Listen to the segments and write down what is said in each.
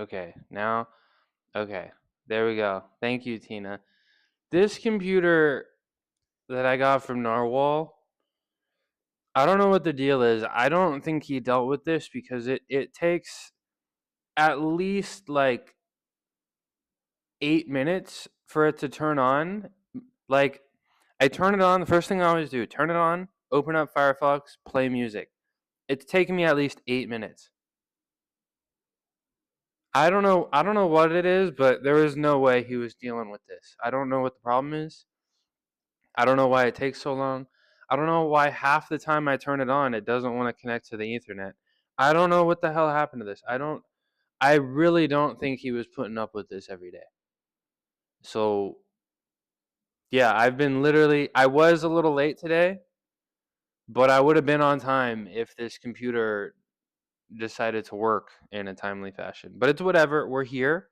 Okay, now, okay, there we go. Thank you, Tina. This computer that I got from Narwhal, I don't know what the deal is. I don't think he dealt with this because it takes at least like 8 minutes for it to turn on. Like, I turn it on. The first thing I always do, turn it on, open up Firefox, play music. It's taken me at least 8 minutes. I don't know what it is, but there is no way he was dealing with this. I don't know what the problem is. I don't know why it takes so long. I don't know why half the time I turn it on, it doesn't want to connect to the Ethernet. I don't know what the hell happened to this. I really don't think he was putting up with this every day. So, yeah, I was a little late today, but I would have been on time if this computer decided to work in a timely fashion. But it's whatever. We're here.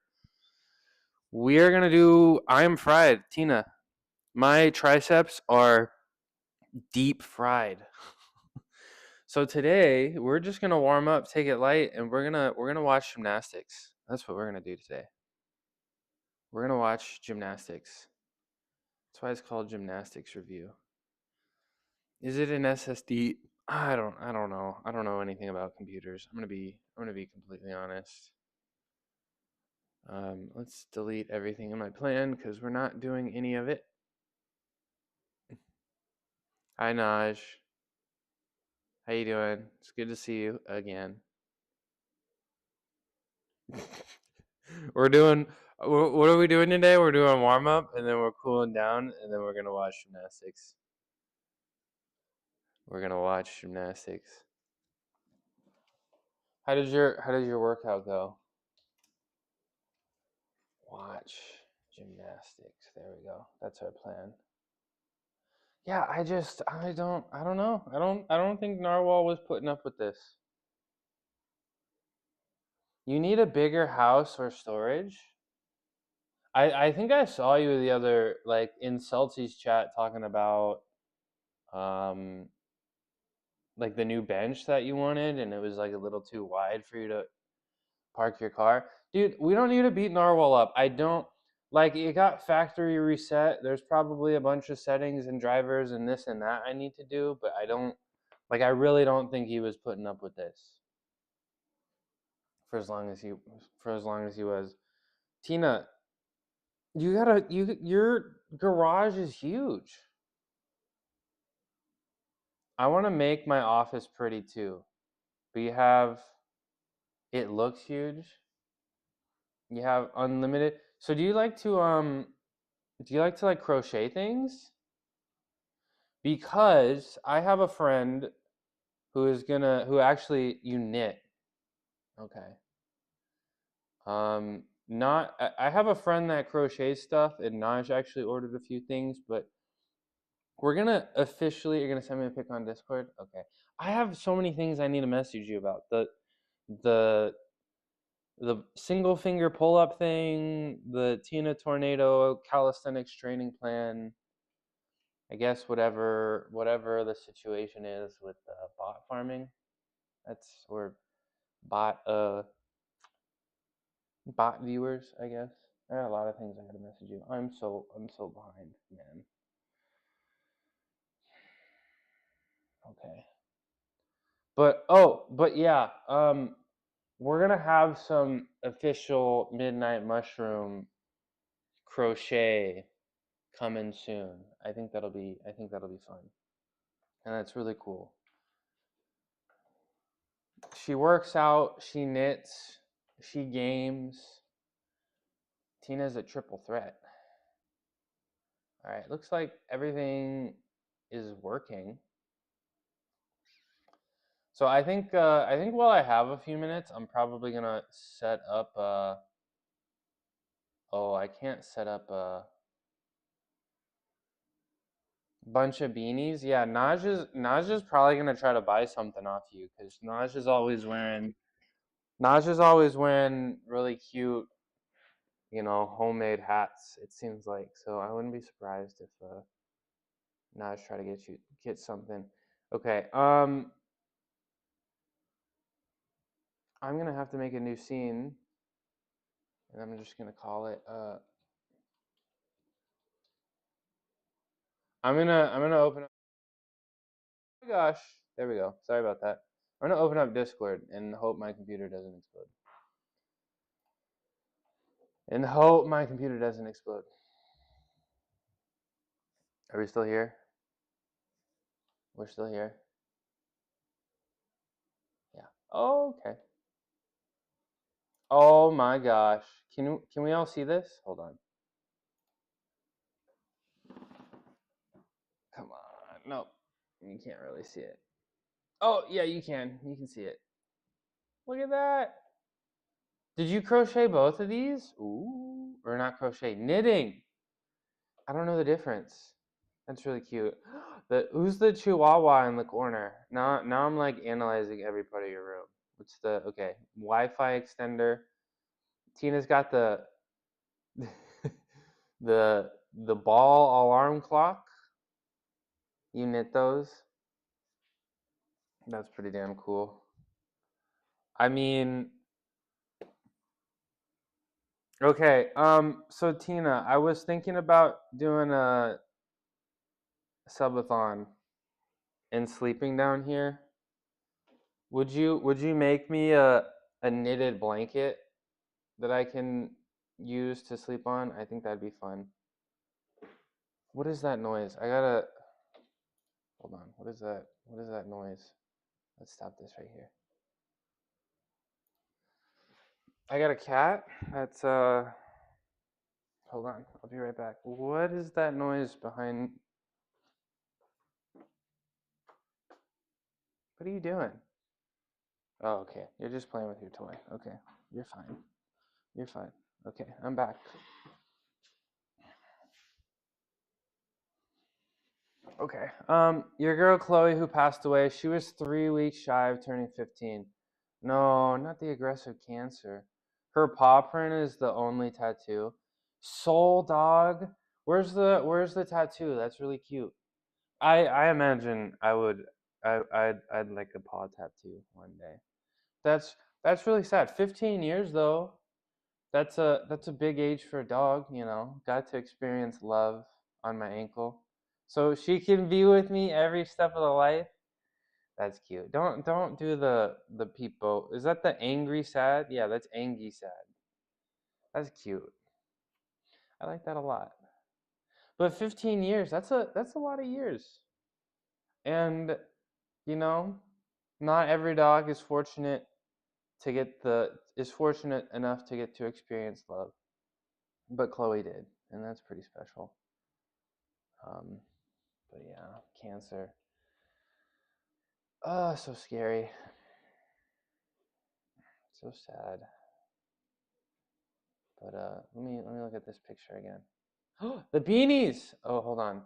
We are going to do I am fried, Tina. My triceps are deep fried. So today we're just gonna warm up, take it light, and we're gonna watch gymnastics. That's what we're gonna do today. We're gonna watch gymnastics. That's why it's called gymnastics review. Is it an SSD? I don't know. I don't know anything about computers. I'm gonna be completely honest. Let's delete everything in my plan because we're not doing any of it. Hi Naj, how you doing? It's good to see you again. We're doing. What are we doing today? We're doing warm up, and then we're cooling down, and then we're gonna watch gymnastics. We're gonna watch gymnastics. How does your workout go? Watch gymnastics. There we go. That's our plan. Yeah, I don't know. I don't think Narwhal was putting up with this. You need a bigger house or storage. I think I saw you the other like in Celti's chat talking about um like the new bench that you wanted, and it was like a little too wide for you to park your car. Dude, we don't need to beat Narwhal up. I don't like it got factory reset. There's probably a bunch of settings and drivers and this and that I need to do, but I really don't think he was putting up with this for as long as he was. Tina, your garage is huge. I want to make my office pretty too. But it looks huge. You have unlimited. So do you like to like crochet things? Because I have a friend who actually you knit. Okay. Not I have a friend that crochets stuff, and Naj actually ordered a few things, but you're gonna send me a pic on Discord? Okay. I have so many things I need to message you about. The the single finger pull up thing, the Tina Tornado calisthenics training plan, I guess whatever the situation is with bot farming, that's or bot bot viewers, I guess. There are a lot of things I gotta message you. I'm so behind, man. Okay. But yeah, we're gonna have some official midnight mushroom crochet coming soon. I think that'll be fun. And that's really cool. She works out, she knits, she games. Tina's a triple threat. All right, looks like everything is working. So I think while I have a few minutes, I'm probably gonna set up. Oh, I can't set up a bunch of beanies. Yeah, Naj's probably gonna try to buy something off you because Naj is always wearing really cute, homemade hats. It seems like so. I wouldn't be surprised if Naj try to get something. Okay. I'm gonna have to make a new scene. and I'm just gonna call it. I'm gonna open up. Oh my gosh, there we go. Sorry about that. I'm gonna open up Discord and hope my computer doesn't explode. And hope my computer doesn't explode. Are we still here? We're still here. Yeah. Oh, okay. Oh my gosh. Can we all see this? Hold on. Come on. Nope. You can't really see it. Oh, yeah, you can. You can see it. Look at that. Did you crochet both of these? Ooh. Or not crochet, knitting. I don't know the difference. That's really cute. Who's the chihuahua in the corner? Now I'm like analyzing every part of your room. What's the okay? Wi-Fi extender. Tina's got the the ball alarm clock. You knit those? That's pretty damn cool. I mean, okay. So Tina, I was thinking about doing a subathon and sleeping down here. Would you make me a knitted blanket that I can use to sleep on? I think that'd be fun. What is that noise? I gotta hold on. What is that? What is that noise? Let's stop this right here. I got a cat. That's hold on. I'll be right back. What is that noise behind? What are you doing? Oh, okay. You're just playing with your toy. Okay. You're fine. You're fine. Okay, I'm back. Okay. Your girl Chloe, who passed away, she was 3 weeks shy of turning 15. No, not the aggressive cancer. Her paw print is the only tattoo. Soul dog. Where's the tattoo? That's really cute. I imagine I'd like a paw tattoo one day. That's that's really sad. 15 years though. That's a big age for a dog, you know. Got to experience love on my ankle. So she can be with me every step of the life. That's cute. Don't do the peepo. Is that the angry sad? Yeah, that's angy sad. That's cute. I like that a lot. But 15 years, that's a lot of years. And you know, not every dog is fortunate enough to get to experience love. But Chloe did, and that's pretty special. Um, but yeah, cancer. Oh, so scary. So sad. But let me look at this picture again. The beanies. Oh, hold on.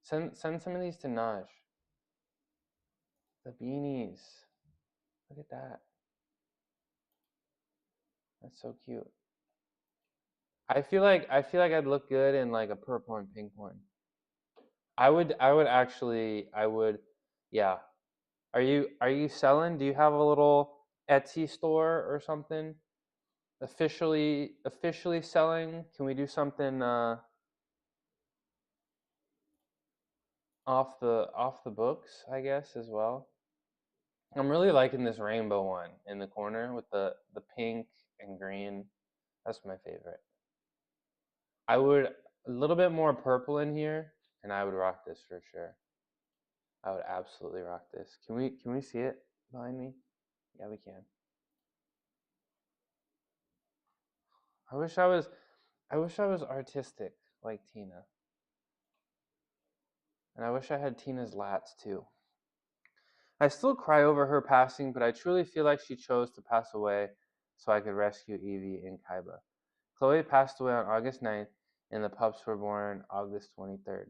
Send some of these to Naj. The beanies. Look at that. That's so cute. I feel like I'd look good in like a purple and pink one. I would yeah. Are you selling? Do you have a little Etsy store or something? Officially selling? Can we do something off the books, I guess, as well? I'm really liking this rainbow one in the corner with the pink and green. That's my favorite. I would a little bit more purple in here, and I would rock this for sure. I would absolutely rock this. Can we see it behind me? Yeah, we can. I wish I was I wish I was artistic like Tina. And I wish I had Tina's lats too. I still cry over her passing, but I truly feel like she chose to pass away so I could rescue Evie and Kaiba. Chloe passed away on August 9th, and the pups were born August 23rd.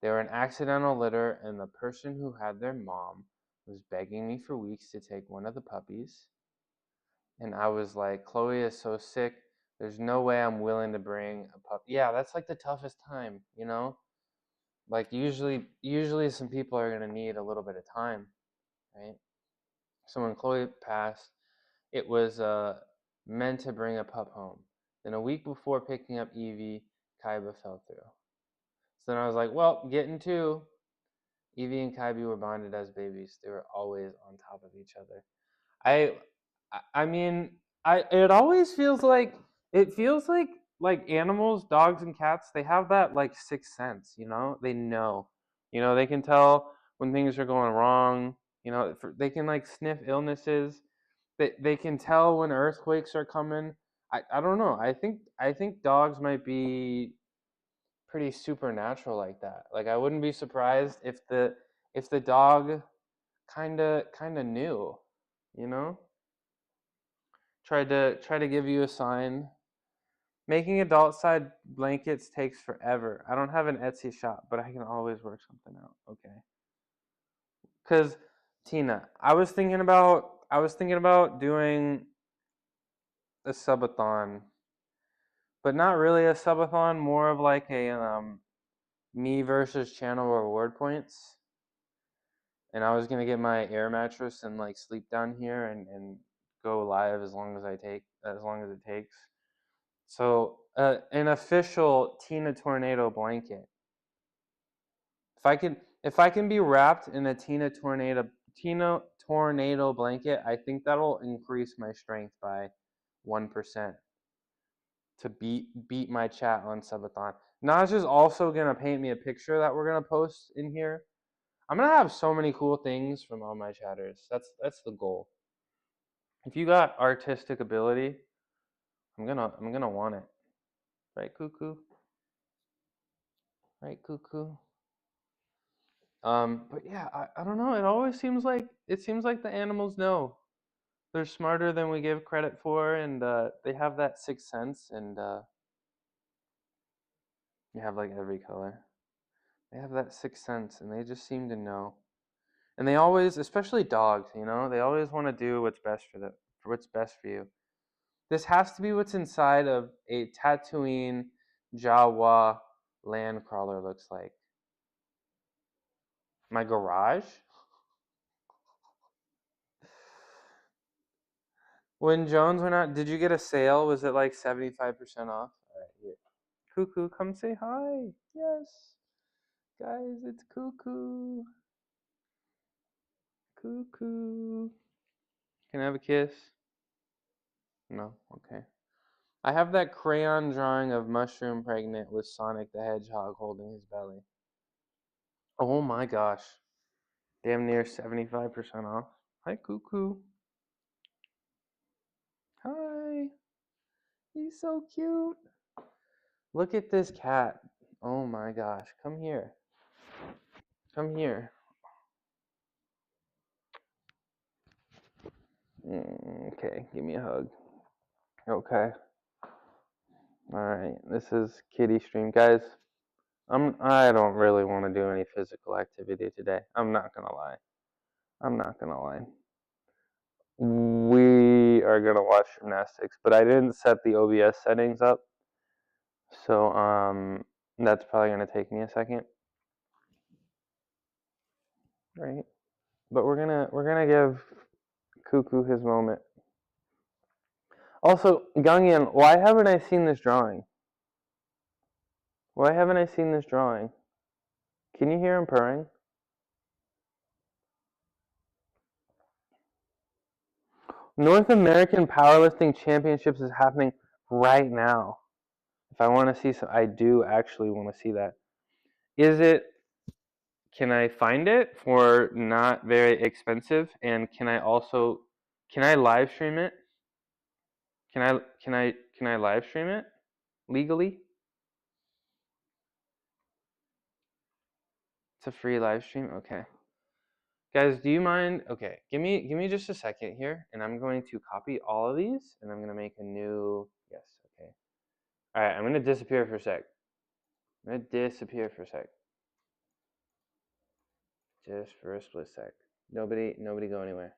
They were an accidental litter, and the person who had their mom was begging me for weeks to take one of the puppies. And I was like, Chloe is so sick. There's no way I'm willing to bring a pup. Yeah, that's like the toughest time, you know? Like usually some people are gonna need a little bit of time, right? So when Chloe passed, it was meant to bring a pup home. Then a week before picking up Evie, Kaiba fell through. So then I was like, well, getting two. Evie and Kaiba were bonded as babies. They were always on top of each other. I I mean, it always feels like animals, dogs and cats, they have that like sixth sense, you know? They know. You know, they can tell when things are going wrong, you know, they can like sniff illnesses. They can tell when earthquakes are coming. I don't know. I think dogs might be pretty supernatural like that. Like I wouldn't be surprised if the dog kind of knew, you know? Try to give you a sign. Making adult side blankets takes forever. I don't have an Etsy shop, but I can always work something out. Okay. Cuz Tina, I was thinking about doing a subathon, but not really a subathon, more of like a me versus channel reward points. And I was gonna get my air mattress and like sleep down here and go live as long as it takes. So an official Tina Tornado blanket. If I can be wrapped in a Tina Tornado blanket, I think that'll increase my strength by 1% to beat my chat on subathon. Naj is also gonna paint me a picture that we're gonna post in here. I'm gonna have so many cool things from all my chatters. That's the goal. If you got artistic ability, I'm gonna want it. Right, cuckoo? Right, cuckoo? But yeah, I don't know. It seems like the animals know. They're smarter than we give credit for, and they have that sixth sense, and you have like every color. They have that sixth sense, and they just seem to know. And they always, especially dogs, you know, they always want to do for what's best for you. This has to be what's inside of a Tatooine Jawa land crawler looks like. My garage? When Jones went out, did you get a sale? Was it like 75% off? All right, here. Cuckoo, come say hi. Yes. Guys, it's Cuckoo. Cuckoo. Can I have a kiss? No? Okay. I have that crayon drawing of Mushroom pregnant with Sonic the Hedgehog holding his belly. Oh my gosh. Damn near 75% off. Hi, Cuckoo. Hi. He's so cute. Look at this cat. Oh my gosh. Come here. Come here. Okay, give me a hug. Okay. All right. This is Kitty Stream, guys. I don't really want to do any physical activity today. I'm not gonna lie. I'm not gonna lie. We are gonna watch gymnastics, but I didn't set the OBS settings up, so that's probably gonna take me a second. Right. But we're gonna give Cuckoo his moment. Also, Gangyan, why haven't I seen this drawing? Why haven't I seen this drawing? Can you hear him purring? North American Powerlifting Championships is happening right now. If I want to see some, I do actually want to see that. Can I find it for not very expensive? And can I live stream it? Can I live stream it legally? It's a free live stream? Okay. Guys, do you mind? Okay, give me just a second here, and I'm going to copy all of these, and I'm going to make a new, yes, okay. All right, I'm going to disappear for a sec. I'm going to disappear for a sec. Just for a split sec. Nobody go anywhere.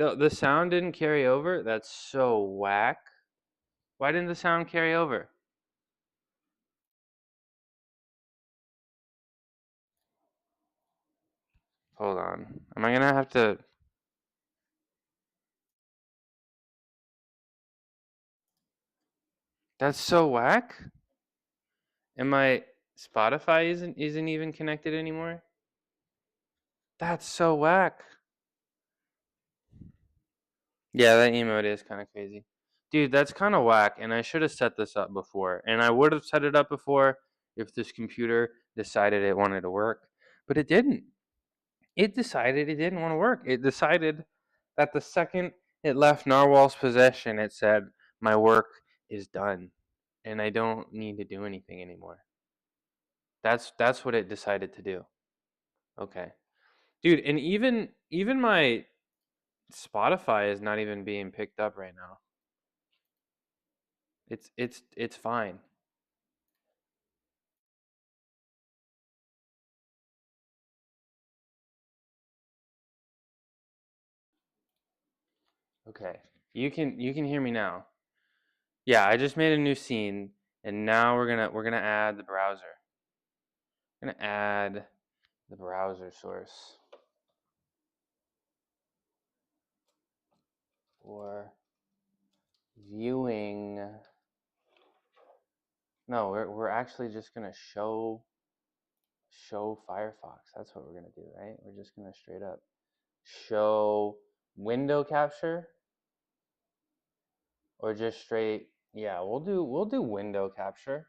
The sound didn't carry over? That's so whack. Why didn't the sound carry over? Hold on. Am I gonna have to... That's so whack? And my Spotify isn't even connected anymore? That's so whack. Yeah, that emote is kind of crazy. Dude, that's kind of whack, and I should have set this up before. And I would have set it up before if this computer decided it wanted to work. But it didn't. It decided it didn't want to work. It decided that the second it left Narwhal's possession, it said, my work is done, and I don't need to do anything anymore. That's what it decided to do. Okay. Dude, and even my Spotify is not even being picked up right now. It's fine. Okay. You can hear me now. Yeah, I just made a new scene and now we're gonna add the browser. We're gonna add the browser source for viewing. No, we're actually just gonna show Firefox. That's what we're gonna do, right? We're just gonna straight up show window capture or just straight. Yeah, we'll do window capture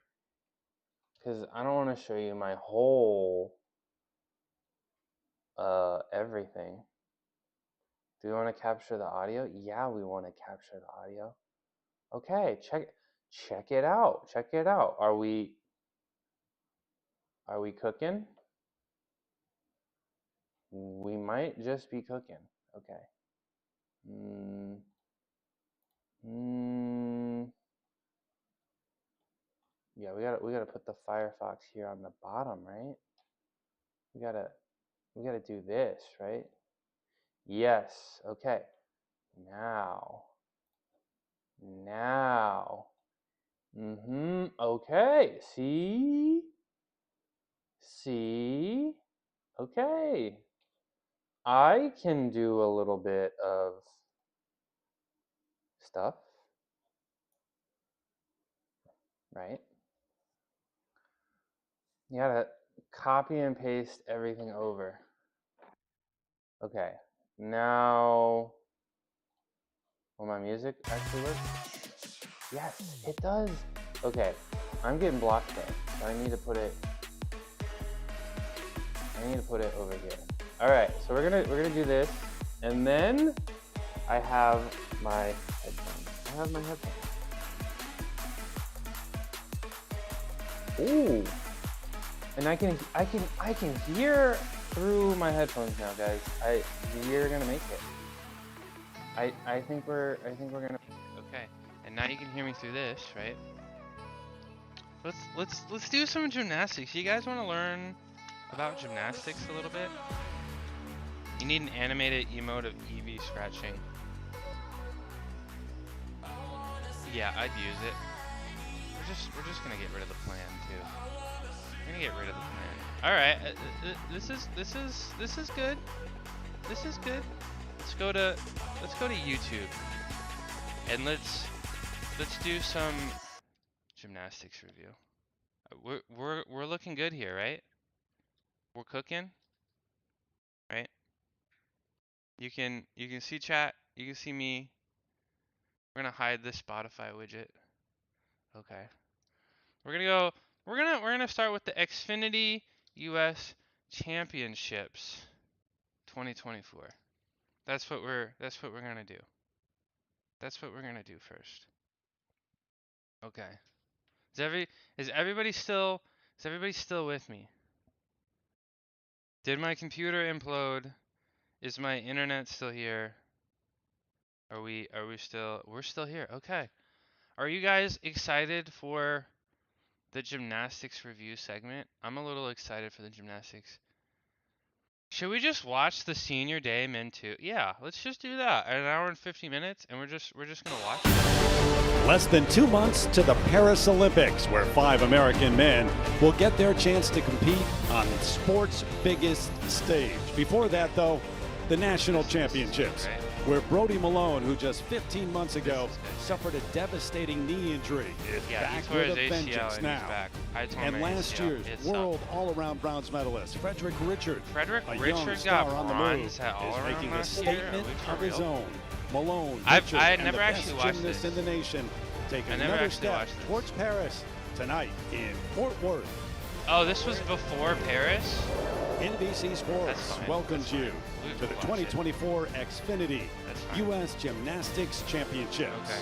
because I don't want to show you my whole everything. Do we want to capture the audio? Yeah, we want to capture the audio. Okay, check it out. Check it out. Are we cooking? We might just be cooking. Okay. Mm, mm, yeah, we gotta put the Firefox here on the bottom, right? We gotta we gotta do this, right? Yes. Okay. Now. Now. Okay. See? See? Okay. I can do a little bit of stuff, right? You gotta copy and paste everything over. Okay. Now, will my music actually work? Yes, it does. Okay. I'm getting blocked though. So I need to put it over here. All right. So we're gonna do this, and then I have my headphones. I have my headphones. Ooh. And I can hear through my headphones now, guys. We're gonna make it. I think we're gonna. Okay, and now you can hear me through this, right? Let's do some gymnastics. You guys want to learn about gymnastics a little bit? You need an animated emote of Eevee scratching. Yeah, I'd use it. We're just gonna get rid of the plan too. We're gonna get rid of the plan. All right, this is good. This is good. Let's go to YouTube and let's do some gymnastics review. We're looking good here, right? We're cooking, right? You can see chat. You can see me. We're gonna hide the Spotify widget. Okay. We're gonna go. We're gonna start with the Xfinity U.S. Championships 2024. That's what we're gonna do. That's what we're gonna do first. Okay. Is everybody still with me? Did my computer implode? Is my internet still here? Are we still we're still here. Okay. Are you guys excited for the gymnastics review segment? I'm a little excited for the gymnastics. Should we just watch the senior day men too? Yeah, let's just do that. An hour and 50 minutes, and we're just gonna watch it. Less than 2 months to the Paris Olympics, where 5 American men will get their chance to compete on sport's biggest stage. Before that, though, the national championships, where Brody Malone, who just 15 months ago suffered a devastating knee injury, is back with a vengeance now. And last year's world all-around bronze medalist, Frederick Richard, a young star on the move, is making a statement of his own. Malone, Richard, and the best gymnast in the nation, take another step towards Paris tonight in Fort Worth. Oh, this was before Paris? NBC Sports welcomes you to the 2024 Xfinity U.S. Gymnastics Championships. Okay.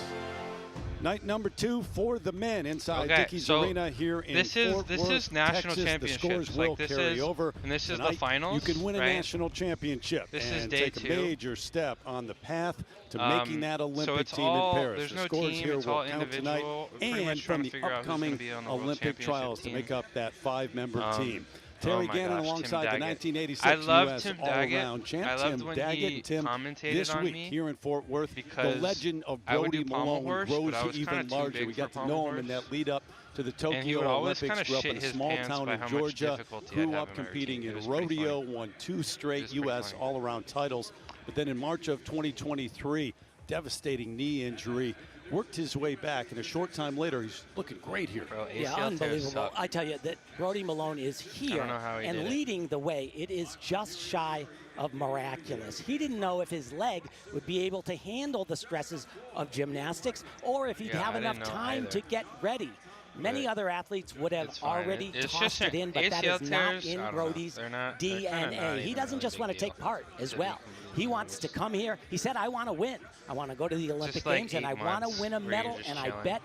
Night number 2 for the men inside Dickies Arena here in Fort Worth, this is national Texas. championships. The scores will carry over. And this is tonight, the finals. You can win a national championship and take a major step on the path to making that Olympic team in Paris. The scores here will count tonight, and from the upcoming Olympic trials to make up that 5-member team. Terry Gannon alongside the 1986 U.S. all-around champ Tim Daggett. And Tim, this week here in Fort Worth, the legend of Brody Malone grows even larger. We got to know him in that lead up to the Tokyo Olympics. Grew up in a small town in Georgia, grew up competing in rodeo, won 2 straight U.S. all-around titles. But then in March of 2023, devastating knee injury. Worked his way back, and a short time later, he's looking great here. Bro, yeah, unbelievable. I tell you that Brody Malone is here and leading the way. It is just shy of miraculous. He didn't know if his leg would be able to handle the stresses of gymnastics or if he'd have enough time to get ready. Many other athletes would have already tossed it in, but that is not in Brody's DNA. He doesn't just want to take part as well. He wants to come here. He said, I want to win. I want to go to the Olympic Games, and I want to win a medal, and I bet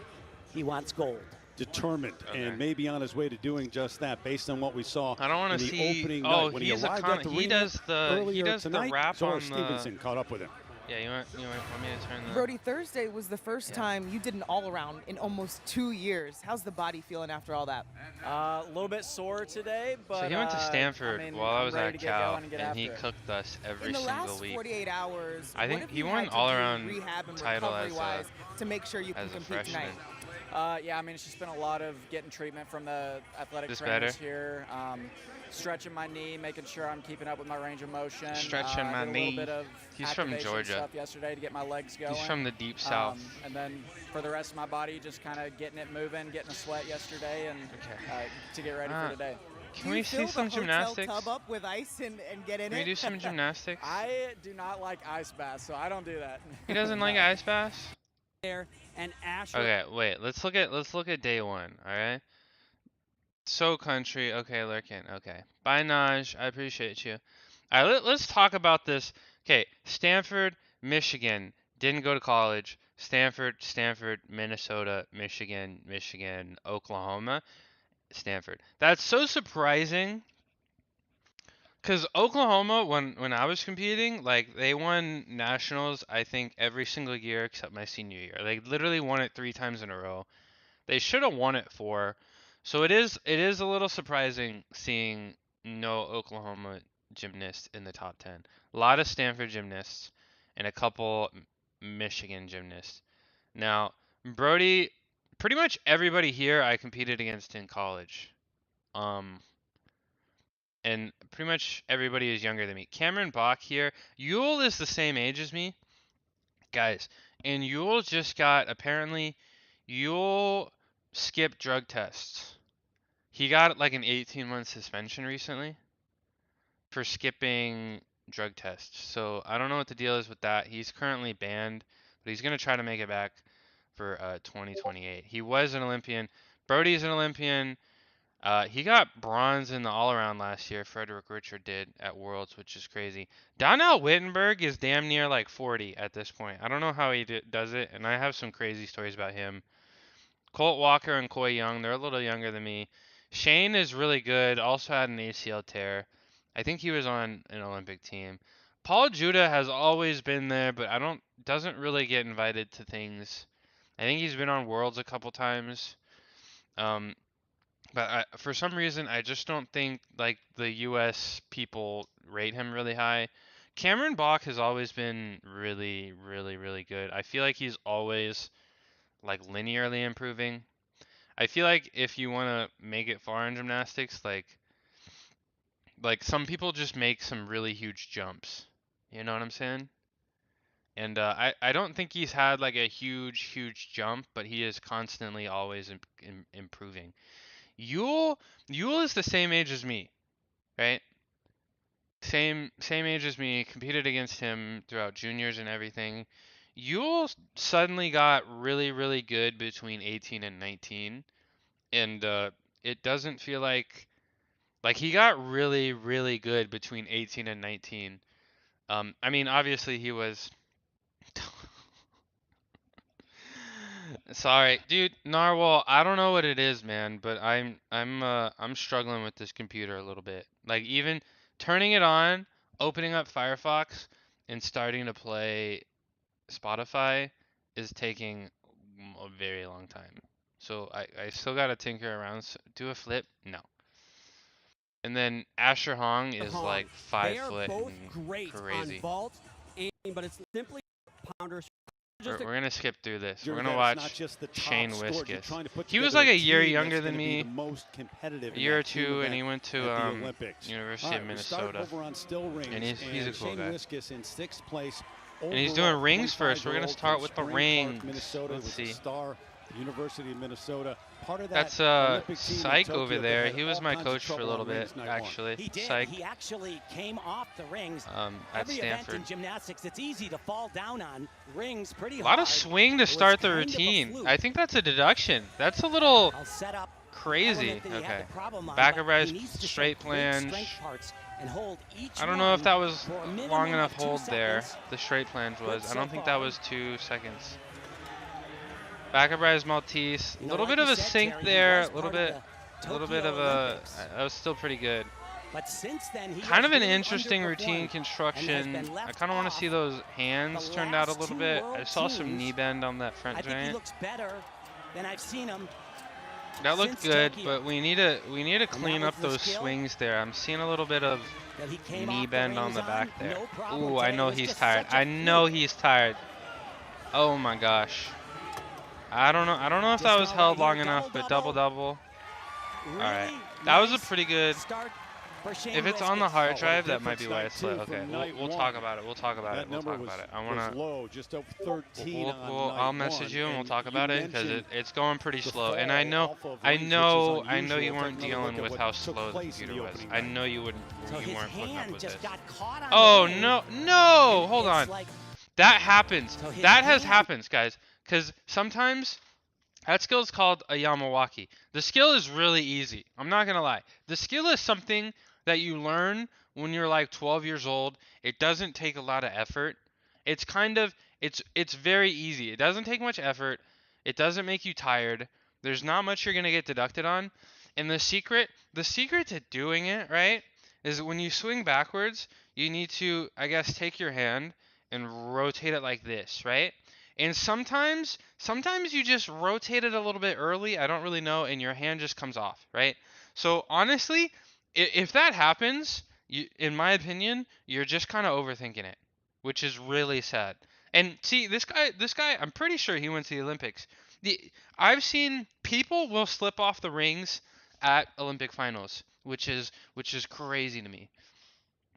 he wants gold. Determined, and maybe on his way to doing just that, based on what we saw in the opening night when he arrived at the arena earlier tonight. Zora Stevenson caught up with him. Yeah, you want me to turn the... Brody, Thursday was the first time you did an all-around in almost 2 years. How's the body feeling after all that? A little bit sore today, but... So he went to Stanford while I was at Cal, and he cooked us every single week. In the last 48 hours, I think he won all-around title as to make sure you can compete tonight. Yeah, I mean, it's just been a lot of getting treatment from the athletic trainers here. Stretching my knee, making sure I'm keeping up with my range of motion. Stretching my knee. He's from Georgia. Stuff yesterday to get my legs going. He's from the deep south. And then for the rest of my body, just kind of getting it moving, getting a sweat yesterday, and to get ready for today. Can we see some gymnastics? Tub up with ice and get in it? Can we do some gymnastics? I do not like ice baths, so I don't do that. He doesn't like ice baths? And Asher. Okay, wait. Let's look at day 1. All right. So country. Okay, Lurkin. Okay. Bye, Naj. I appreciate you. All right. Let's talk about this. Okay. Stanford, Michigan. Didn't go to college. Stanford, Minnesota, Michigan, Oklahoma, Stanford. That's so surprising. Because Oklahoma, when I was competing, like, they won nationals, I think, every single year except my senior year. They literally won it 3 times in a row. They should have won it 4. So it is a little surprising seeing no Oklahoma gymnasts in the top 10. A lot of Stanford gymnasts and a couple Michigan gymnasts. Now, Brody, pretty much everybody here I competed against in college. And pretty much everybody is younger than me. Cameron Bach here. Yule is the same age as me. Guys, and Yule just got, apparently, Yule skipped drug tests. He got like an 18-month suspension recently for skipping drug tests. So I don't know what the deal is with that. He's currently banned, but he's going to try to make it back for 2028. He was an Olympian. Brody's an Olympian. He got bronze in the all-around last year. Frederick Richard did at Worlds, which is crazy. Donnell Wittenberg is damn near like 40 at this point. I don't know how he does it, and I have some crazy stories about him. Colt Walker and Coy Young, they're a little younger than me. Shane is really good, also had an ACL tear. I think he was on an Olympic team. Paul Judah has always been there, but doesn't really get invited to things. I think he's been on Worlds a couple times. But for some reason, I just don't think like the U.S. people rate him really high. Cameron Bach has always been really, really, really good. I feel like he's always like linearly improving. I feel like if you want to make it far in gymnastics, like some people just make some really huge jumps. You know what I'm saying? And I don't think he's had like a huge jump, but he is constantly always improving. Yule Yule is the same age as me, right? Same age as me. Competed against him throughout juniors and everything. Yule suddenly got really good between 18 and 19, and it doesn't feel like he got really good between 18 and 19. I mean, obviously he was. Sorry, dude, Narwhal, I don't know what it is, man, but I'm struggling with this computer a little bit. Like even turning it on, opening up Firefox and starting to play Spotify is taking a very long time. So I still gotta tinker around. Do a flip? No. And then Asher Hong is like 5 foot and great crazy. On vault, but it's simply pounders. We're gonna skip through this. We're gonna watch Shane Wiskus. He was like a year younger than me, a year or two, and he went to University of Minnesota. And he's a cool guy. And he's doing rings first. We're gonna start with the rings. Let's see. University of Minnesota. Part of that. That's Psych over there. He was my coach for a little bit, actually. He did. Psych. He actually came off the rings. At Every Stanford. event in gymnastics, it's easy to fall down on rings pretty hard. A lot of swing to start the routine. I think that's a deduction. That's a little crazy. Okay. Back of rise, straight planche. I don't know if that was long enough hold there. The straight planche was. I don't think that was 2 seconds. Back of rise Maltese. A little bit of a sink there. A little bit of a. That was still pretty good. But since then, kind of an interesting routine construction. I kind of want to see those hands turned out a little bit. I saw some knee bend on that front giant. I think he looks better than I've seen him. That looked good, but we need to clean up those swings there. I'm seeing a little bit of knee bend on the back there. Ooh, I know he's tired. I know he's tired. Oh my gosh. I don't know if that was held long enough, but double. All right, that was a pretty good. If it's on the hard drive, that might be why it's slow. Okay, we'll talk about it. We'll talk about it. I wanna. I'll message you and we'll talk about it because it's going pretty slow. And I know you weren't dealing with how slow the computer was. I know you weren't putting up with this. Oh no! Hold on. That happens. That has happened, guys. Because sometimes that skill is called a Yamawaki. The skill is really easy. I'm not going to lie. The skill is something that you learn when you're like 12 years old. It doesn't take a lot of effort. It's very easy. It doesn't take much effort. It doesn't make you tired. There's not much you're going to get deducted on. And the secret to doing it, right, is when you swing backwards, you need to, I guess, take your hand and rotate it like this, right? And sometimes you just rotate it a little bit early, I don't really know, and your hand just comes off, right? So honestly, if that happens, in my opinion, you're just kind of overthinking it, which is really sad. And see, this guy, I'm pretty sure he went to the Olympics. I've seen people will slip off the rings at Olympic finals, which is crazy to me.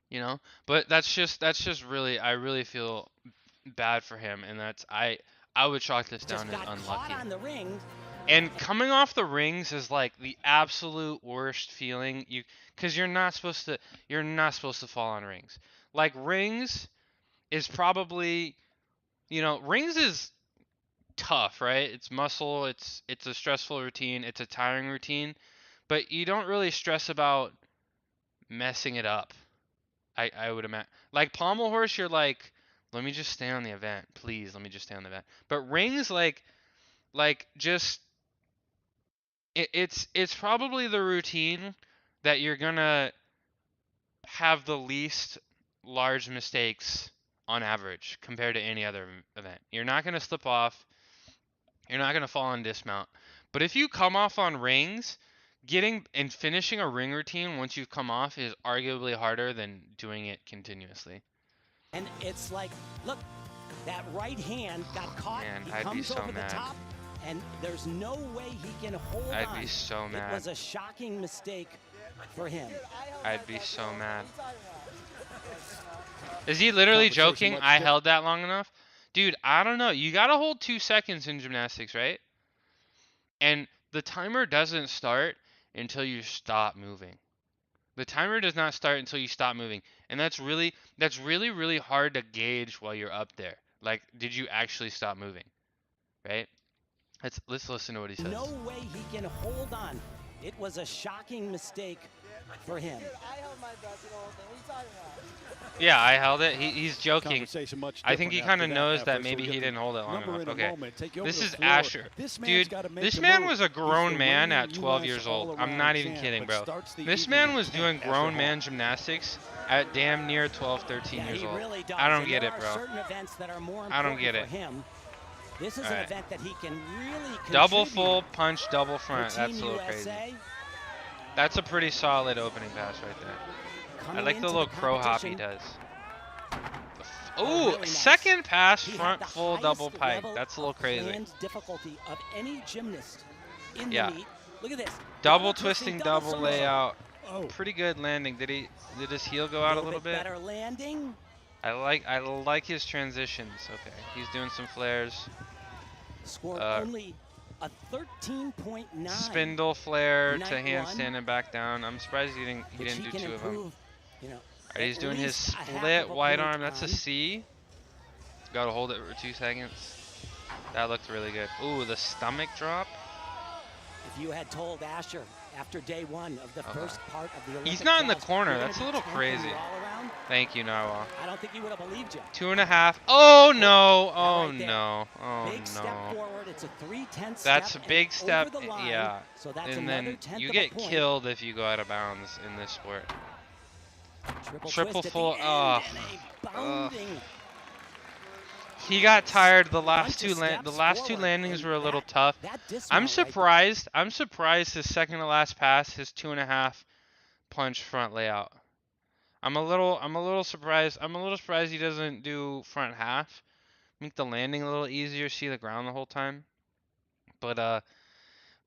You know? But that's just really, I really feel bad for him, and I would chalk this down as unlucky. And coming off the rings is like the absolute worst feeling, because you're not supposed to fall on rings. Like rings is probably, rings is tough, right? It's muscle, it's a stressful routine, it's a tiring routine, but you don't really stress about messing it up. I would imagine. Like pommel horse, you're like, let me just stay on the event. Please, let me just stay on the event. But rings, it's probably the routine that you're going to have the least large mistakes on average compared to any other event. You're not going to slip off. You're not going to fall on dismount. But if you come off on rings, getting and finishing a ring routine once you've come off is arguably harder than doing it continuously. And it's like, look, that right hand got caught. Man, he I'd be comes so over mad. the top, and there's no way he can hold on. I'd be so mad. It was a shocking mistake for him. I'd be so mad. Is he literally joking? I held that long enough? Dude, I don't know. You gotta hold 2 seconds in gymnastics, right? And the timer doesn't start until you stop moving. The timer does not start until you stop moving. And that's really, really hard to gauge while you're up there. Like, did you actually stop moving? Right? Let's listen to what he says. No way he can hold on. It was a shocking mistake for him. Yeah, I held it. He's joking. I think he kind of knows that maybe he didn't hold it long enough. Okay. This is Asher. Dude, this man was a grown man at 12 years old. I'm not even kidding, bro. This man was doing grown man gymnastics at damn near 12, 13 years old. I don't get it, bro. I don't get it. This is an event that he can really double full punch, double front. That's a little crazy. That's a pretty solid opening pass right there. I like the little crow hop he does. Ooh, second pass, front full double pike. That's a little crazy. Difficulty of any gymnast in yeah. the meet. Look at this. Double twisting, double layout. Pretty good landing. Did his heel go out a little bit? Better landing. I like his transitions. Okay, he's doing some flares. Scored only a 13.9. Spindle flare to handstand and back down. I'm surprised he didn't do 2 of them. You know, right, he's doing his split wide arm. That's a C. Got to hold it for 2 seconds. That looked really good. Ooh, the stomach drop. If you had told Asher after day 1 of the first part of the Olympic he's not in the trials, corner. That's a little crazy. Thank you, Narwhal. I don't think he would have believed you. 2.5. Oh no! Oh right no! Oh big step forward. It's a 3/10 step. That's a big step. The line, yeah. So that's and then you get killed if you go out of bounds in this sport. Triple full. Oh. He got tired. The last two landings were a little tough. I'm surprised. I'm surprised his second to last pass, his 2.5 punch front layout. I'm a little surprised. I'm a little surprised he doesn't do front half. Make the landing a little easier, see the ground the whole time. But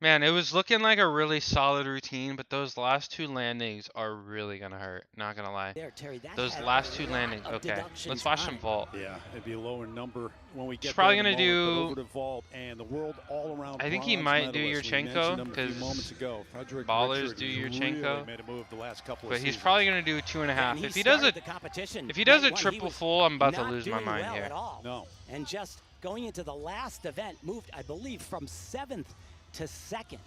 man, it was looking like a really solid routine, but those last 2 landings are really gonna hurt. Not gonna lie. Terry, those last 2 landings. Okay, let's watch some vault. Yeah, it'd be a lower number when we get. He's probably gonna do. Over to vault and the world all around. I think he might do Yurchenko because ballers do Yurchenko. But he's probably gonna do 2.5. If he does a triple full, I'm about to lose my mind here. No. And just going into the last event, moved, I believe, from 7th to 2nd.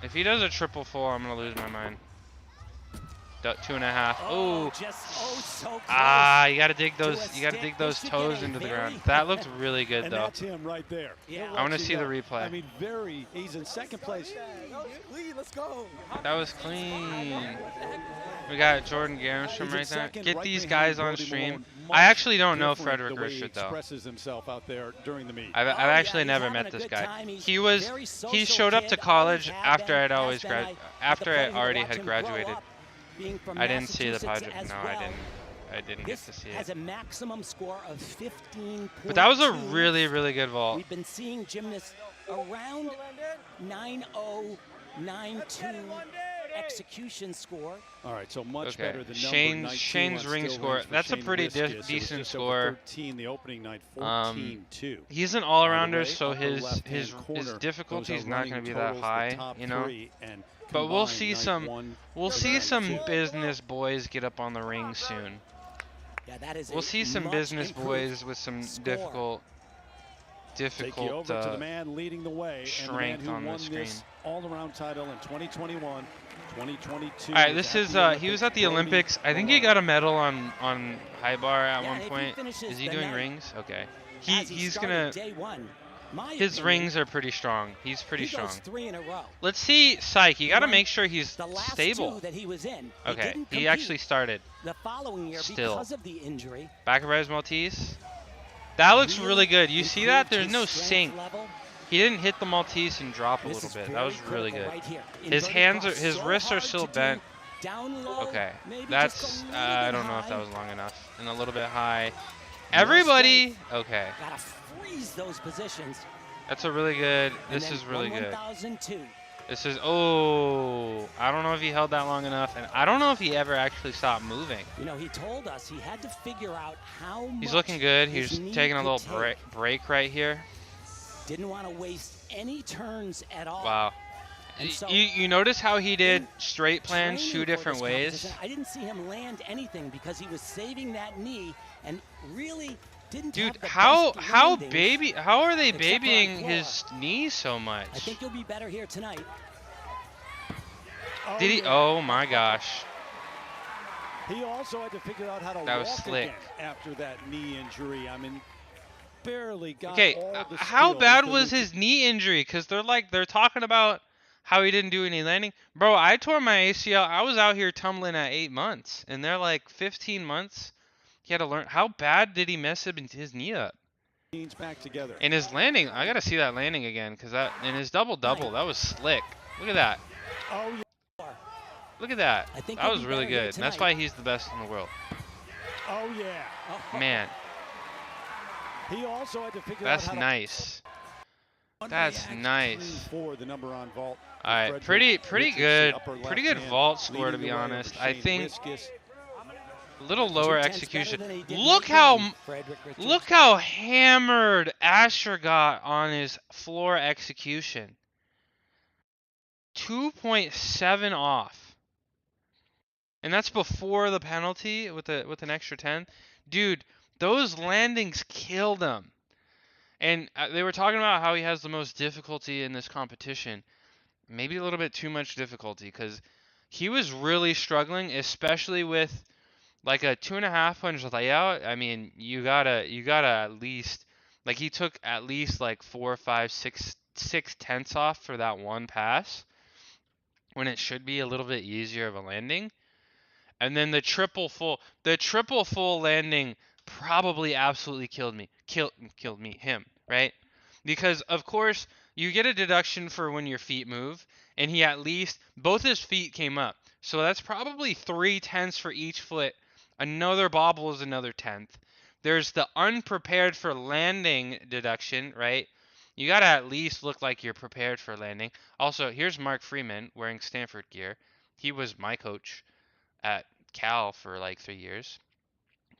If he does a triple full, I'm gonna lose my mind. 2.5. Oh, so close. you gotta dig those. You gotta dig those toes into the ground. That looked really good, though. That's him right there. Yeah. I want to see the replay. I mean, he's in 2nd place. Let's go. That was clean. We got Jordan Garmstrom right there. Get these guys on stream. I actually don't know Frederick Richard though. I've actually never met this guy. He showed up to college after I already had graduated. I didn't see the project. No, I didn't get to see it. Has a maximum score of 15. But that was a really, really good vault. We've been seeing gymnasts around 9.0, 9.2 execution score. All right, so much better than Shane's ring score. That's a pretty decent score. 13 the opening night, 14-2. He's an all-rounder, so his difficulty is not going to be that high, you know. But we'll see some business boys get up on the ring soon. Yeah, that is. We'll see some business boys with some difficult Take you over to the man leading the way, strength and the man who on the screen. This all-around title in 2021, 2022. All right, this is he was at the Olympics. I think he got a medal on high bar at one point. Is he doing rings? Okay. He's gonna. His rings are pretty strong. He's pretty strong. 3 in a row. Let's see, Psych. You got to make sure he's stable. That he was in, okay, he actually started. The following year still. Because of the injury. Back of Maltese. That looks really good. You see that? There's no sink. He didn't hit the Maltese and drop a little bit. That was really good. His wrists are still bent. Okay, that's, I don't know if that was long enough. And a little bit high. Everybody, okay. Gotta freeze those positions. That's a really good, this is really good. This is, oh, I don't know if he held that long enough, and I don't know if he ever actually stopped moving. You know, he told us he had to figure out how much. He's looking good. He's taking a little break right here. Didn't want to waste any turns at all. Wow. So you notice how he did straight plans 2 different ways? I didn't see him land anything because he was saving that knee and really didn't. Dude, how are they babying his knee so much? I think you'll be better here tonight. Did he? Oh my gosh. He also had to figure out how to that was slick after that knee injury. I mean, barely got all the how bad was his knee injury? Because they're talking about how he didn't do any landing. Bro, I tore my ACL. I was out here tumbling at 8 months, and they're like 15 months. He had to learn. How bad did he mess up his knee up? Back together. And his landing, I gotta see that landing again, because that in his double, that was slick. Look at that. Oh yeah. Look at that. That was really good. That's why he's the best in the world. Oh yeah. Man. He also had to figure out how to nice. That's nice. For the number on vault. All right, pretty good vault score, to be honest. I think a little lower execution. Look how hammered Asher got on his floor execution. 2.7 off. And that's before the penalty with an extra 10. Dude, those landings killed him. And they were talking about how he has the most difficulty in this competition. Maybe a little bit too much difficulty, because he was really struggling, especially with like a 2.5 punch layout. I mean, you gotta at least, like, he took at least like 4, 5, 6 tenths off for that one pass, when it should be a little bit easier of a landing. And then the triple full landing probably absolutely killed him, right? Because of course you get a deduction for when your feet move, and he at least, both his feet came up, so that's probably 3 tenths for each foot. Another bobble is another tenth. There's the unprepared for landing deduction, right? You gotta at least look like you're prepared for landing. Also, here's Mark Freeman wearing Stanford gear. He was my coach at Cal for like 3 years.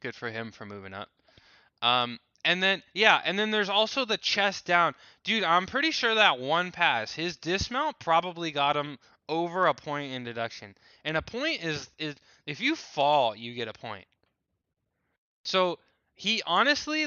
Good for him for moving up. And then there's also the chest down. Dude, I'm pretty sure that one pass, his dismount probably got him over a point in deduction. And a point is if you fall, you get a point. So he honestly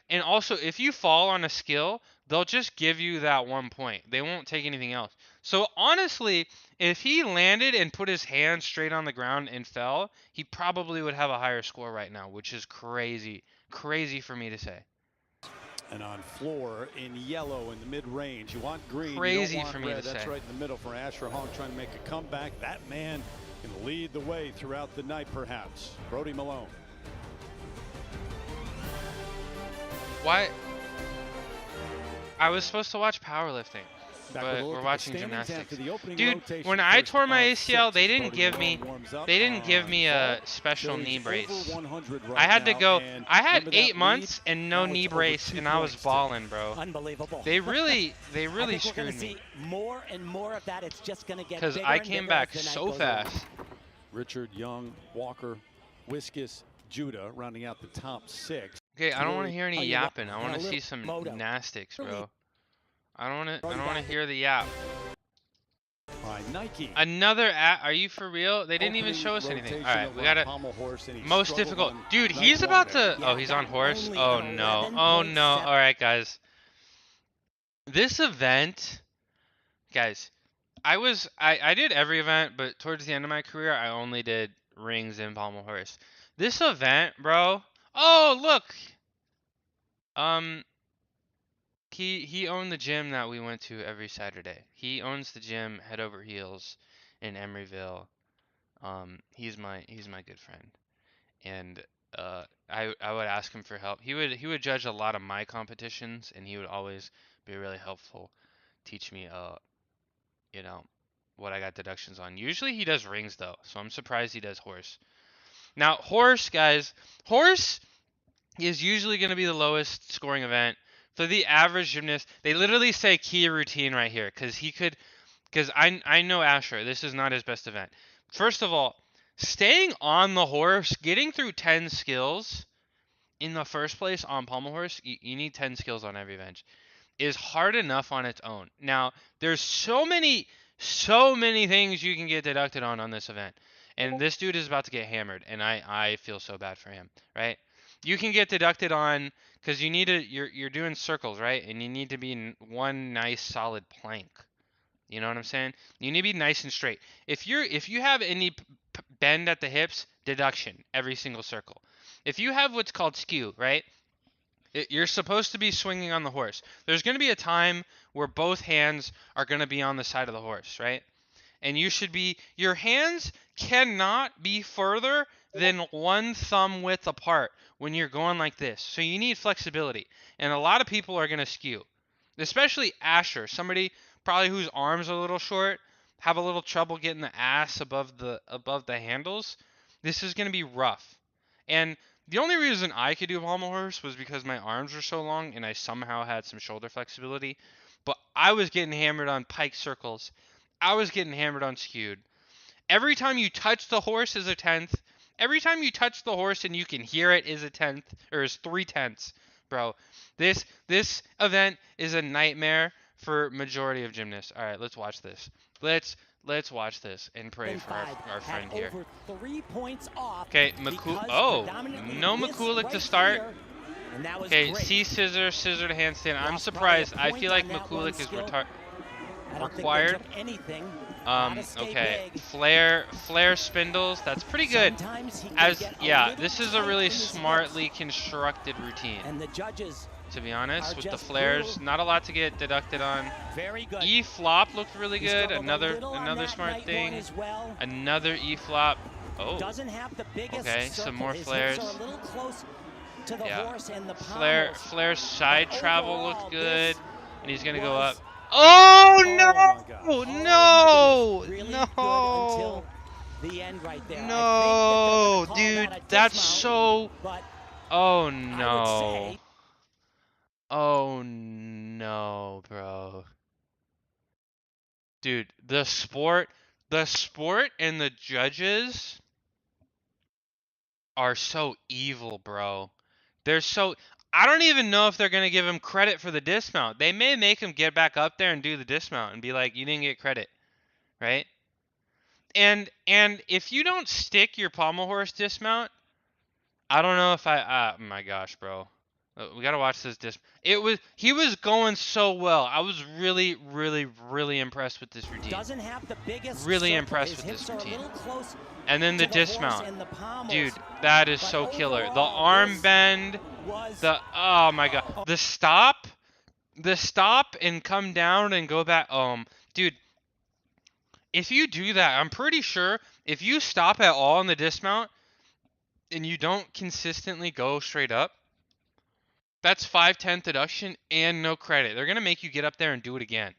and also if you fall on a skill, they'll just give you that 1 point. They won't take anything else. So honestly, if he landed and put his hand straight on the ground and fell, he probably would have a higher score right now, which is crazy. Crazy for me to say. And on floor in yellow in the mid-range. You want green, crazy you don't want for me red. to That's say. right in the middle for Asher Hong trying to make a comeback. That man can lead the way throughout the night, perhaps. Brody Malone. Why? I was supposed to watch powerlifting, but we're watching gymnastics. Dude, when I tore my ACL, they didn't give me a special knee brace. I had to go. I had 8 months and no knee brace, and I was balling, bro. Unbelievable. They really screwed me. More and more of that. It's just gonna get because I came back so fast. Richard, Young, Walker, Wiskus, Judah rounding out the top 6. Okay, I don't want to hear any yapping. I want to see some gymnastics, bro. I don't want to hear the yap. By Nike. Another are you for real? They didn't even show us anything. All right, we got it. Most difficult. Dude, he's about to. Oh, he's on horse. Oh no. Oh no. All right, guys. This event, guys, I did every event, but towards the end of my career, I only did rings and pommel horse. This event, bro. Oh, look. He owned the gym that we went to every Saturday. He owns the gym Head Over Heels in Emeryville. He's my good friend, and I would ask him for help. He would judge a lot of my competitions, and he would always be really helpful. Teach me, you know, what I got deductions on. Usually he does rings though, so I'm surprised he does horse. Now horse, guys, horse is usually going to be the lowest scoring event for the average gymnast. They literally say key routine right here because I know Asher, this is not his best event. First of all, staying on the horse, getting through 10 skills in the first place on pommel horse, you need 10 skills on every event, is hard enough on its own. Now, there's so many things you can get deducted on this event. And this dude is about to get hammered, and I feel so bad for him, right? You can get deducted on because you need you're doing circles, right? And you need to be in one nice solid plank. You know what I'm saying? You need to be nice and straight. If you have any bend at the hips, deduction every single circle. If you have what's called skew, right? You're supposed to be swinging on the horse. There's going to be a time where both hands are going to be on the side of the horse, right? And your hands cannot be further than one thumb width apart when you're going like this. So you need flexibility. And a lot of people are going to skew, especially Asher, somebody probably whose arms are a little short, have a little trouble getting the ass above the handles. This is going to be rough. And the only reason I could do pommel horse was because my arms were so long and I somehow had some shoulder flexibility. But I was getting hammered on pike circles. I was getting hammered on skewed. Every time you touch the horse is a 10th. Every time you touch the horse and you can hear it is a 10th, or is 3/10, bro. This event is a nightmare for majority of gymnasts. All right, let's watch this. Let's watch this and pray for our friend here. Okay, no McCulloch to start. Okay, C scissor to handstand. I'm surprised. I feel like McCulloch is required. Okay, flare spindles. That's pretty good. This is a really smartly constructed routine. To be honest, with the flares, not a lot to get deducted on. E flop looked really good. Another smart thing. Another E flop. Oh. Okay, some more flares. Yeah. Flare side travel looked good, and he's gonna go up. Oh no! No! No, dude, that's so. Oh no! Oh no, bro. Dude, the sport and the judges are so evil, bro. They're so. I don't even know if they're going to give him credit for the dismount. They may make him get back up there and do the dismount and be like, you didn't get credit, right? And if you don't stick your pommel horse dismount, I don't know if oh my gosh, bro. We got to watch this he was going so well. I was really, really, really impressed with this routine. Really impressed with this routine. And then the dismount. Dude, that is so killer. The arm bend, oh my god. The stop and come down and go back. Dude, if you do that, I'm pretty sure if you stop at all in the dismount and you don't consistently go straight up, that's 5/10 deduction and no credit. They're going to make you get up there and do it again.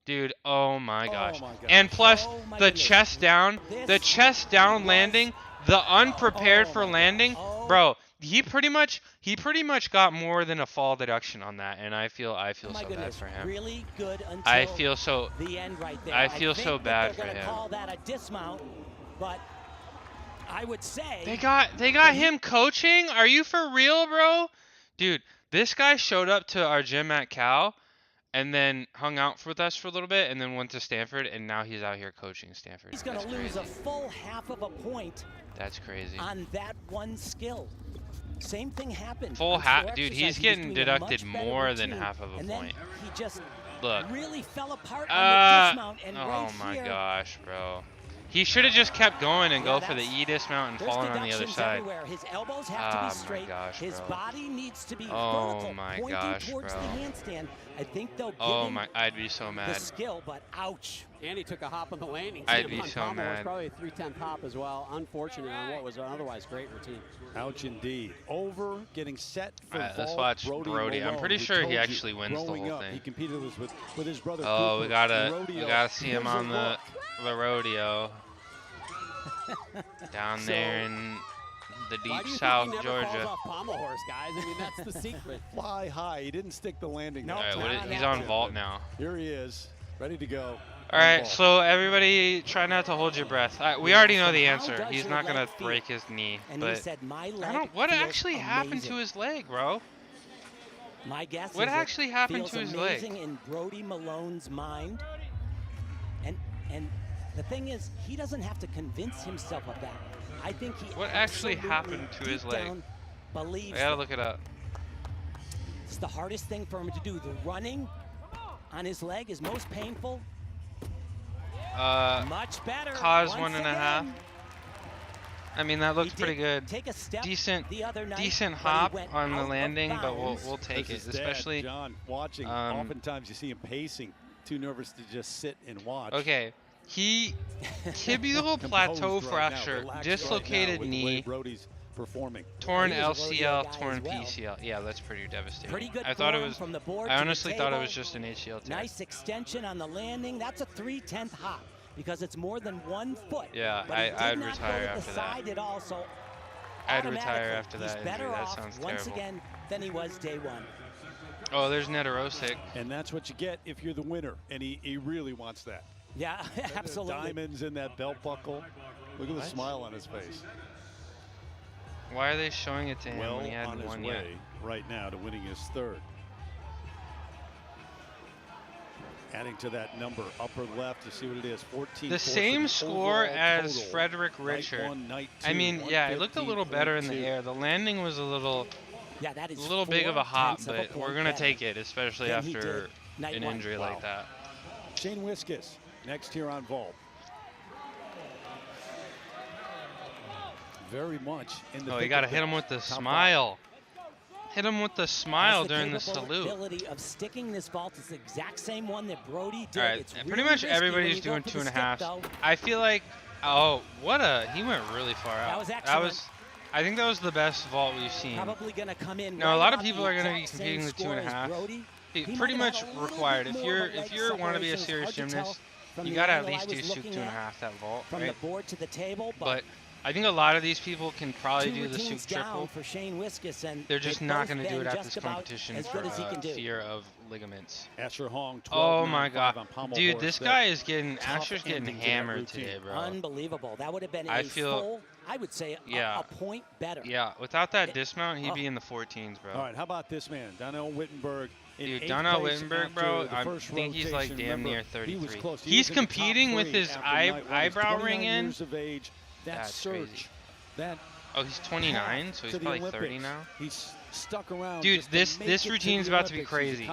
Dude, oh my gosh. And plus, the chest down landing, the unprepared for landing, bro, he pretty much got more than a fall deduction on that, and I feel so bad for him. Really good until I feel so bad for him. Call that a dismount, but I would say they got him coaching? Are you for real, bro? Dude, this guy showed up to our gym at Cal and then hung out with us for a little bit and then went to Stanford, and now he's out here coaching Stanford. He's going to lose a full half of a point. That's crazy. On that one skill. Same thing happened. Full half, dude, he's getting deducted more than half of a point. He just look. Really fell apart on the dismount, and oh my gosh, bro. He should have just kept going and go for the E dismount and fallen on the other side. His elbows have to be straight. My gosh, his bro. body needs to be oh vertical, my pointing gosh, towards bro. the handstand. I think they'll give Oh him my, I'd be so the mad. skill, but ouch. And he took a hop on the landing. I'd be so mad. It was probably a 3/10 hop as well. Unfortunate on what was an otherwise great routine. Ouch indeed. Over, getting set for Alright, let's vault. watch Brody. I'm pretty sure he actually wins the whole up, thing. He competed with his brother. Oh, Cooper. we gotta see him on the rodeo. Down there in the deep South, Georgia. Pommel horse, guys. I mean, that's the secret. Fly high. He didn't stick the landing. No, He's on vault now. Here he is, ready to go. All right, so everybody try not to hold your breath. We already know the answer. He's not gonna break his knee, but what actually happened to his leg, bro? My guess what is actually happened to his leg? Amazing in Brody Malone's mind, and the thing is, he doesn't have to convince himself of that. I think he. What actually happened to his leg? I gotta look it up. It's the hardest thing for him to do. The running on his leg is most painful. Much better. Cause 1.5. I mean, that looks pretty good. Take a step decent hop on the landing, but we'll take it, especially. John, watching. Oftentimes you see him pacing, too nervous to just sit and watch. Okay, he tibial plateau fracture, dislocated knee, performing. Torn LCL, torn PCL. Yeah, that's pretty devastating. Pretty good I thought it was. from the board I honestly thought it was just an ACL tear. Nice extension on the landing. That's a 3/10 hop because it's more than 1 foot. Yeah, I'd retire after that. At all, so I'd retire after that injury. That sounds terrible. Once again than he was day one. Oh, there's Netarosic. And that's what you get if you're the winner, and he really wants that. Yeah, absolutely. Diamonds in that belt buckle. Look at the smile on his face. Why are they showing it to him when he hadn't won yet? Right now to winning his third. Adding to that number, upper left, to see what it is, 14. The same score as Frederick Richard. I mean, yeah, it looked a little better in the air. The landing was a little big of a hop, but we're going to take it, especially after an injury like that. Shane Wiskus, next here on vault. Very much in the. Oh, you got to hit him with the smile. Hit him with the smile during the salute. Of sticking this vault is the exact same one that Brody did. All right, pretty much everybody's doing 2.5. I feel like, he went really far out. That was excellent. I think that was the best vault we've seen. Probably going to come in. No, a lot of people are going to be competing the 2.5. Pretty much required. If you want to be a serious gymnast, you got to at least do 2.5 that vault, from the board to the table, but I think a lot of these people can probably do the Souk triple. For Shane Wiskus, and they're just not going to do it at this competition for fear of ligaments. Asher Hong, oh my God, dude, this guy is getting Asher's getting hammered today, bro. Unbelievable. That would have been I would say a point better. Yeah, without that dismount, he'd be in the 14s, bro. All right, how about this man, Donnell Wittenberg? Dude, Donnell Wittenberg, bro, I think he's like damn near 33. He's competing with his eyebrow ring in. That surge. Oh, he's 29, so he's probably 30 now. He's stuck around. Dude, this routine's about to be crazy.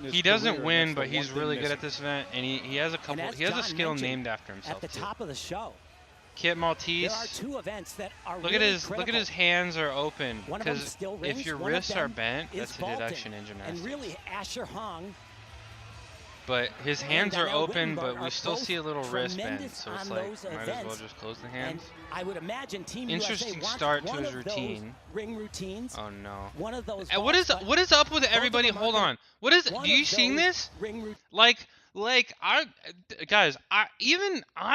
He doesn't win, but he's really good at this event, and he has a skill named after himself. At the top of the show. Kit Maltese. There are 2 events that are look really at his hands are open. Because if your wrists are bent, that's a vaulting. deduction in gymnastics. And really, Asher Hong. But his hands are open, but we still see a little wrist bend, so it's like, might as well just close the hands. And I would imagine Team Interesting USA start to his routine. Ring routines. Oh no. One of those. And what is up with everybody? Hold on. What is? Do you seen this? I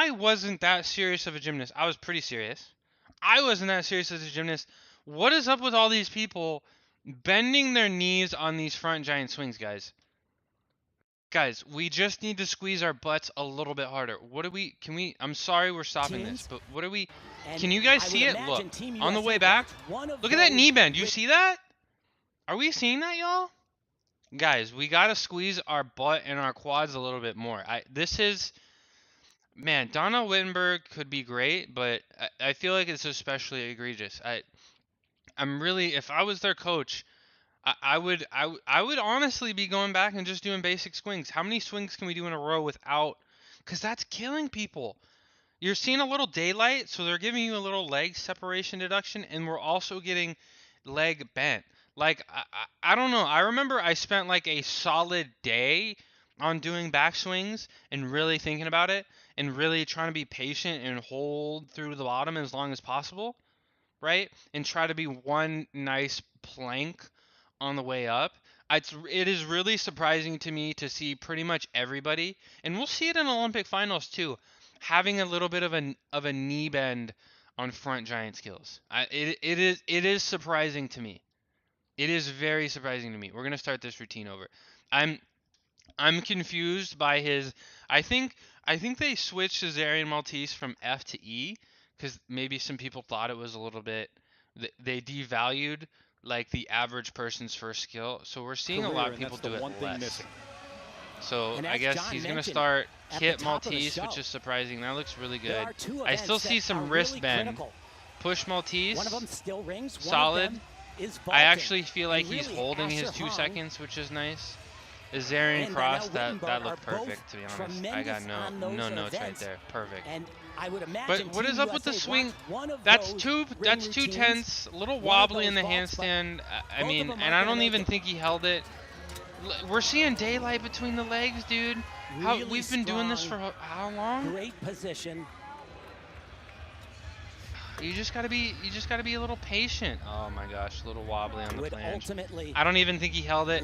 wasn't that serious of a gymnast. I was pretty serious. I wasn't that serious as a gymnast. What is up with all these people bending their knees on these front giant swings, guys? Guys, we just need to squeeze our butts a little bit harder. I'm sorry we're stopping this, but can you guys see it? Look, on the way back, look at that knee bend. You see that? Are we seeing that, y'all? Guys, we got to squeeze our butt and our quads a little bit more. Donna Wittenberg could be great, but I feel like it's especially egregious. If I was their coach, I would honestly be going back and just doing basic swings. How many swings can we do in a row without? Because that's killing people. You're seeing a little daylight, so they're giving you a little leg separation deduction, and we're also getting leg bent. Like, I don't know. I remember I spent like a solid day on doing backswings and really thinking about it and really trying to be patient and hold through the bottom as long as possible, right? And try to be one nice plank on the way up. It is really surprising to me to see pretty much everybody, and we'll see it in Olympic finals too, having a little bit of a knee bend on front giant skills. It is surprising to me. It is very surprising to me. We're gonna start this routine over. I'm confused by his. I think they switched Cesarian Maltese from F to E because maybe some people thought it was a little bit. They devalued like the average person's first skill. So we're seeing a lot of people do it less. So I guess he's gonna start Kit Maltese, which is surprising. That looks really good. I still see some wrist bend. Push Maltese. One of them still rings. Solid. I actually feel like he's holding his 2 seconds, which is nice. Azarian cross, that looked perfect, to be honest. I got no notes right there. Perfect. And I would imagine but what is up with the swing? That's two tenths, a little wobbly in the handstand. I mean, and I don't even think he held it. We're seeing daylight between the legs, dude. We've been doing this for how long? Great position. You just gotta be a little patient. Oh my gosh, a little wobbly on the flange. I don't even think he held it.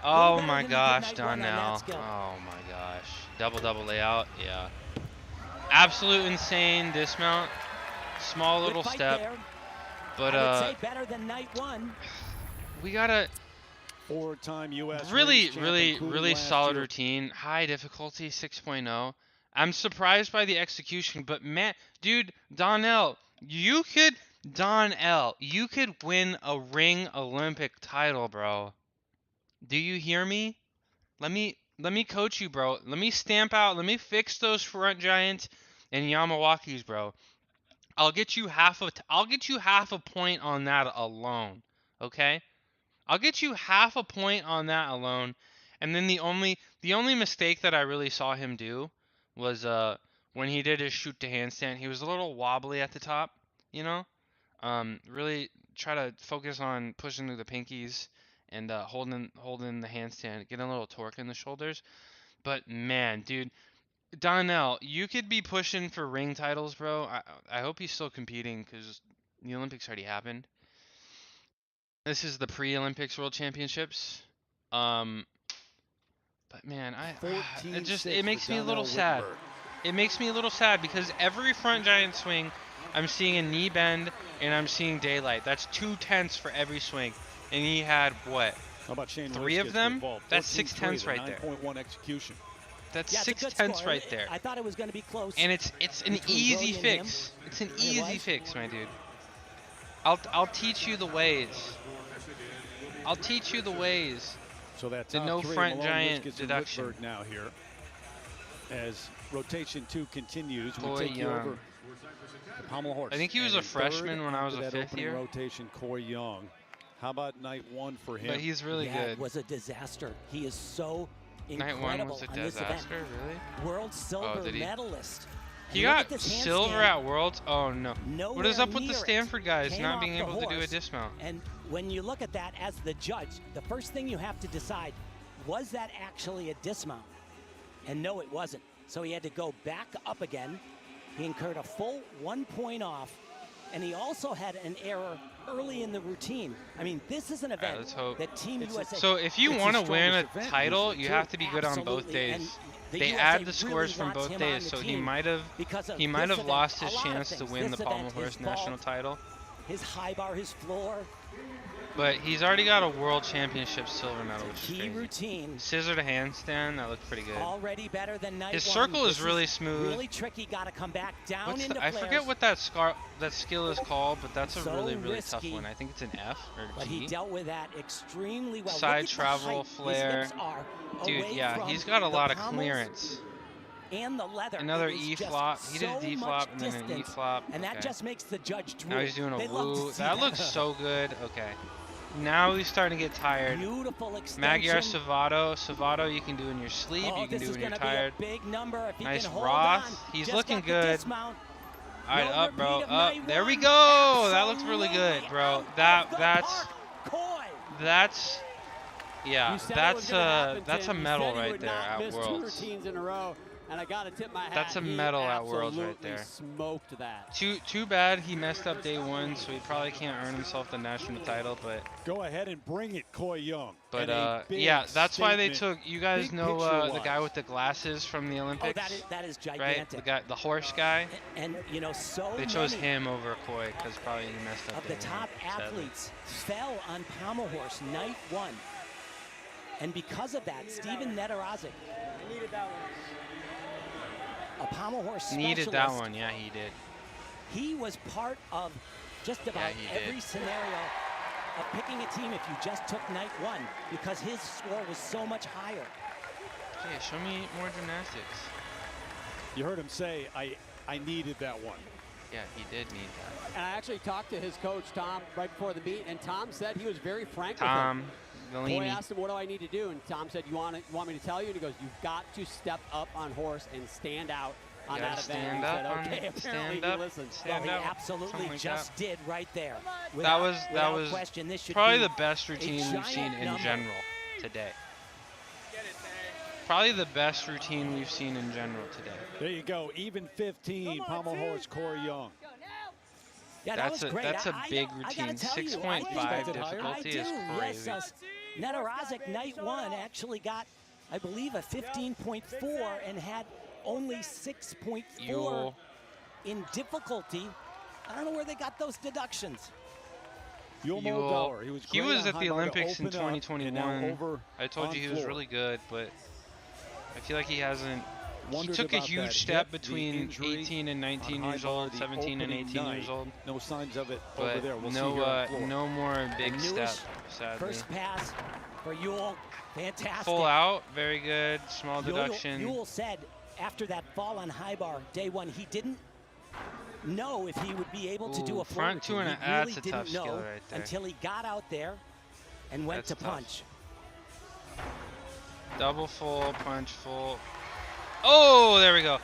Oh my gosh, Donnell. Oh my gosh. Double layout, yeah. Absolute insane dismount. Small little step. But we gotta four-time US really solid routine. High difficulty 6.0. I'm surprised by the execution, but man, dude, Donnell, you could win a ring Olympic title, bro. Do you hear me? Let me coach you, bro. Let me stamp out. Let me fix those front giants and Yamawakis, bro. I'll get you half a point on that alone. Okay? I'll get you half a point on that alone. And then the only mistake that I really saw him do was when he did his shoot to handstand. He was a little wobbly at the top, you know? Really try to focus on pushing through the pinkies and holding the handstand, getting a little torque in the shoulders. But man, dude, Donnell, you could be pushing for ring titles, bro. I hope he's still competing because the Olympics already happened. This is the pre-Olympics World Championships. But man, it makes me a little sad. It makes me a little sad because every front giant swing, I'm seeing a knee bend and I'm seeing daylight. That's 2 tenths for every swing. And he had what? How about Shane 3 of them? That's 6 tenths right there. 9.1 execution. That's 6 tenths right there. I thought it was going to be close. And it's an easy fix. It's an easy fix, my dude. I'll teach you the ways. I'll teach you the ways. So that's the no front giant deduction now here. As rotation 2 continues, we take you over. I think he was a freshman when I was a fifth year. Rotation, Coy Young. How about night 1 for him? But he's really good. It was a disaster. He is so incredible. Night 1 was a disaster, really? World silver medalist. He got silver at Worlds? Oh no. What is up with the Stanford guys not being able to do a dismount? And when you look at that as the judge, the first thing you have to decide, was that actually a dismount? And no, it wasn't. So he had to go back up again. He incurred a full 1 point off. And he also had an error early in the routine. I mean, this is an event that Team USA... So if you want to win a title, you have to be good on both days. They add the scores from both days, so he might have lost his chance to win the Pommel Horse national title. His high bar, his floor. But he's already got a world championship silver medal, which is key crazy. Routine. Scissor to handstand, that looked pretty good. Already better than night His 1. circle is really smooth. Really tricky. Got to come back down into I forget what that skill is called, but that's a really tough one. I think it's an F or G. But he dealt with that extremely well. Side travel, flare. Dude, yeah, he's got a lot of clearance. And the leather. Another E flop. He did a D flop and then an E flop. And that just makes the judge drool. Now he's doing a woo. That looks so good. Okay. Now he's starting to get tired. Beautiful extension. Magyar Savato. Savato you can do in your sleep. You can do when you're tired. Big number if nice Roth. He's looking good. All right, up, bro. Up. There we go. That looks really good, bro. Yeah, that's a medal right there at Worlds. 2 routines in a row, and I gotta tip my hat. That's a medal at Worlds right there. Smoked that. Too bad he messed up day 1, so he probably can't earn himself the national title. But go ahead and bring it, Coy Young. But yeah, that's why they took. You guys know the guy with the glasses from the Olympics? Oh, that is gigantic. Right, the horse guy. And you know, they chose him over Coy because probably he messed up. Of the top athletes fell on pommel horse night 1. And because of that, Steven Nedorozic needed that one. A pommel horse specialist. Needed that one, yeah, he did. He was part of just about every scenario of picking a team if you just took night 1 because his score was so much higher. Yeah, show me more gymnastics. You heard him say, I needed that one. Yeah, he did need that. And I actually talked to his coach, Tom, right before the meet, and Tom said he was very frank with him. Boy asked him, what do I need to do? And Tom said, you want me to tell you? And he goes, you've got to step up on horse and stand out on that event. Stand up, Well, he absolutely just did right there. That was question, this should probably the best routine we've seen in general today. Probably the best routine we've seen in general today. There you go, even 15, pommel horse Coy Young. Yeah, that's a big routine. 6.5 difficulty is crazy. Yes, Nedorozic night 1 actually got, I believe, a 15.4 and had only 6.4 in difficulty. I don't know where they got those deductions. He was at the Olympics in 2021. I told you he was really good, but I feel like he hasn't. He took a huge step between 18 and 19 years old, 17 and 18 years old. No signs of it over there. We'll no more big step, sadly. First pass for Ewell, fantastic. Full out, very good, small deduction. Ewell said after that fall on high bar, day 1, he didn't know if he would be able to do a front 2 and a half. That's a tough skill right there. Until he got out there and went to punch. Double full, punch full. Oh, there we go.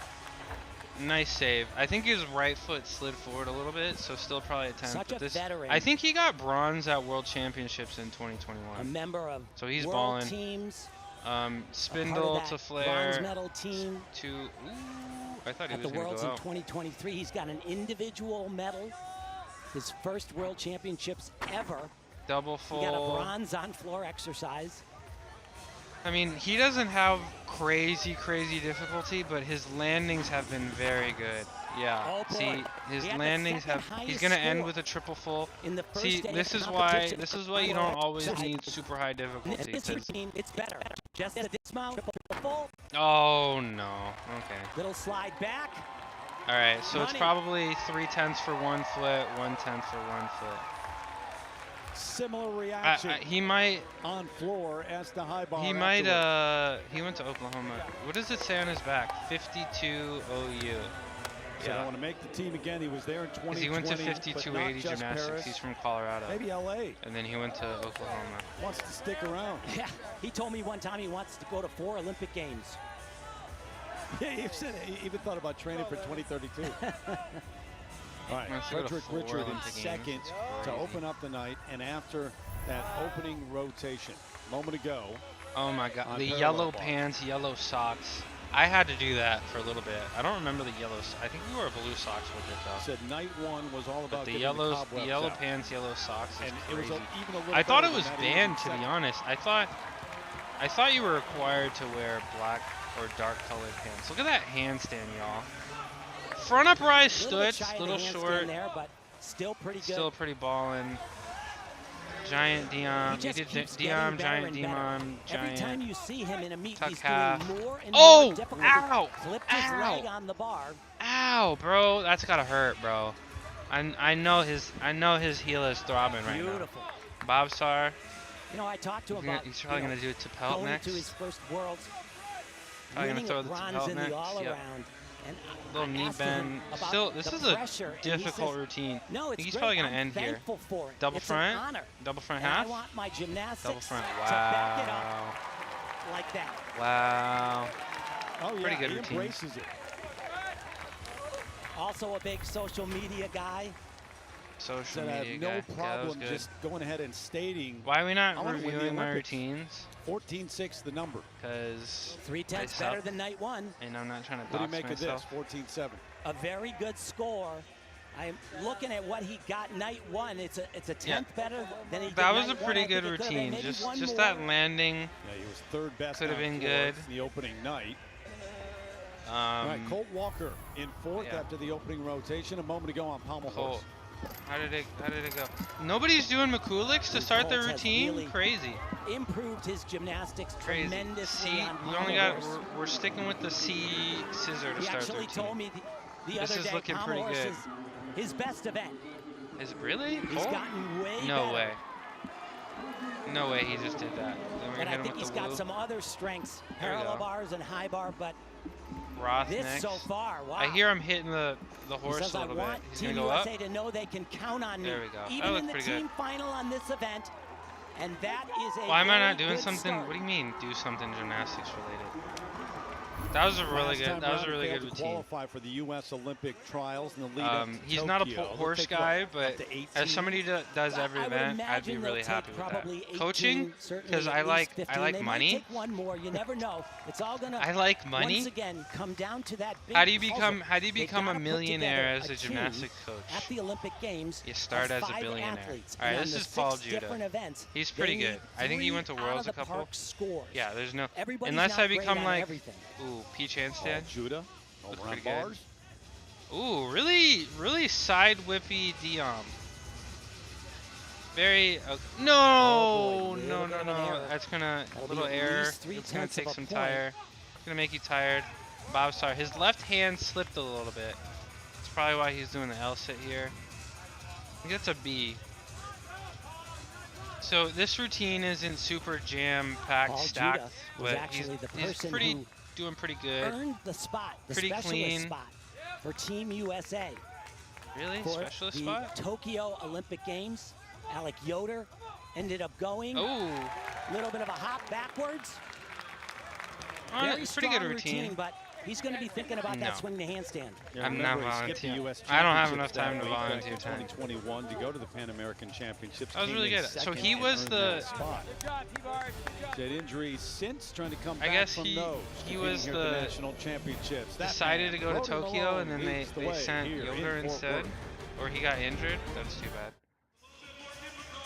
Nice save. I think his right foot slid forward a little bit, so still probably a 10. Such a veteran. I think he got bronze at World Championships in 2021. A member of so he's world balling. Teams. Spindle to Flair. Bronze medal team. I thought he at was the Worlds go in out. 2023. He's got an individual medal. His first World Championships ever. Double full. He got a bronze on floor exercise. I mean, he doesn't have crazy difficulty, but his landings have been very good. Yeah. Oh, see, his landings have. He's gonna end with a triple full. See, this is why you don't always need super high difficulty. It's better. Just dismount, triple full. Oh no. Okay. Little slide back. All right, so it's probably 3/10 for one foot, 1/10 for one foot. Similar reaction. He might on floor as the high bar. He might. He went to Oklahoma. What does it say on his back? 52 OU. So I want to make the team again. He was there in 2020. He went to 5280 gymnastics. Paris. He's from Colorado. Maybe LA. And then he went to Oklahoma. Wants to stick around. Yeah, he told me one time he wants to go to 4 Olympic Games. Yeah, he even thought about training for 2032. All right, Frederick Richard in second to open up the night, and after that opening rotation, a moment ago. Oh my God, the yellow pants, yellow socks. I had to do that for a little bit. I don't remember the yellow. I think we wore blue socks with it though. Said night 1 was all about the yellow pants, yellow socks. And crazy. It was even a little. I thought it was banned, to be honest. I thought you were required to wear black or dark colored pants. Look at that handstand, y'all. Front up rise stutz, little short. There, but still pretty good. Still pretty ballin'. Giant Dion. He did Dion, giant Dion, giant. Every time you see him in a meet, tuck he's half. doing more and more difficult. Ow! Flipped his leg on the bar. Ow, bro, that's gotta hurt, bro. I know his heel is throbbing right now. Beautiful. Bobsar. You know, I talked to him about. He's probably gonna do it to pelt going next. to his first Worlds. Probably gonna throw the bronze in next. the all-around. And little knee bend. Still, this is a difficult routine. No, it's he's great. probably gonna I'm end here. For it. Double it's front. An honor. Double front and half. I want my gymnastics double front. to back it up like that. Wow. Oh yeah, pretty good he routine. embraces it. Also a big social media guy. Social media guy. I have no problem just going ahead and stating. Why are we not reviewing my routines? 14-6 the number. Because 3/10 better than night 1. And I'm not trying to dox myself. What do you make of this? 14-7. A very good score. I'm looking at what he got night 1. It's a 10th better than he did. That was a pretty good routine. Just that landing. Yeah, he was third best. Could have been good. In the opening night. All right, Colt Walker in 4th after the opening rotation. A moment ago on pommel horse. How did it go? Nobody's doing McCullochs to start their routine. Really crazy. Improved his gymnastics tremendously. C, we only got. We're sticking with the C scissor to start the routine. He actually told me the other day. This is looking pretty good. His best event. Is it really? He's gotten way better. No way. No way he just did that. And I think he's got some other strengths, parallel bars and high bar, but Roth this next. so far, wow. I hear him hitting the horse a little bit. He's going to go up. Team USA to know they can count on me. There we go. Even in the team final on this event. And that is a Why am I not doing something? What do you mean, do something gymnastics related? That was a really good. That was a really good routine. Qualify for the U.S. Olympic trials in the lead up to he's not a horse guy, but as somebody that does every event, I'd be really happy with that. Coaching, because I like money. One more, you never know. It's all gonna. I like money. Once again, come down to that. How do you become a millionaire as a gymnastics coach? At the Olympic Games, you start as a billionaire. All right, this is Paul Judah. He's pretty good. I think he went to Worlds a couple. Yeah, there's no. Unless I become like. Ooh, peach handstand. Judah. Looks pretty good. Ooh, really side whippy Diom. Very. No. That's gonna little error. It's gonna take some tire. It's gonna make you tired. Bob, sorry. His left hand slipped a little bit. That's probably why he's doing the L sit here. I think that's a B. So this routine isn't super jam-packed, stacked, but he's doing pretty good. Earned the spot, the pretty clean spot for Team USA. Really? For specialist the spot? Tokyo Olympic Games. Alec Yoder ended up going. Oh. A little bit of a hop backwards. Very pretty good routine. But he's going to be thinking about that swing to handstand. I'm not volunteering. I don't have enough time to volunteer time. 2021 to go to the Pan American Championships. That was really good. So he was the. Had injuries since trying to come back. I guess from he was the national championships. Decided to go to Tokyo and then they sent Yoder instead, or he got injured. That's too bad.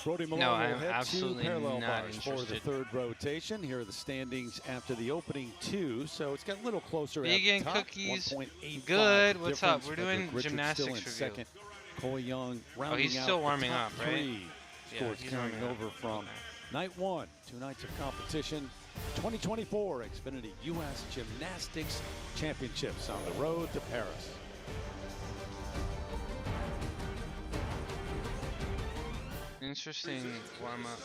No, I'm absolutely not interested. For the third rotation. Here are the standings after the opening 2, so it's got a little closer. Vegan cookies, good. What's up? We're doing gymnastics review. Second. Cole Young rounding out. He's still warming up, right? Scores carrying over from night 1, 2 nights of competition. 2024 Xfinity U.S. Gymnastics Championships on the road to Paris. Interesting warm-up.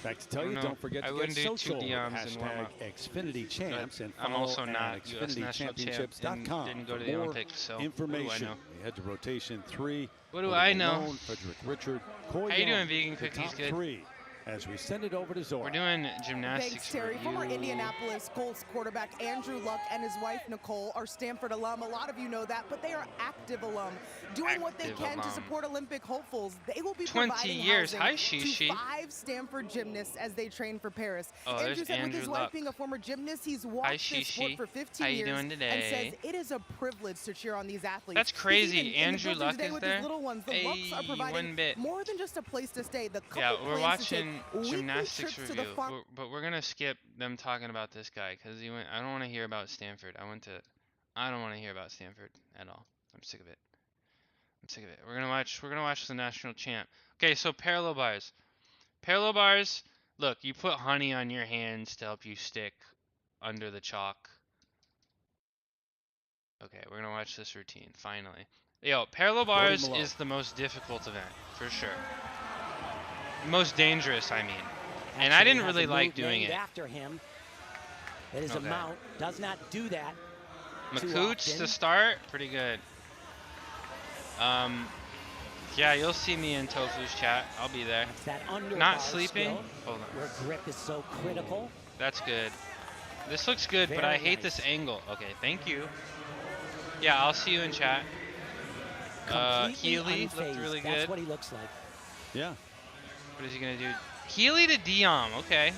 Back to tell you, don't forget to get social hashtag Xfinity Champs and I'm also not XfinityChampionships.com. Didn't go to the Olympics, so information. We head to rotation 3. What do I know? Frederick Richard, Coy How you doing, vegan cookies? Good. 3 as we send it over to Zora. We're doing gymnastics. Thanks, Terry. Former Indianapolis Colts quarterback Andrew Luck and his wife Nicole are Stanford alum. A lot of you know that, but they are active alum, doing what they can to support Olympic hopefuls. They will be 20 years. Hi, Shishi. To 5 Stanford gymnasts as they train for Paris. Oh, Andrew said Andrew with his Luck. wife being a former gymnast, he's watched this sport for 15 years doing today? and says it is a privilege to cheer on these athletes. That's crazy. Andrew Luck is with there. His little ones. The Lucks are providing more than just a place to stay. The couple we're watching gymnastics review, but we're gonna skip them talking about this guy because he went. I don't want to hear about Stanford. I don't want to hear about Stanford at all. I'm sick of it. We're gonna watch the national champ. Okay, so parallel bars. Parallel bars. Look, you put honey on your hands to help you stick under the chalk. Okay, we're gonna watch this routine finally. Yo, parallel bars is the most difficult event for sure. Most dangerous, I mean. And I didn't really like doing it. After him, that is a mount. Does not do that. McCooch to start, pretty good. Yeah, you'll see me in Tofu's chat. I'll be there. Not sleeping. Hold on. Where grip is so critical. That's good. This looks good, but I hate this angle. Okay, thank you. Yeah, I'll see you in chat. Completely Healy looked really good. That's what he looks like. Yeah. What is he going to do? Healy to Diom. Okay.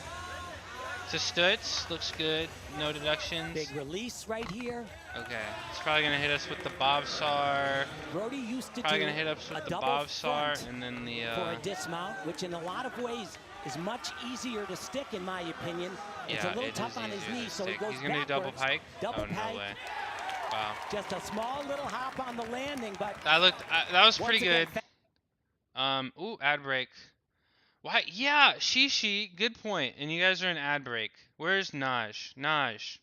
To Stutz. Looks good. No deductions. Big release right here. Okay. He's probably going to hit us with the Bobsar. Brody used to probably going to hit us with the Bobsar and then the... for a dismount, which in a lot of ways is much easier to stick, in my opinion. It's a little tough on his knee, so he goes He's going to do double pike? Double pike. No way. Wow. Just a small little hop on the landing, but... That was pretty good. Ooh, ad break. Why? Yeah, Shishi, good point. And you guys are in ad break. Where's Naj? Naj.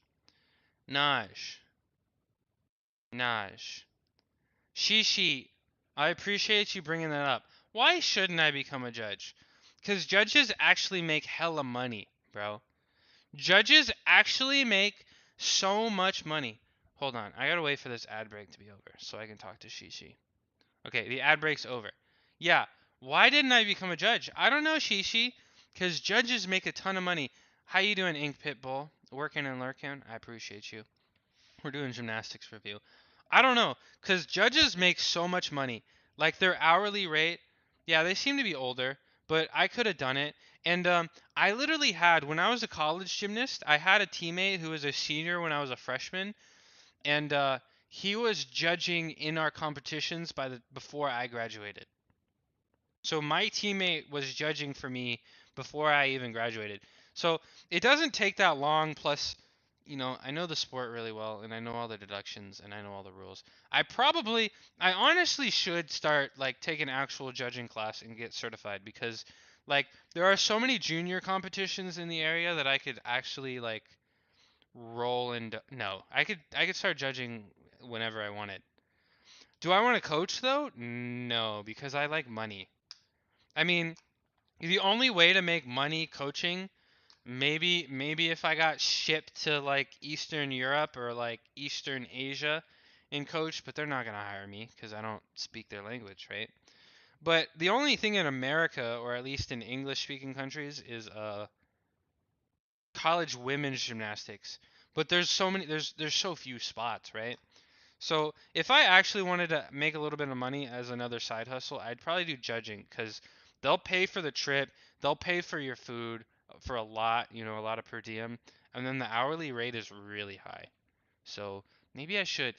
Shishi, I appreciate you bringing that up. Why shouldn't I become a judge? Because judges actually make hella money, bro. Judges actually make so much money. Hold on. I gotta wait for this ad break to be over so I can talk to Shishi. Okay, the ad break's over. Yeah. Why didn't I become a judge? I don't know, Shishi, because judges make a ton of money. How you doing, Ink Pitbull? Working and lurking? I appreciate you. We're doing gymnastics review. I don't know, because judges make so much money. Like, their hourly rate, yeah, they seem to be older, but I could have done it. And I literally had, when I was a college gymnast, I had a teammate who was a senior when I was a freshman, and he was judging in our competitions before I graduated. So my teammate was judging for me before I even graduated. So it doesn't take that long. Plus, you know, I know the sport really well, and I know all the deductions, and I know all the rules. I honestly should start like take an actual judging class and get certified, because like there are so many junior competitions in the area that I could actually like roll and no, I could start judging whenever I wanted. Do I want to coach though? No, because I like money. I mean, the only way to make money coaching, maybe if I got shipped to like Eastern Europe or like Eastern Asia and coach, but they're not going to hire me because I don't speak their language, right? But the only thing in America, or at least in English-speaking countries, is college women's gymnastics. But there's so few spots, right? So if I actually wanted to make a little bit of money as another side hustle, I'd probably do judging, because they'll pay for the trip, they'll pay for your food for a lot, you know, a lot of per diem, and then the hourly rate is really high. So maybe I should.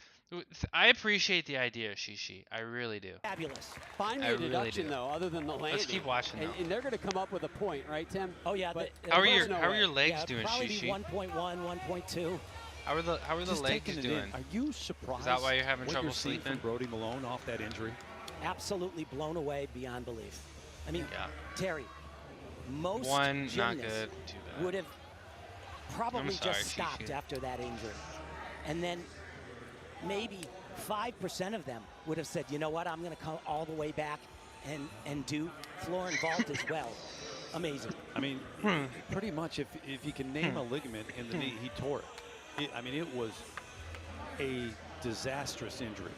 I appreciate the idea, Shishi. I really do. Fabulous. Find me a deduction, though, other than the landing. Let's keep watching, though. And they're going to come up with a point, right, Tim? Oh, yeah. How are your legs doing, Shishi? Probably 1.1, 1.2. How are the legs doing? Are you surprised? Is that why you're having trouble sleeping? From Brody Malone off that injury? Absolutely blown away beyond belief. I mean, Terry, most gymnasts would have probably just stopped after that injury. And then maybe 5% of them would have said, you know what, I'm going to come all the way back and do floor and vault as well. Amazing. I mean, pretty much if you can name a ligament in the knee, he tore it. I mean, it was a disastrous injury.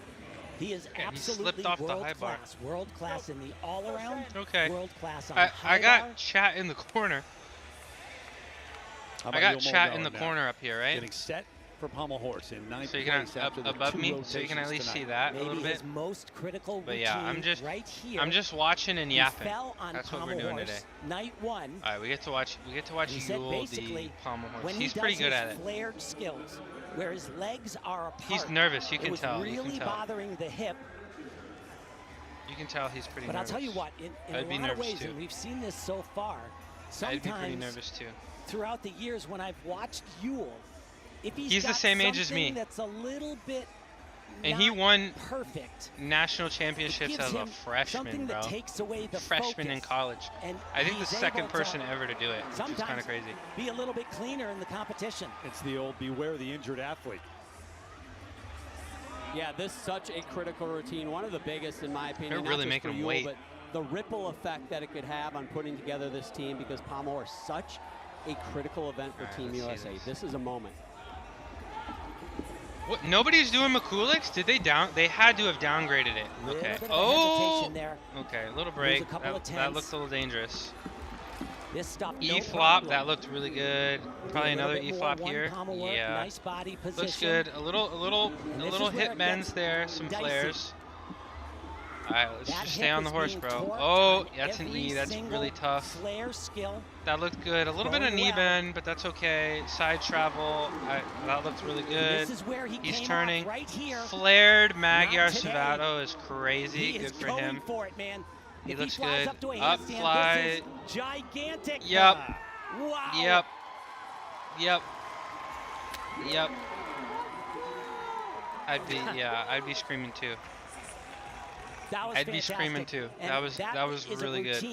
He is absolutely world class in the all-around, world class on high I got bar. chat in the corner. I got chat in the corner up here, right? Getting set for pommel horse in ninth place after the above me, rotations so you can at least tonight. see that Maybe a little bit. His most critical but yeah, right here. I'm just watching and yapping. Fell on That's what we're doing today. Night one. All right, we get to watch Yule, the pommel horse. He's pretty good at it. Flared skills, where his legs are apart. He's nervous. You can tell. It was really bothering the hip. You can tell he's pretty nervous. But I'll tell you what, in a lot of ways, and we've seen this so far, sometimes I'd be pretty nervous too. Throughout the years when I've watched Yule, if he's the same age as me. That's a little bit and he won perfect national championships as a freshman, bro. Takes away the freshman in college. And I think the second person ever to do it, which is kind of crazy. Be a little bit cleaner in the competition. It's the old beware the injured athlete. Yeah, this is such a critical routine. One of the biggest, in my opinion. They're really making him wait. But the ripple effect that it could have on putting together this team, because pommel is such a critical event for Team USA. This is a moment. What? Nobody's doing McCoolix? Did they They had to have downgraded it. Okay. Oh. Okay. A little break. That looked a little dangerous. This stuff. E-flop. That looked really good. Probably another E-flop here. Yeah. Nice body position. Looks good. A little hip bends there. Some flares. Alright, let's just stay on the horse, bro. Oh, that's an E. That's really tough. That looked good. A little bit of knee bend, but that's okay. Side travel. That looks really good. He's turning. Flared Magyar Savato is crazy. Good for him. He looks good. Up fly. Gigantic. Yep. Wow. Yep. Yep. Yep. I'd be screaming too. I'd be screaming too. That was really good.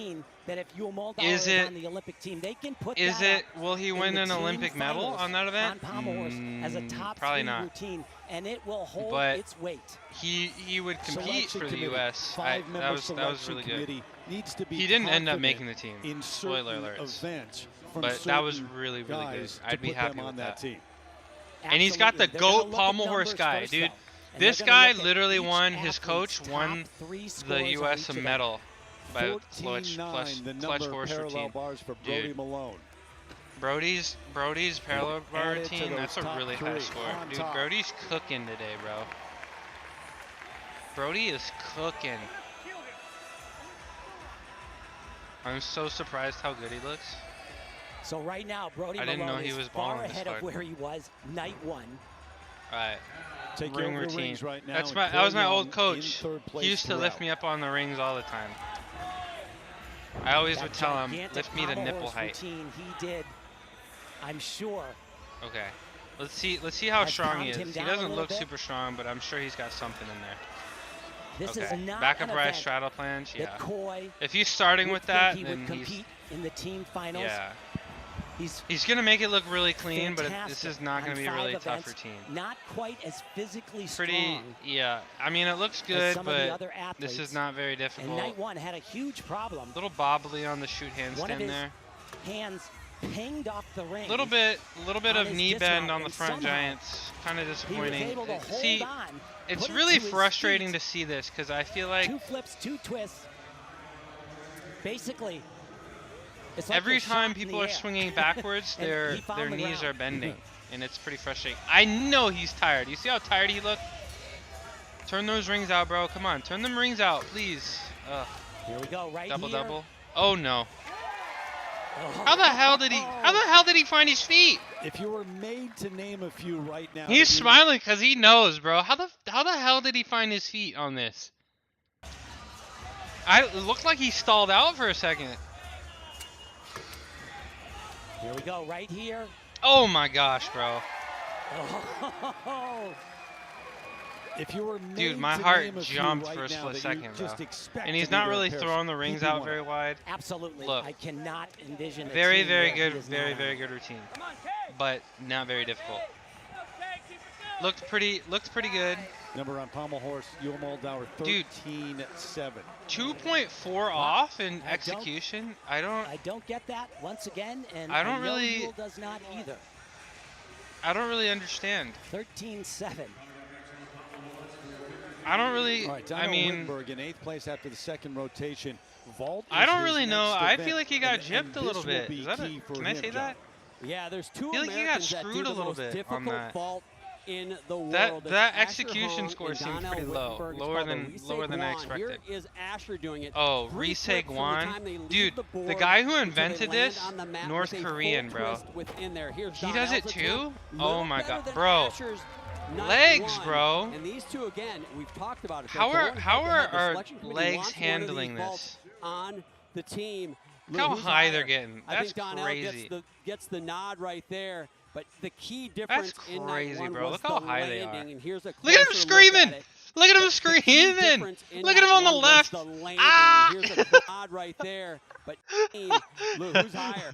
Is it? On the Olympic team, they can put is it? Will he win an Olympic medal on that event? As a top probably not. Routine, and it will hold its weight. He would compete for the U.S. That was really good. He didn't end up making the team. Spoiler alerts. But that was really good. I'd be happy with that. And he's got the GOAT pommel horse guy, dude. This guy literally won. His coach won the U.S. a medal by clutch horse routine. Dude. Brody's parallel bar routine. That's a really high score, dude. Brody's cooking today, bro. Brody is cooking. I'm so surprised how good he looks. So right now, Brody Malone is far ahead of where he was night one. All right. Ring routine. That was my old coach. He used to lift me up on the rings all the time. I always would tell him, lift me to nipple height. He did, I'm sure. Okay. Let's see how strong he is. He doesn't look super strong, but I'm sure he's got something in there. This is not back up right straddle planche. Yeah. If he's starting with that, then he's in the team finals. Yeah. He's going to make it look really clean, but this is not going to be a really tough routine. Not quite as physically strong. Yeah. I mean, it looks good, but this is not very difficult. And night one had a huge problem. Little bobbly on the shoot handstand there. Hands pinged off the ring. Little bit of knee bend on the front giants. Kind of disappointing. See, it's really frustrating to see this because I feel like 2 flips, 2 twists. Basically, it's like every time people are swinging backwards, their knees are bending, and it's pretty frustrating. I know he's tired. You see how tired he looked? Turn those rings out, bro. Come on, turn them rings out, please. Here we go, right double here. double. Oh no. How the hell did he find his feet? If you were made to name a few right now, he's smiling because he knows, bro. How the hell did he find his feet on this? It looked like he stalled out for a second. Here we go, right here. Oh my gosh, bro. If you were made dude, my heart jumped for a split second, bro. And he's not really throwing the rings out very wide. Absolutely. Look, I cannot envision very good routine. But not very difficult. Looked pretty good. Number on pommel horse, Yul Moldauer, 13-7. 2.4 off in execution. I don't get that once again, and I don't really. Yul does not either. I don't really understand. 13-7. I don't really. Right, I mean, Wittenberg in 8th place after the second rotation. Vault. I don't really know. I feel like he got gypped a little bit. Is that can I say that? Yeah, there's 2 I feel like he got screwed a little bit on that. In the world. That execution score seems pretty low, lower than I expected. Here is Asher doing it. Oh, Risei Guan, dude, the guy who invented this, North Korean, bro. He does it too? Oh my god, bro. Legs, bro. And these two again, we've talked about it. How are our legs handling this? On the team. Look how high they're getting. That's crazy. Gets the nod right there. But the key difference in crazy, night one bro. was Look how the high they are. And here's a look at him screaming! Look at him screaming! Look at him on the left! Ah! Here's a nod right there. But look, who's higher?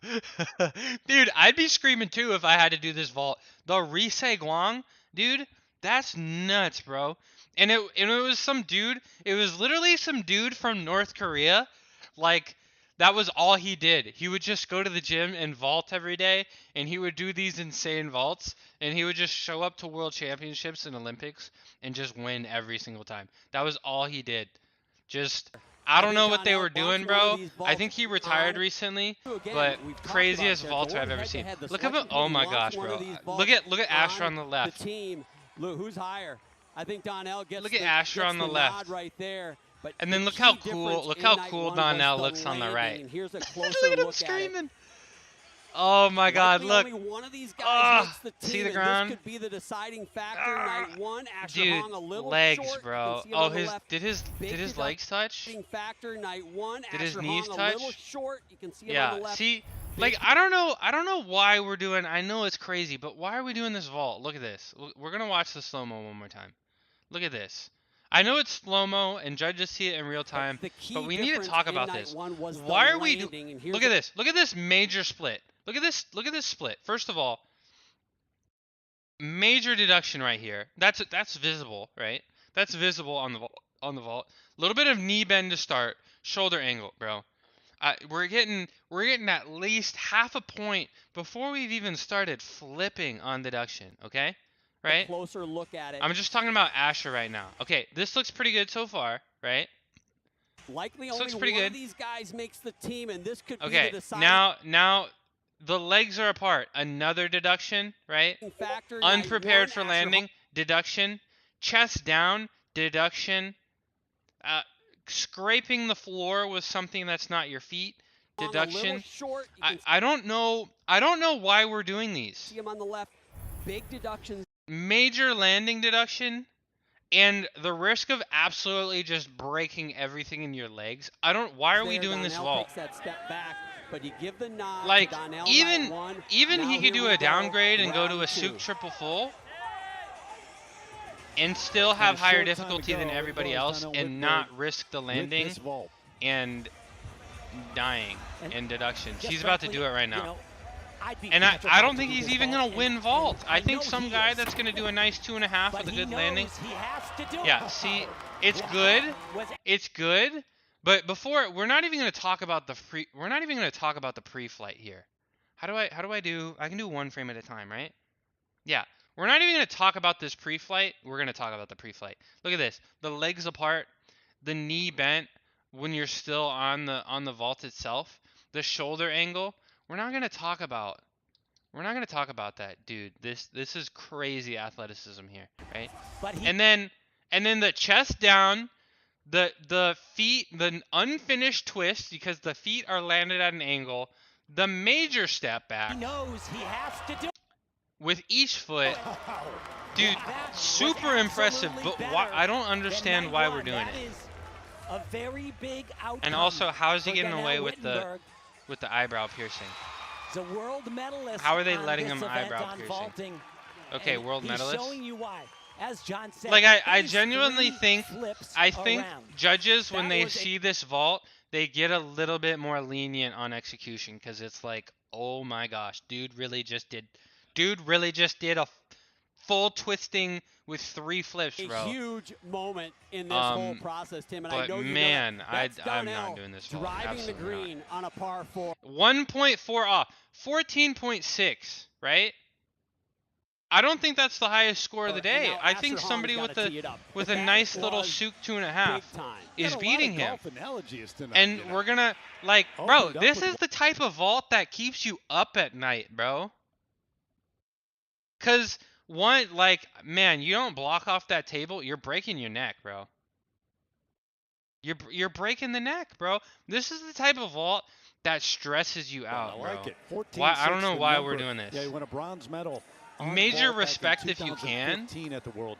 Dude, I'd be screaming too if I had to do this vault. The Risei Guan, dude, that's nuts, bro. And it was some dude. It was literally some dude from North Korea, like. That was all he did. He would just go to the gym and vault every day, and he would do these insane vaults, and he would just show up to world championships and Olympics and just win every single time. That was all he did. I don't know what they were doing, bro. I think he retired recently, but craziest vaulter I've ever seen. Look at him. Oh my gosh, bro. Look at Asher on the left. Who's higher? I think Donnell gets Look at Asher on the left. Right there. But and then look how cool Donnell looks on the right. And here's a closer look at him look screaming. At it. Oh my God! Look. Only one of these guys makes the team, see the ground? This could be the deciding factor. Night one. Asher Dude, Hong a little legs, short. bro. Oh, did his legs touch? Factor night one. Did his Asher knees Hong touch? A little short. You can see him on the left. See, like I don't know why we're doing. I know it's crazy, but why are we doing this vault? Look at this. We're gonna watch the slow mo one more time. Look at this. I know it's slow-mo and judges see it in real time, but we need to talk about this. Why are we doing... Look at this. Look at this major split. Look at this split. First of all, major deduction right here. That's visible, right? That's visible on the vault. A little bit of knee bend to start, shoulder angle, bro. We're getting at least half a point before we've even started flipping on deduction, okay? Right? A closer look at it. I'm just talking about Asher right now. Okay, this looks pretty good so far, right? Likely only one of these guys makes the team, and this could be the deciding. Now the legs are apart. Another deduction, right? Unprepared for landing, deduction. Chest down, deduction. Scraping the floor with something that's not your feet, deduction. I don't know why we're doing these. See him on the left. Big deductions. Major landing deduction and the risk of absolutely just breaking everything in your legs. Why are we doing this vault? Takes that step back, but you give the nod like to Donnell even he could do a downgrade and go to a soup triple full and still have higher difficulty than everybody else and not risk the landing and dying in deduction. He's about to do it right now. And I don't think he's even going to win vault. I think some guy that's going to do a nice 2.5 with a good landing. Yeah, see, it's good. It's good. But before, we're not even going to talk about the pre-flight here. How do I do? I can do one frame at a time, right? Yeah. We're not even going to talk about this pre-flight. We're going to talk about the pre-flight. Look at this. The legs apart, the knee bent when you're still on the vault itself, the shoulder angle. We're not going to talk about that, dude. This is crazy athleticism here, right? And then the chest down, the feet, the unfinished twist because the feet are landed at an angle, the major step back. He knows he has to do with each foot. Dude, super impressive, but I don't understand why we're doing it. A very big outcome. And also, how is he getting away with the eyebrow piercing? A world medalist. How are they letting him eyebrow piercing? Vaulting. Okay, world medalist. Showing you why. As John said, like I genuinely think judges when they see this vault, they get a little bit more lenient on execution because it's like, oh my gosh, dude really just did a full twisting with 3 flips, bro. A huge moment in this whole process, Tim. And but I know man, I'm not doing this vault. Driving the green on a par 4. 1.4 off. 14.6, right? I don't think that's the highest score of the day. I think somebody with a nice little Souk 2.5 is beating him. And we're gonna bro, this is the type of vault that keeps you up at night, bro. Cause man, you don't block off that table, you're breaking your neck, bro. You're breaking the neck, bro. This is the type of vault that stresses you out, bro. Why? I don't know why we're doing this. Yeah, he won a bronze medal. Major respect if you can,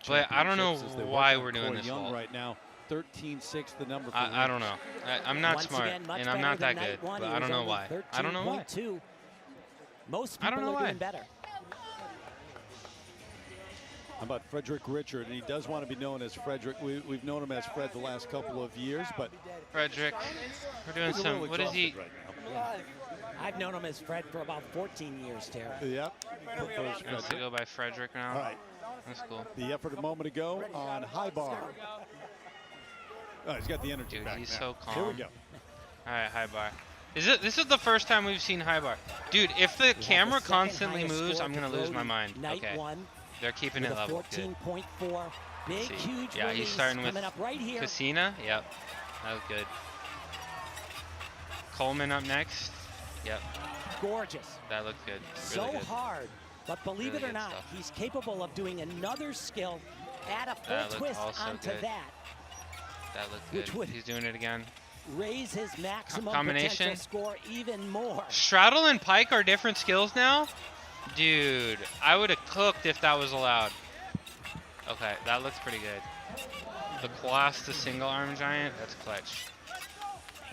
but I don't know why we're doing this vault. Right now, 13-6 the number. I don't know. I'm not smart, and I'm not that good, but I don't know why. I don't know why. Most people are doing better. How about Frederick Richard? And he does want to be known as Frederick. We've known him as Fred the last couple of years, but Frederick, we're doing some. What is he? Right now. Yeah. I've known him as Fred for about 14 years, Terry. Yep. He wants to go by Frederick now. All right. That's cool. The effort a moment ago on high bar. Oh, he's got the energy Dude, back he's now. so calm. Here we go. All right, high bar. This is the first time we've seen high bar. Dude, if the camera constantly moves, I'm going to lose my mind. Okay. They're keeping it level. 14.4. Big, huge yeah, he's starting with right here. Casina. Yep. That was good. Coleman up next. Yep. Gorgeous. That looked good. So really good. hard, but believe it or not, he's capable of doing another skill, add a full twist onto that. That looked good. He's doing it again. Raise his maximum potential score even more. Straddle and pike are different skills now? Dude, I would have cooked if that was allowed. Okay, that looks pretty good. The quas to single arm giant, that's clutch.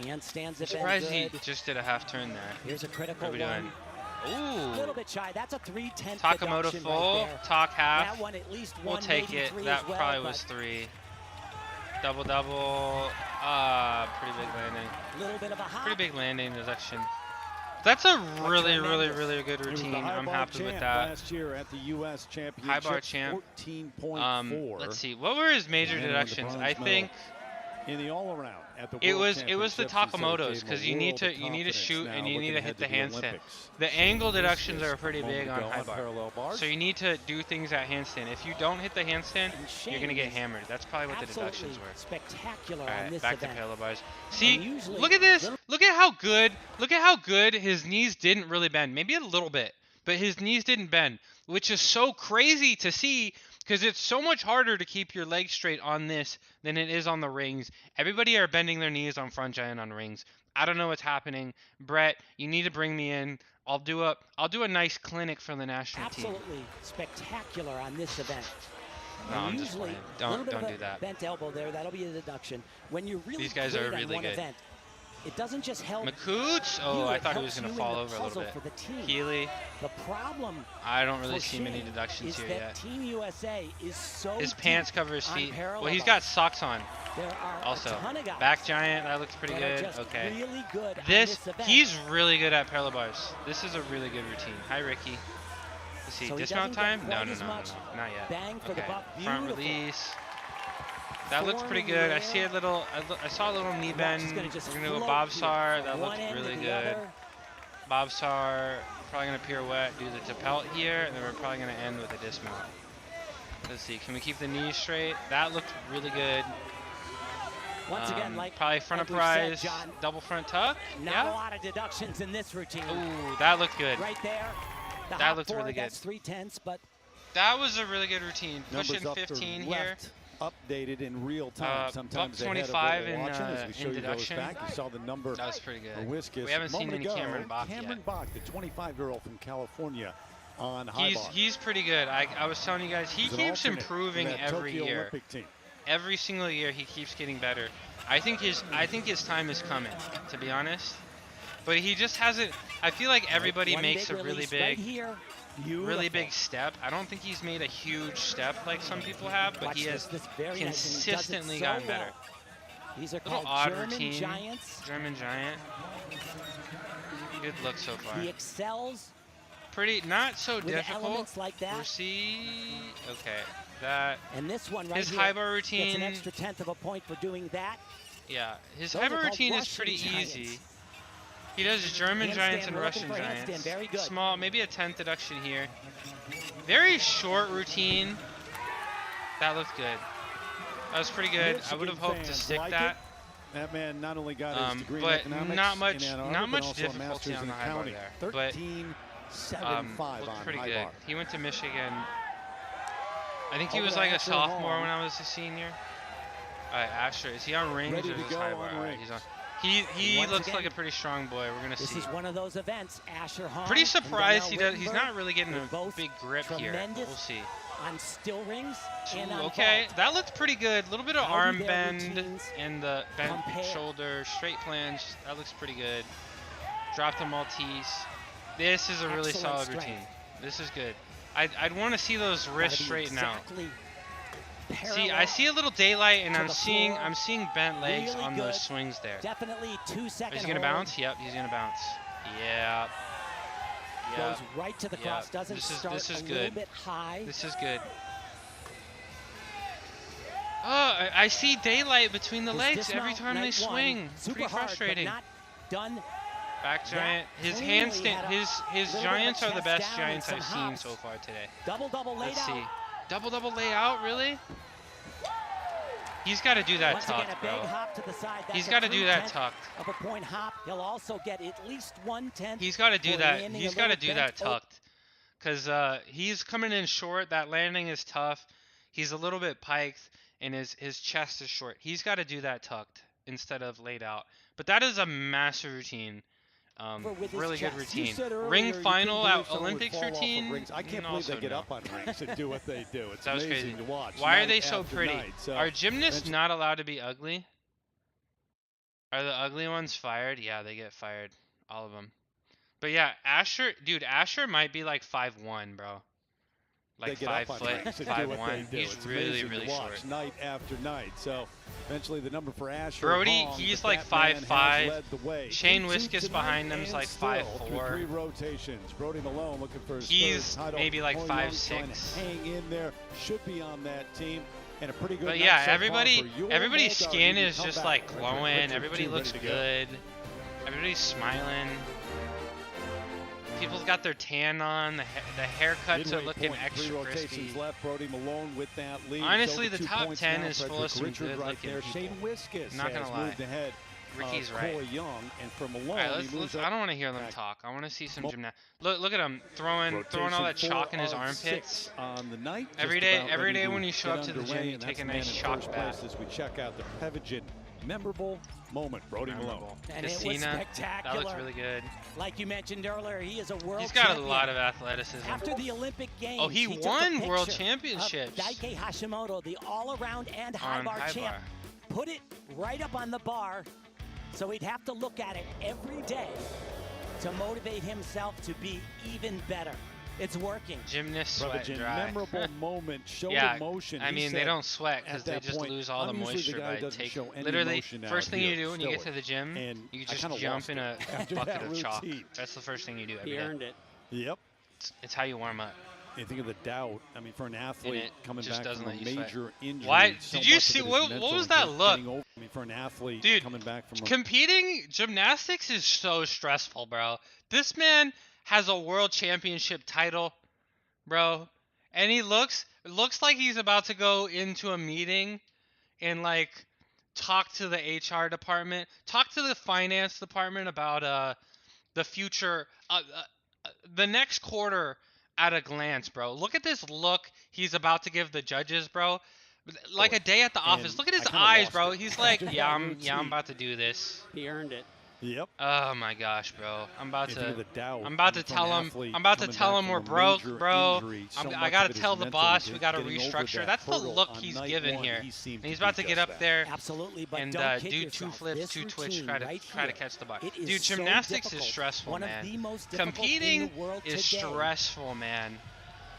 Handstands. I'm surprised he just did a half turn there. Here's a critical one. Ooh. A little bit shy. That's a 3/10 Takamoto full, right talk half. That one at least we'll take it. That probably was 3. Double double. Pretty big landing. Little bit of a hop. Pretty big landing deduction. That's a really good routine. I'm happy with that. Last year at the U.S. Championship. High bar champ. 14.4. Let's see. What were his major deductions? I think in the all-around at the it was the Takamotos, because you need to shoot and you need to hit the handstand. The angle deductions are pretty big on high bar, so you need to do things at handstand. If you don't hit the handstand, you're gonna get hammered. That's probably what the deductions were. Spectacular. All right, on this back event. to parallel bars. See, look at this. Look at how good his knees didn't really bend. Maybe a little bit, but his knees didn't bend, which is so crazy to see. Because it's so much harder to keep your legs straight on this than it is on the rings. Everybody are bending their knees on front giant on rings. I don't know what's happening. Brett, you need to bring me in. I'll do a nice clinic for the national team. Absolutely spectacular on this event. No, I'm just playing. Don't do that. Bent elbow there. That'll be a deduction. When you're really these guys are really good. Event, it doesn't just help. Makoots? Oh, I thought he was going to fall over a little bit. Healy. The problem I don't really see many deductions here yet. Team USA is so his pants cover his feet. Well, he's got socks on. Also, back giant, that looks pretty good. Okay. Really good he's really good at parallel bars. This is a really good routine. Hi, Ricky. Let's see, dismount time? No, not yet. Okay, front release. That looks pretty good. I saw a little knee bend. We're gonna do a bobsar. That looks really good. Bobsar, probably gonna pirouette, do the tapelt here, and then we're probably gonna end with a dismount. Let's see, can we keep the knees straight? That looked really good. Once again, probably front uprise, double front tuck. Not a lot of deductions in this routine. Ooh, that looked good. Right there. That looked really good. That's 3/10, but that was a really good routine. Pushing 15 here. Updated in real time. Sometimes 25 in deduction. You saw the number. That was pretty good. We haven't seen any Cameron Bach yet. Cameron Bach, the 25-year-old from California, on high bar. He's pretty good. I was telling you guys, he keeps improving every year. Every single year, he keeps getting better. I think his time is coming, to be honest. But he just hasn't. I feel like everybody makes a really big step. I don't think he's made a huge step like some people have, but he has consistently gotten better. These are little odd routine. German giant. Good look so far. He excels. Pretty, not so difficult. Elements like that. Okay, that. And this one right his here high bar routine. Gets an extra 1/10 of a point for doing that. Yeah, his high bar routine is pretty easy. He does German giants and Russian giants. Very good. Small, maybe a 10th deduction here. Very short routine. That looked good. That was pretty good. I would have hoped to stick that. That man not only got his degree in but economics not much difficulty on the high bar there. But 13.75 looked pretty on good. high bar. He went to Michigan. I think he was like a sophomore when I was a senior. All right, Asher, is he on rings or is high bar? All right, he's on. He looks like a pretty strong boy. We're gonna see. This is one of those events. Asher Hahn. Pretty surprised he's not really getting a big grip here. We'll see. On still rings and on okay, vault. that looked pretty good. A little bit of arm bend and the bent shoulder, straight plunge. That looks pretty good. Dropped the Maltese. This is a really solid routine. This is good. I'd want to see those wrists straighten out. See, I see a little daylight, and I'm seeing bent legs on those swings there. Definitely 2 seconds. Is he gonna bounce? Yep, he's gonna bounce. Yeah. Goes right to the cross. Doesn't start a little bit high. This is good. Oh, I see daylight between the legs every time they swing. Pretty frustrating. Not done. Back giant. His handstand. His giants are the best giants I've seen so far today. Double laid Let's see. out. Double layout, really? He's got to do that tucked, bro. He's got to do that tucked. Of a point hop, he'll also get at least 1/10. He's got to do that. He's got to do that tucked, because he's coming in short. That landing is tough. He's a little bit piked, and his chest is short. He's got to do that tucked instead of laid out. But that is a massive routine. Really good routine. Ring final at Olympics routine. I can't believe they get up on rings and do what they do. It's amazing crazy to watch. Why are they so pretty? Are gymnasts not allowed to be ugly? Are the ugly ones fired? Yeah, they get fired. All of them. But yeah, Asher, dude, Asher might be like 5'1", bro. Like 5 foot, 5'1". He's really, really short. Night after night. So eventually the number for Asher. Brody, he's like 5'5". Shane Wiskus behind him is like 5'4". 3 rotations. Brody Malone looking for his He's maybe like 5'6". Hang in there. Should be on that team. And a pretty good. But yeah, everybody's skin is just like glowing. Everybody looks good. Everybody's smiling. People's got their tan on. The haircuts are looking extra crispy. Left. Brody Malone with that lead. Honestly, the top 10 is full of some good looking people. Shane Wiskus not gonna lie. Ahead. Ricky's right. Young, and for Malone, right, I don't want to hear them talk. I want to see some gymnastics. Look at him throwing all that chalk in his armpits. On the night, every day when you show up to the gym, you take a nice chalk bath. As we check out the Prevagen memorable moment, Brody Malone. And it was spectacular. That looks really good. Like you mentioned earlier, he is a world champion. He's got a lot of athleticism. After the Olympic Games, oh, he won world championships. Daiki Hashimoto, the all-around and high bar champ, put it right up on the bar. So he'd have to look at it every day to motivate himself to be even better. It's working. Gymnast sweat dry. Memorable moment, show emotion. I mean, they don't sweat because they just lose all the moisture by taking. Literally, first thing you do when you get to the gym, you just jump in a bucket of chalk. That's the first thing you do every day. He earned it. Yep. It's how you warm up. You think of the doubt. I mean, for an athlete coming back from a major injury. Why? Did you see what was that look? I mean, for an athlete coming back from competing gymnastics is so stressful, bro. This man has a world championship title, bro, and he looks like he's about to go into a meeting and like talk to the HR department, talk to the finance department about the future, the next quarter. At a glance, bro. Look at this look he's about to give the judges, bro. Like a day at the office. Look at his eyes, bro. He's like, yeah, I'm about to do this. He earned it. Yep. Oh my gosh, bro. I'm about to tell him we're broke, bro. I gotta tell the boss we gotta restructure. That's the look he's given here. And he's about to get up there and do 2 flips, 2 twitch, try to catch the bar. Dude, gymnastics is stressful, man. Competing is stressful, man.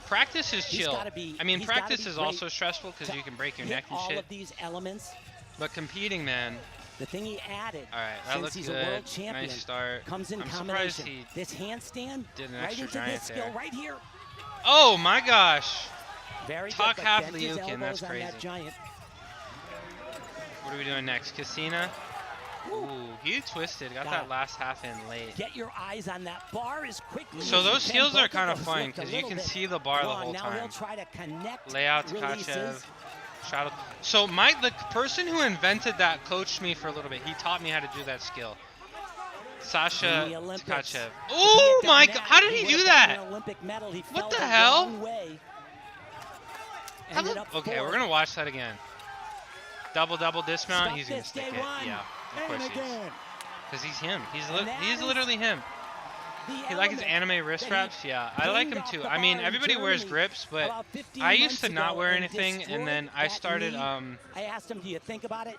Practice is chill. I mean, practice is also stressful because you can break your neck and shit. But competing, man. The thing he added, since he's a world champion, nice start. Comes in combination. This handstand, right into this skill right here. Oh my gosh! Very Talk good, half Liukin, that's crazy. That giant. What are we doing next? Cassina? Ooh, he twisted. Got that last half in late. Get your eyes on that bar as quickly. So those skills are kind of fun because you can see the bar the whole now time. He'll try to connect Layout to Kachev. So the person who invented that coached me for a little bit. He taught me how to do that skill. Sasha Tkachev. Oh my god, how did he do that? What the hell? Okay, we're gonna watch that again. Double dismount, he's gonna stick it. Yeah, of course he is. Because he's him. He's literally him. He like his anime wrist wraps? Yeah, I like him too. I mean, everybody wears grips, but I used to not wear anything, and then I started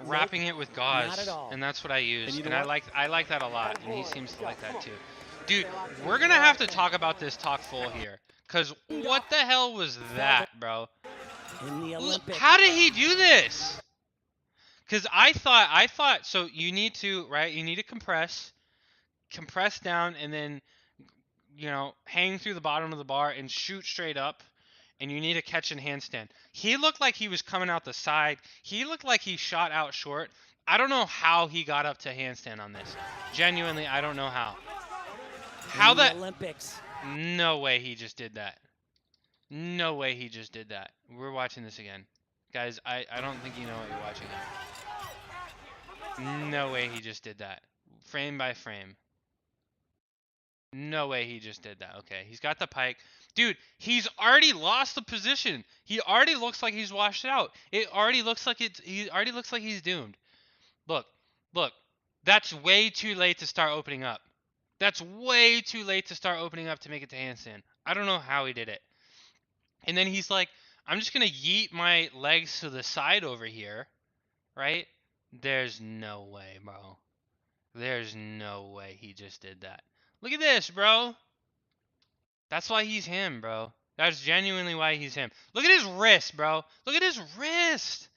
wrapping it with gauze, and that's what I use. And I like that a lot, and he seems to like that too. Dude, we're gonna have to talk about this talk full here, cause what the hell was that, bro? How did he do this? Cause I thought so. You need to compress down, and then hang through the bottom of the bar and shoot straight up, and you need to catch in handstand. He looked like he was coming out the side. He looked like he shot out short. I don't know how he got up to handstand on this. Genuinely, I don't know how. How that? Olympics. No way he just did that. No way he just did that. We're watching this again. Guys, I don't think you know what you're watching here. No way he just did that. Frame by frame. No way he just did that. Okay, he's got the pike. Dude, he's already lost the position. He already looks like he's washed out. It already looks like he already looks like he's doomed. Look. That's way too late to start opening up. That's way too late to start opening up to make it to handstand. I don't know how he did it. And then he's like, I'm just going to yeet my legs to the side over here, right? There's no way, bro. There's no way he just did that. Look at this, bro. That's why he's him, bro. That's genuinely why he's him. Look at his wrist, bro. Look at his wrist.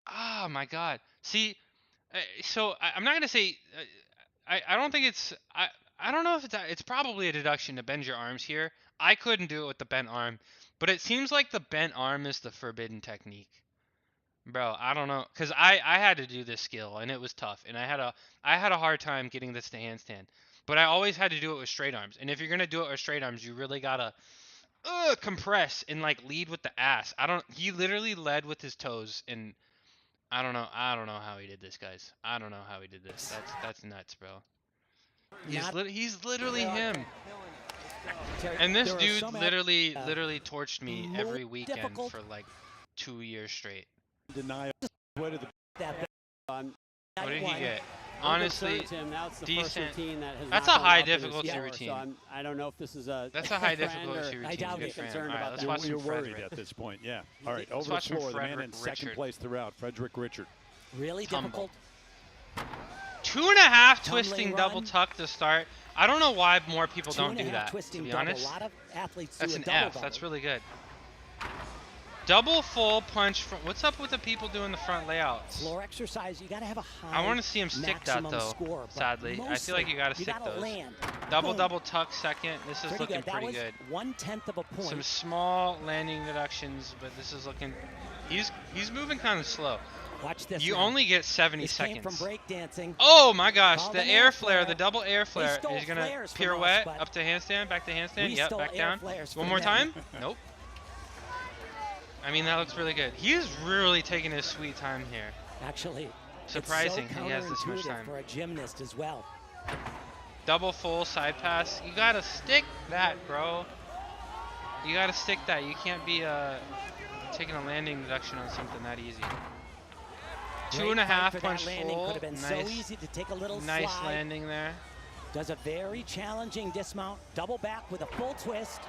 Oh, my God. See, so I'm not going to say... I don't think it's... I don't know if it's probably a deduction to bend your arms here. I couldn't do it with the bent arm. But it seems like the bent arm is the forbidden technique. Bro, I don't know, cause I had to do this skill and it was tough, and I had a hard time getting this to handstand, but I always had to do it with straight arms. And if you're gonna do it with straight arms, you really gotta compress and like lead with the ass. He literally led with his toes, and I don't know how he did this, guys. I don't know how he did this. That's nuts, bro. He's literally him. And this dude literally torched me every weekend for like 2 years straight. Denial. What did he get? Honestly, decent. That's a high difficulty routine. So I don't know if this is a. That's a high difficulty routine. Good for him. All right, let's watch some You're worried at this point, yeah. All right, over the floor, the man in second place throughout, Frederick Richard. Really difficult. 2.5 twisting double tuck to start. I don't know why more people don't do that, to be honest. A lot of athletes That's an F. That's really good. Double full punch front. What's up with the people doing the front layouts? Floor exercise, you got to have a high I want to see him stick that though, score, sadly. I feel like you got to stick those. Land. Double tuck second. This is looking pretty good. 1/10 of a point. Some small landing deductions, but this is looking... He's moving kind of slow. Watch this. You only get 70 seconds. Came from breakdancing. Oh my gosh, the air flare, the double air flare. He's going to pirouette up to handstand, back to handstand. Yep, back down. One more time? Nope. I mean, that looks really good. He is really taking his sweet time here. Actually, surprising it's so he has this much time. For a gymnast as well. Double full side pass. You gotta stick that, bro. You gotta stick that. You can't be taking a landing deduction on something that easy. 2.5 punch full. Nice. So easy to take a little nice slide. Landing there. Does a very challenging dismount. Double back with a full twist.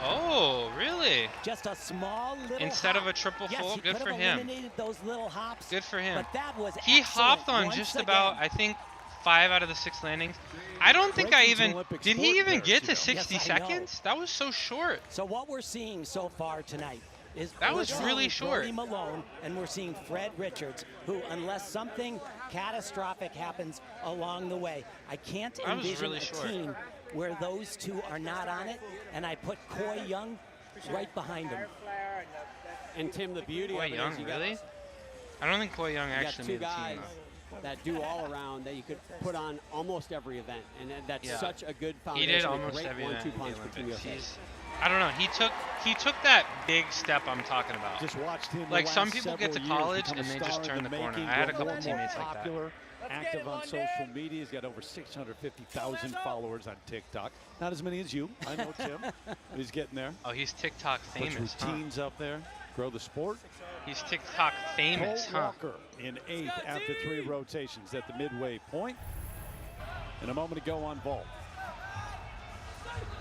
Oh, really? Just a small little Instead hop. of a triple full? Yes, good for him. Those little hops, good for him. But that was he hopped on just about, I think, 5 out of the 6 landings. I don't think did he even get to 60 seconds? That was so short. So what we're seeing so far tonight is that was really short. Brody Malone, and we're seeing Fred Richards, who, unless something catastrophic happens along the way, I can't envision a team where those two are not on it, and I put Coy Young right behind him. And Tim, the beauty Coy of it Young, is really? I don't think Coy Young actually made the team. That do all around that you could put on almost every event, and that's such a good foundation. He did almost every event in the Olympics. I don't know. He took that big step I'm talking about. Just watched him. Like some people get to college and they just turn the corner. I had a couple teammates like that. Active on social media. He's got over 650,000 followers on TikTok. Not as many as you. I know, Tim. But he's getting there. Oh, he's TikTok famous. Puts routines up there. Grow the sport. He's TikTok famous, Cole Walker in 8th after 3 rotations at the midway point. And a moment to go on vault.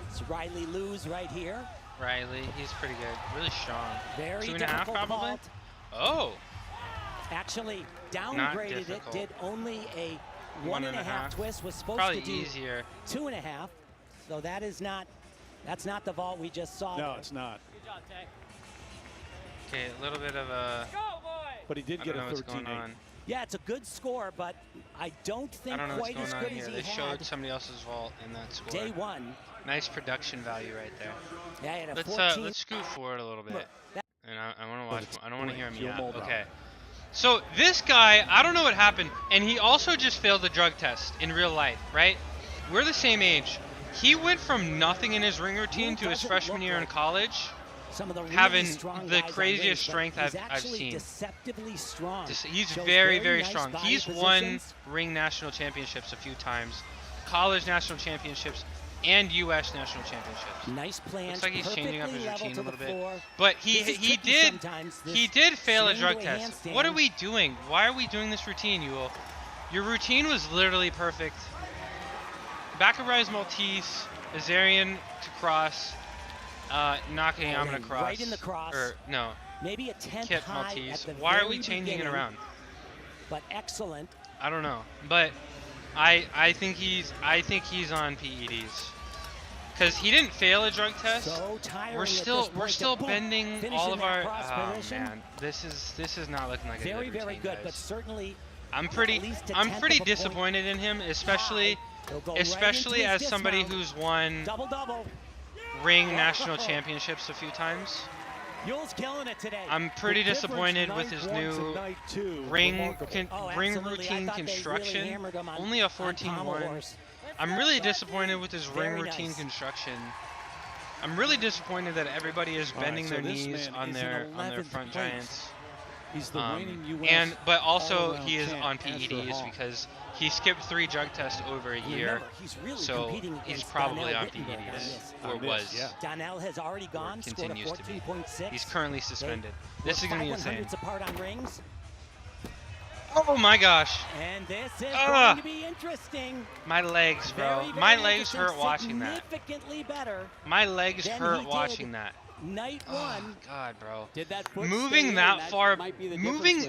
It's Riley Lewis right here. Riley, he's pretty good. Really strong. Very 2.5 probably. Vault. Oh. Actually downgraded it. Did only a 1.5 twist. Was supposed probably to do easier. 2.5. So that is not. That's not the vault we just saw. No, it's not. Good job, Tay. Okay, a little bit of a. Go, boy. But he did get a 13.8. Yeah, it's a good score, but I don't think quite as good as he They had. showed somebody else's vault in that score. Day 1. Nice production value right there. Yeah, he had a let's scoot forward a little bit. And I want to watch. I don't want to hear him yap. Okay. So this guy, I don't know what happened, and he also just failed the drug test in real life, right? We're the same age. He went from nothing in his ring routine to his freshman year in college, having the craziest strength I've seen. Deceptively strong. He's very, very strong. He's won ring national championships a few times. college national championships and U.S. national championships. Nice plan. Looks like he's changing up his routine a little bit. But he did fail a drug test. What are we doing? Why are we doing this routine, Ewell? Your routine was literally perfect. Back-a-rise Maltese, Azarian to cross, Nakayama to cross. Right in the cross. Or, no. Maybe a 10th Kip high Maltese. at the Why are very we changing it around? But excellent. I don't know. But I think he's on PEDs. Because he didn't fail a drug test. So we're still bending all of our. Oh man, this is not looking like a good routine, very good, guys. But certainly. I'm pretty disappointed in him, especially as somebody who's won ring national championships a few times. Yule's killing it today. I'm pretty disappointed with his new ring routine construction. Really only a 14-1. I'm really disappointed with his ring routine construction. I'm really disappointed that everybody is bending their knees on their front giants. He's the reigning US but also he is on PEDs because he skipped 3 drug tests over a year. So he's probably on PEDs, or was. Yeah. Donnell has already gone, continues to be. He's currently suspended. This is going to be insane. Apart on rings. Oh my gosh. And this is going to be interesting. My legs, bro. My legs hurt watching that. Significantly better. My legs hurt watching that. Night one. Oh, God, bro. Did that moving that far,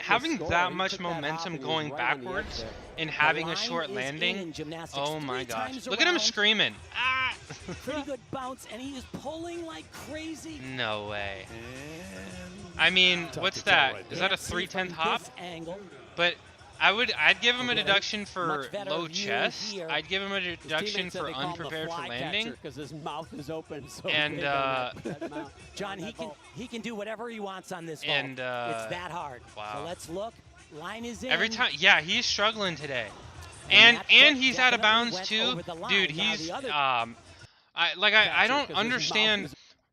having that much momentum going backwards and having a short landing. Oh my gosh. Look at him screaming. Ah! Pretty good bounce, and he is pulling like crazy. No way. I mean, what's that? Is that a 3/10 hop? But I'd give him a deduction for low chest. I'd give him a deduction for unprepared for landing. Because his mouth is open. So and John, he can do whatever he wants on this vault. It's that hard. Wow. So let's look. Line is in. Every time, yeah, he's struggling today. And he's out of bounds too, dude. He's I don't understand.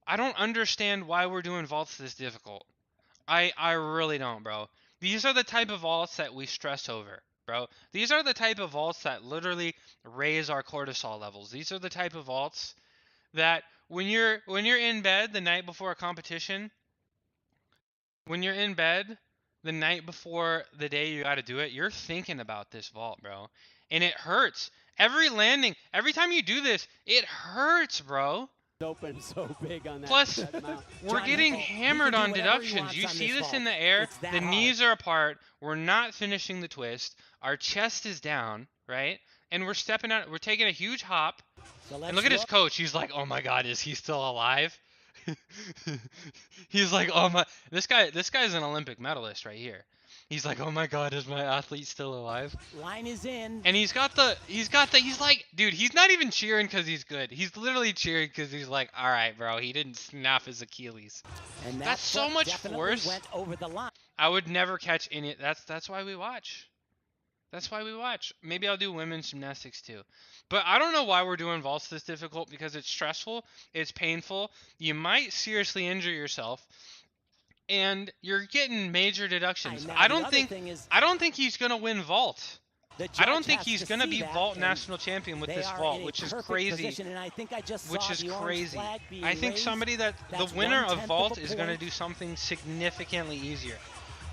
I don't understand why we're doing vaults this difficult. I really don't, bro. These are the type of vaults that we stress over, bro. These are the type of vaults that literally raise our cortisol levels. These are the type of vaults that when you're in bed the night before a competition, when you're in bed the night before the day you got to do it, you're thinking about this vault, bro. And it hurts. Every landing, every time you do this, it hurts, bro. Open so big on that. Plus, we're getting hammered on deductions. You see this in the air. The knees are apart. We're not finishing the twist. Our chest is down, right? And we're stepping out. We're taking a huge hop. And look at his coach. He's like, "Oh my God, is he still alive?" He's like, "Oh my." This guy's an Olympic medalist right here. He's like, "Oh my God, is my athlete still alive?" Line is in. And he's like, dude, he's not even cheering because he's good. He's literally cheering because he's like, all right, bro, he didn't snap his Achilles. And that's so much force. Went over the line. I would never catch any. That's why we watch. That's why we watch. Maybe I'll do women's gymnastics too. But I don't know why we're doing vaults this difficult, because it's stressful, it's painful. You might seriously injure yourself. And you're getting major deductions. I don't think he's gonna win vault. I don't think he's gonna be vault national champion with this vault, which is crazy. I think somebody the winner of vault is gonna do something significantly easier.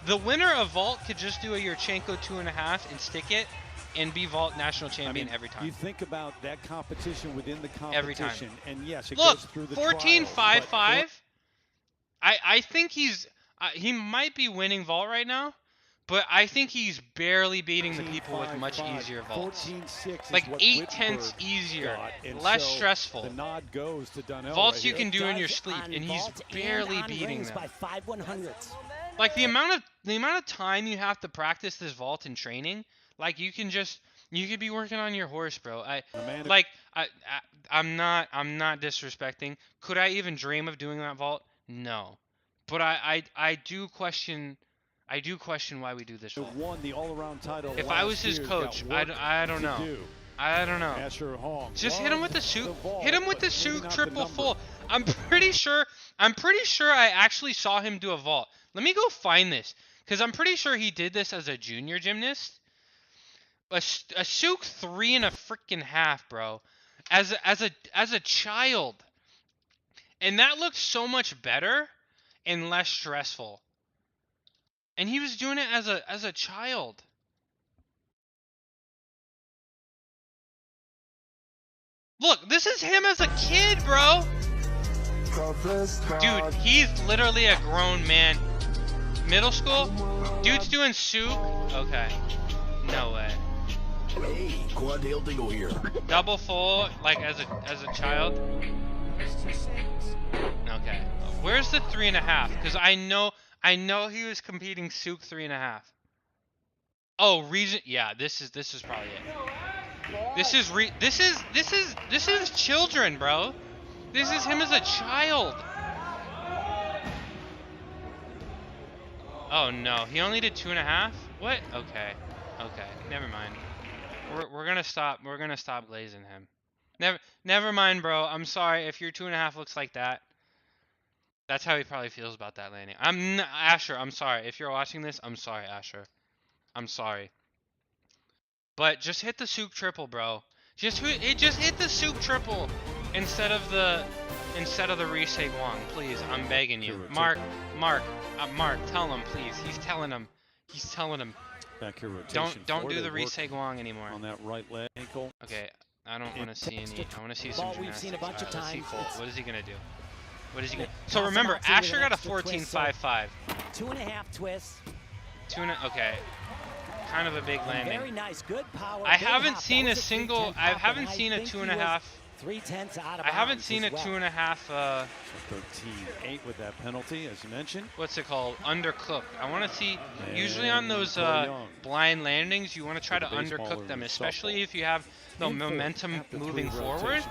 The winner of vault could just do a Yurchenko 2.5 and stick it, and be vault national champion every time. You think about that competition within the competition, every time. And yes, it goes through the 14.55. I think he might be winning vault right now, but I think he's barely beating the people with much easier vaults. Like 8/10 easier, less stressful. The nod goes to Donnell vaults you can do in your sleep, and he's barely beating them. Like the amount of time you have to practice this vault in training, like you could be working on your horse, bro. I'm not disrespecting. Could I even dream of doing that vault? No. But I do question why we do this vault. Won the all-around title. If I was his coach, I don't know. I don't know. Just hit him with the suit. Hit him with the suit triple full. I'm pretty sure I actually saw him do a vault. Let me go find this, because I'm pretty sure he did this as a junior gymnast. A Souk 3.5, bro. As a child. And that looked so much better and less stressful. And he was doing it as a child. Look, this is him as a kid, bro. Dude, he's literally a grown man. Middle school? Dude's doing Souk? Okay. No way. Hey, quad-tail dingo here. Double full, like as a child? Okay. Where's the 3.5? Because I know he was competing Souk 3.5. Oh, region. Yeah, this is probably it. This is children, bro. This is him as a child. Oh no, he only did 2.5. What? Okay, never mind. We're gonna stop. We're gonna stop glazing him. Never mind, bro. I'm sorry if your 2.5 looks like that. That's how he probably feels about that landing. Asher. I'm sorry if you're watching this. I'm sorry, Asher. I'm sorry. But just hit the Souk triple, bro. Just hit the Souk triple instead of the Risei Guang, please. I'm begging you. Mark, tell him, please. He's telling him. Back here rotation. Don't do the Risei Guang anymore. On that right leg ankle. Okay, I don't want to see any. I want to see some gymnastics. We've seen a bunch of times. What is he gonna do? So remember, Asher got a 14.55. 2.5 twists. Okay. Kind of a big landing. Very nice, good power. I haven't seen a 2.5. 3/10 out of I haven't seen a 2.5. 13-8 with that penalty, as you mentioned. What's it called? Undercooked. I want to see. Usually on those blind landings, you want to try to undercook them, especially if you have the momentum moving forward.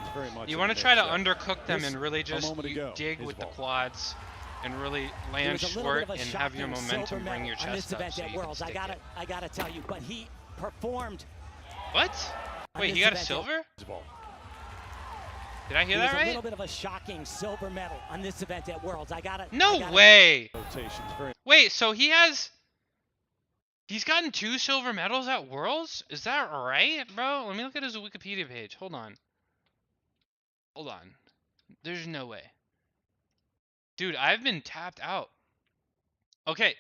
You want to try to undercook them and really just dig with the quads and really land short and have your momentum bring your chest up. So you can stick it. I gotta tell you, but he performed. What? Wait, he got a silver? Did I hear that right? A little bit of a shocking silver medal on this event at Worlds. No way. Wait, so he's gotten 2 silver medals at Worlds? Is that right, bro? Let me look at his Wikipedia page. Hold on. There's no way. Dude, I've been tapped out. Okay,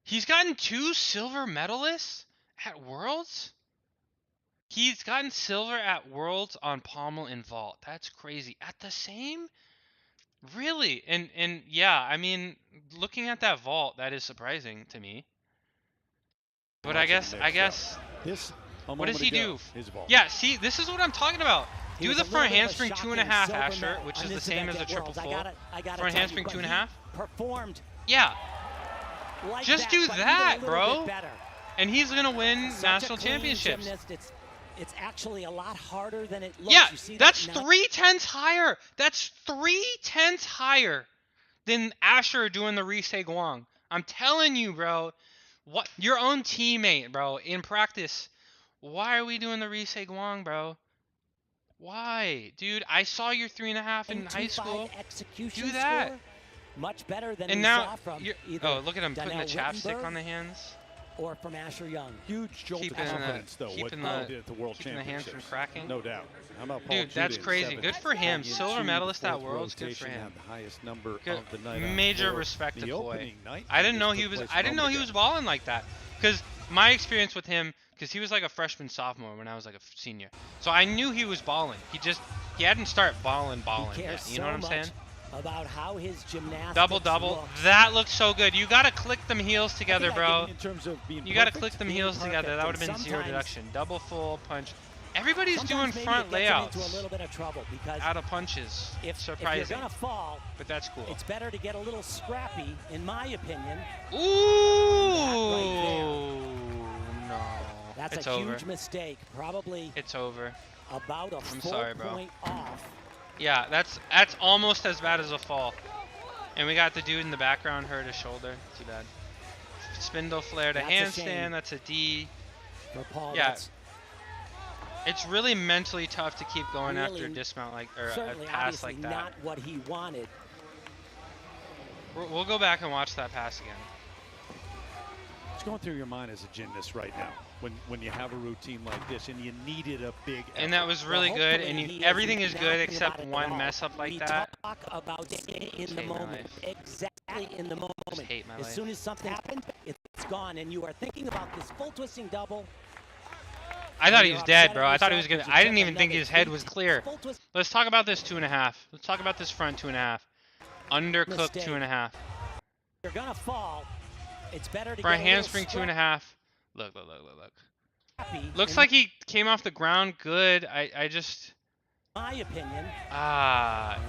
he's gotten 2 silver medalists at Worlds? He's gotten silver at Worlds on pommel and vault. That's crazy. At the same? Really? And yeah, I mean, looking at that vault, that is surprising to me. But I guess what does he do? Yeah, see, this is what I'm talking about. Do the front handspring 2.5, Asher, which is the same as a triple full. Front handspring 2.5. Performed. Yeah. Just do that, bro. And he's gonna win national championships. It's actually a lot harder than it looks. Yeah, that's 3/10 higher. That's 3/10 higher than Asher doing the Risei Guang. I'm telling you, bro. What? Your own teammate, bro, in practice. Why are we doing the Risei Guang, bro? Why? Dude, I saw your 3.5 in high school. Do that. Much better than and we now, saw from oh, look at him putting the chapstick on the hands. Or from Asher Young. Huge jolt of confidence, though. Keeping the hands from cracking. No doubt. How about dude, that's crazy. Good for him. Silver medalist at Worlds. Good for him. The highest number good. Of the night major respect to boy. I didn't know he was balling like that. Because my experience with him, because he was like a freshman, sophomore when I was like a senior. So I knew he was balling. He hadn't started balling yet. You know what I'm saying? About how his gymnastics double. That looks so good. You gotta click them heels together, bro. You gotta click them heels together. That would have been 0 deduction. Double full punch. Everybody's doing front layouts. Into a little bit of trouble because out of punches. Surprising. If you're gonna fall, but that's cool. It's better to get a little scrappy, in my opinion. Ooh, no. That's it's a over. Huge mistake. Probably. It's over. About a full point off. Yeah, that's almost as bad as a fall. And we got the dude in the background hurt his shoulder. Too bad. Spindle flare to handstand. That's a D. For Paul, yeah. It's really mentally tough to keep going after a dismount or a pass like that. Not what he wanted. We'll go back and watch that pass again. What's going through your mind as a gymnast right now when you have a routine like this and you needed a big effort? And that was really good, and everything is good except one mess up like that. Talk about staying in the moment. Exactly in the moment. As soon as something happened, it's gone, and you are thinking about this full twisting double. I thought he was dead, bro. I thought he was gonna. I didn't even think his head was clear. Let's talk about this 2.5. Let's talk about this front 2.5. Undercooked 2.5. You're gonna fall. It's better to for a handspring 2.5. Look. Looks like he came off the ground good. I just. My opinion.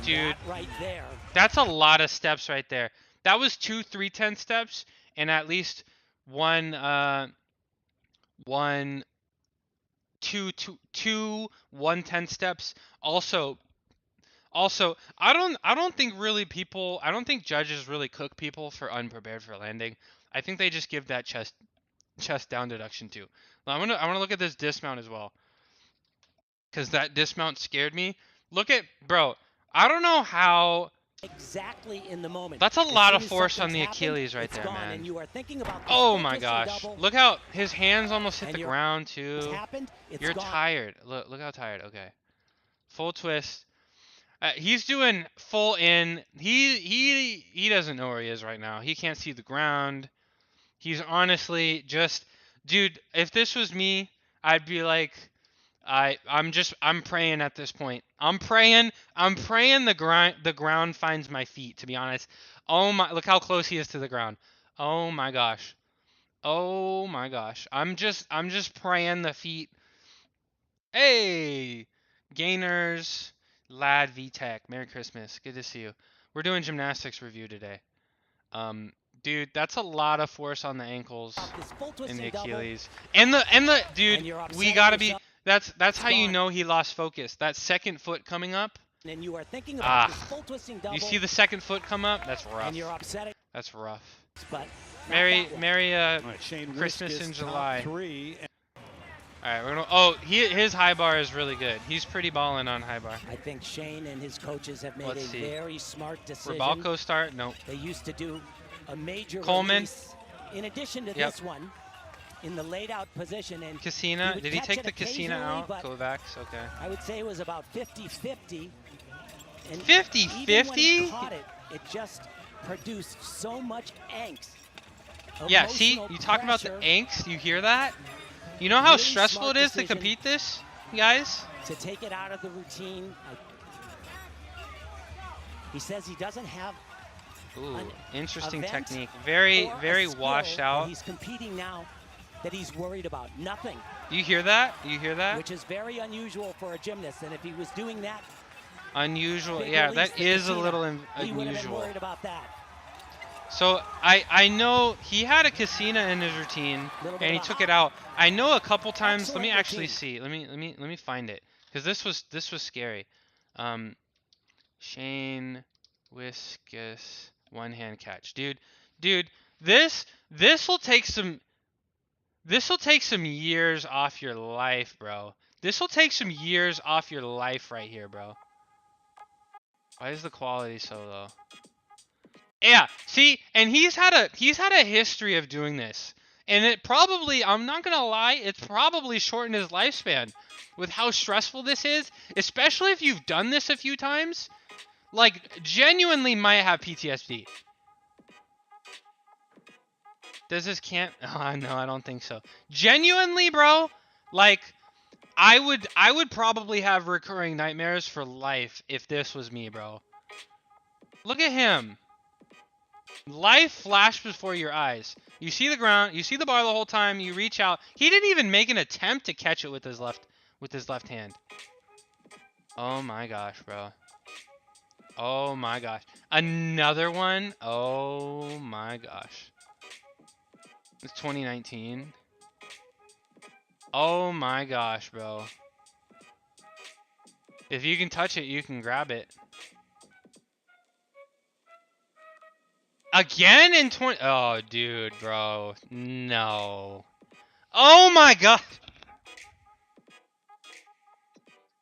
Dude. Right there. That's a lot of steps right there. That was 2 3/10 steps and at least two 1/10 steps. Also, I don't think judges really cook people for unprepared for landing. I think they just give that chest down deduction too. I want to look at this dismount as well, because that dismount scared me. Look at, bro. I don't know how. Exactly in the moment. That's a lot of force on the Achilles right there, man. And you are thinking about oh my gosh! Look how his hands almost hit the ground too. You're tired. Look how tired. Okay. Full twist. He's doing full in. He doesn't know where he is right now. He can't see the ground. He's honestly just, dude. If this was me, I'd be like, I'm praying at this point. I'm praying the ground finds my feet, to be honest. Oh my, look how close he is to the ground. Oh my gosh. Oh my gosh. I'm just praying the feet. Hey, gainers, Lad VTech, Merry Christmas. Good to see you. We're doing gymnastics review today. Dude, that's a lot of force on the ankles and the Achilles. And the dude, we gotta be. That's how you know he lost focus. That second foot coming up. And you are thinking about this full twisting double. You see the second foot come up? That's rough. And you're upsetting. That's rough. But Merry right, Christmas in July. 3. All right, we're gonna. Oh, his high bar is really good. He's pretty balling on high bar. I think Shane and his coaches have made very smart decision. Rabalco start? Nope. They used to do a major Coleman. Release in addition to this one, in the laid out position. And Casina, did he take the Casina out? Kovacs, okay. I would say it was about 50-50. 50-50? It just produced so much angst. Yeah, see, you talk about the angst, you hear that? You know how stressful it is to compete this, guys? To take it out of the routine. He says he doesn't have interesting technique. Very washed out. He's competing now that he's worried about. Nothing. You hear that? You hear that? Which is very unusual for a gymnast. And if he was doing that. Unusual. Yeah, that is a little unusual. He would have been worried about that. So I know he had a Casina in his routine and he took it out. I know a couple times. Let me actually see. Let me find it, because this was scary. Shane Wiskus one hand catch, dude. This will take some years off your life, bro. This will take some years off your life right here, bro. Why is the quality so low? Yeah, see, and he's had a history of doing this. And it probably, I'm not going to lie, it's probably shortened his lifespan with how stressful this is, especially if you've done this a few times. Like, genuinely might have PTSD. Does this can't? Oh, no, I don't think so. Genuinely, bro, like, I would probably have recurring nightmares for life if this was me, bro. Look at him. Life flashed before your eyes. You see the ground, you see the bar the whole time, you reach out. He didn't even make an attempt to catch it with his left hand. Oh my gosh, bro. Oh my gosh. Another one? Oh my gosh. It's 2019. Oh my gosh, bro. If you can touch it, you can grab it. Again in 20... Oh, dude, bro. No. Oh, my God.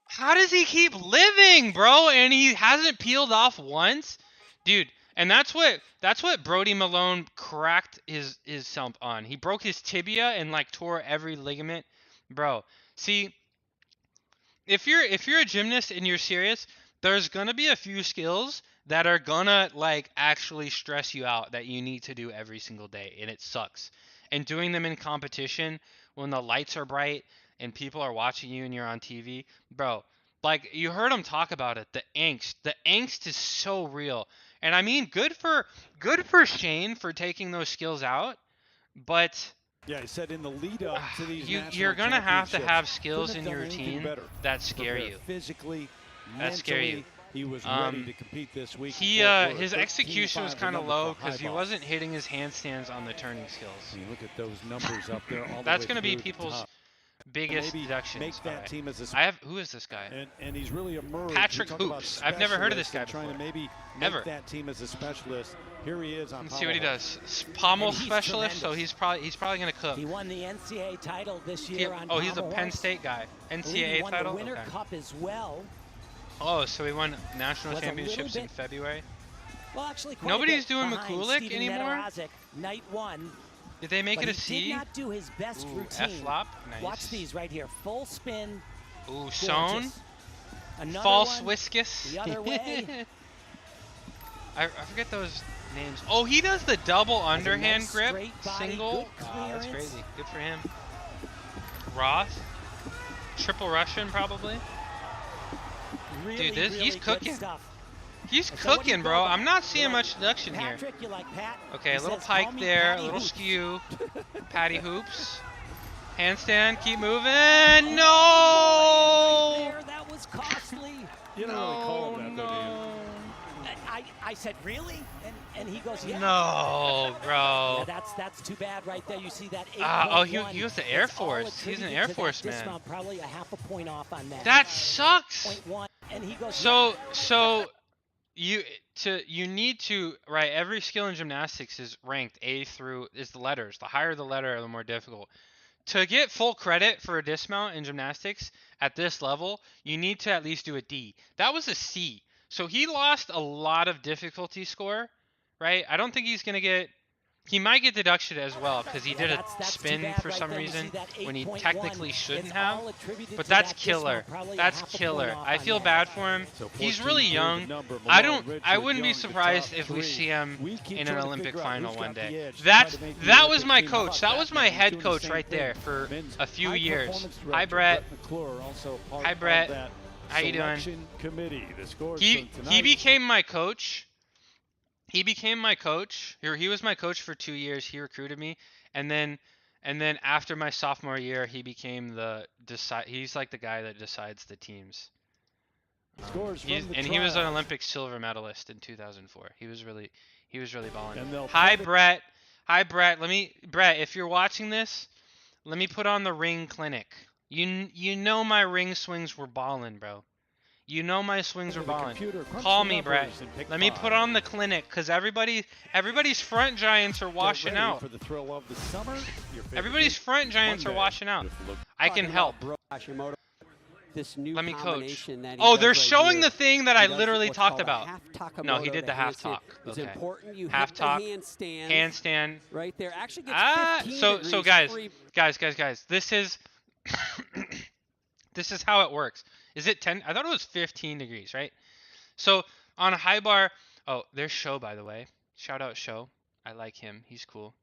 How does he keep living, bro? And he hasn't peeled off once? Dude, And that's what Brody Malone cracked his self on. He broke his tibia and like tore every ligament. Bro, see, if you're a gymnast and you're serious, there's gonna be a few skills that are gonna like actually stress you out that you need to do every single day, and it sucks. And doing them in competition when the lights are bright and people are watching you and you're on TV, bro. Like you heard him talk about it, the angst. The angst is so real. And I mean, good for Shane for taking those skills out, but yeah, he said in the lead up to these you're going to have skills in your routine that scare you. Physically, that scare you. He was ready to compete this week. His execution was kind of low because he wasn't hitting his handstands on the turning skills. Look at those numbers up there. That's going to be people's biggest deductions. Make that team as who is this guy? And he's really emerged. Patrick Hoops. I've never heard of this guy before. Trying to maybe make that team as a specialist. Here he is on. Let's see what he does. Pommel specialist, so he's probably going to cook. He won the NCAA title this year on he's a Penn State guy. NCAA title. He won the Winter Cup as well. Oh, so he won national championships in February. Well, actually, nobody's doing McCulloch anymore. Night one. Did they make it a C? He did not do his best routine. F-flop. Nice. Watch these right here. Full spin. Ooh, sewn. False whiskus. The other way. I forget those names. Oh, he does the double underhand grip. Single. Oh, that's crazy. Good for him. Roth. Triple Russian, probably. Really, dude, he's cooking. Stuff. He's cooking, bro. I'm not seeing much deduction here. Okay, a little pike there, a little skew. Patty hoops. Handstand, keep moving. No! That was costly. You don't really call him that, no. I said, really? And he goes, yeah. No, bro. Yeah, that's too bad right there. You see that 8.1. He was the Air Force. He's an Air Force man. Dismount, probably a half a point off on that. That sucks. 0.1, and he goes, so you need to, right, every skill in gymnastics is ranked A through is the letters. The higher the letter, the more difficult. To get full credit for a dismount in gymnastics at this level, you need to at least do a D. That was a C. So he lost a lot of difficulty score, right? I don't think he's going to get... He might get deduction as well because he did a spin for some reason when he technically shouldn't have. But that's killer. That's killer. I feel bad for him. He's really young. I wouldn't be surprised if we see him in an Olympic final one day. That was my coach. That was my head coach right there for a few years. Hi, Brett. Hi, Brett. How you doing? He became my coach. He became my coach. He was my coach for 2 years. He recruited me, and then after my sophomore year, he became he's like the guy that decides the teams. He was an Olympic silver medalist in 2004. He was really balling. Hi Brett. Hi Brett. Brett, if you're watching this, let me put on the ring clinic. You know my ring swings were balling, bro. You know my swings are balling. Call me, Brett. Let me put on the clinic, because everybody's front giants are washing out. Everybody's front giants are washing out. I can help. Let me coach. Oh, they're showing the thing that I literally talked about. No, he did the half talk. Okay. Half talk. Handstand. Right there. Actually gets so guys, this is this is how it works. Is it 10? I thought it was 15 degrees, right? So on a high bar, oh, there's Show, by the way. Shout out Show. I like him. He's cool.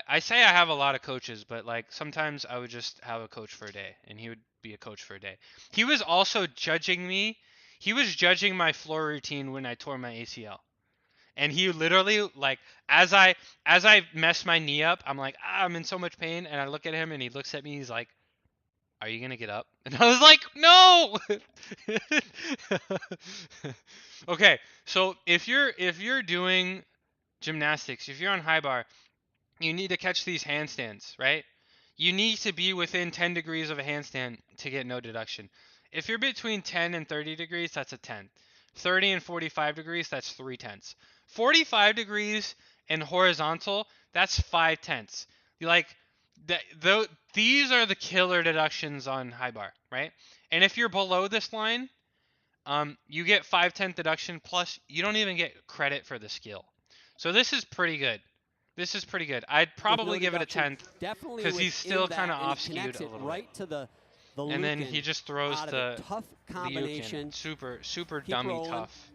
I say I have a lot of coaches, but like sometimes I would just have a coach for a day, and he would be a coach for a day. He was also judging me. He was judging my floor routine when I tore my ACL. And he literally, like, as I mess my knee up, I'm like, I'm in so much pain. And I look at him, and he looks at me. He's like, are you going to get up? And I was like, no! Okay, so if you're doing gymnastics, if you're on high bar, you need to catch these handstands, right? You need to be within 10 degrees of a handstand to get no deduction. If you're between 10 and 30 degrees, that's a 10. 30 and 45 degrees, that's 3 tenths. 45 degrees and horizontal, that's 5 tenths. These are the killer deductions on high bar, right? And if you're below this line, you get 5/10 deduction, plus you don't even get credit for the skill. So this is pretty good. This is pretty good. I'd probably give it a 10th because he's still kind of off-skewed a little right bit. To the and then he just throws the tough combination. Super dummy rolling. Tough.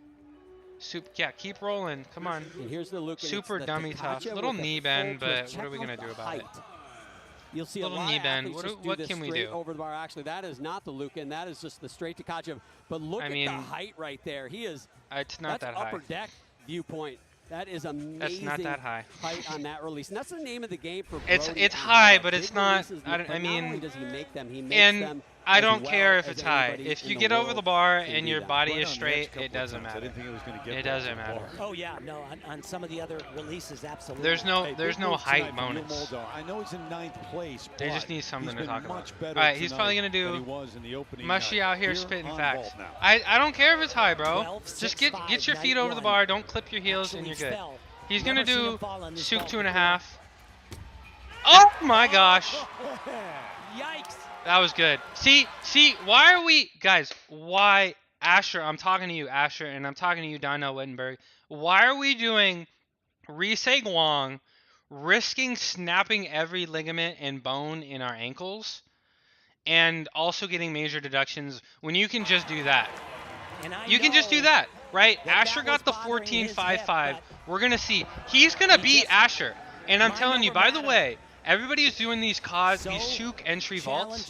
Yeah, keep rolling. Come on. And here's the Lucan. Super dummy tough. Little knee bend, but what are we going to do about it? You'll see little a lot knee of bend. What can we do? Over the bar. Actually, that is not the Lucan. That is just the straight to Kachev. But look at the height right there. He is. It's not that high. Upper deck viewpoint. That is amazing. That's not that high. Height on that release, and that's the name of the game for Brody. It's and high, but it's not. I mean, not only does he make them, he makes and them I don't care if it's high. If you get over the bar and your body is straight, it doesn't matter. It doesn't matter. Oh yeah, no. On some of the other releases, absolutely. There's no height bonus. I know he's in 9th place. They just need something to talk about. All right, he's probably gonna do Mushy out here spitting facts. I don't care if it's high, bro. Just get your feet over the bar. Don't clip your heels, and you're good. He's gonna do Souk 2.5. Oh my gosh! Yikes! That was good. See, why are we, guys? Why, Asher? I'm talking to you, Asher, and I'm talking to you, Donnell Wittenberg. Why are we doing Rise Guang, risking snapping every ligament and bone in our ankles, and also getting major deductions when you can just do that? You can just do that, right? Asher got the 14.55. We're going to see. He's going to beat Asher. And I'm telling you, by the way, everybody who's doing these Souk entry vaults,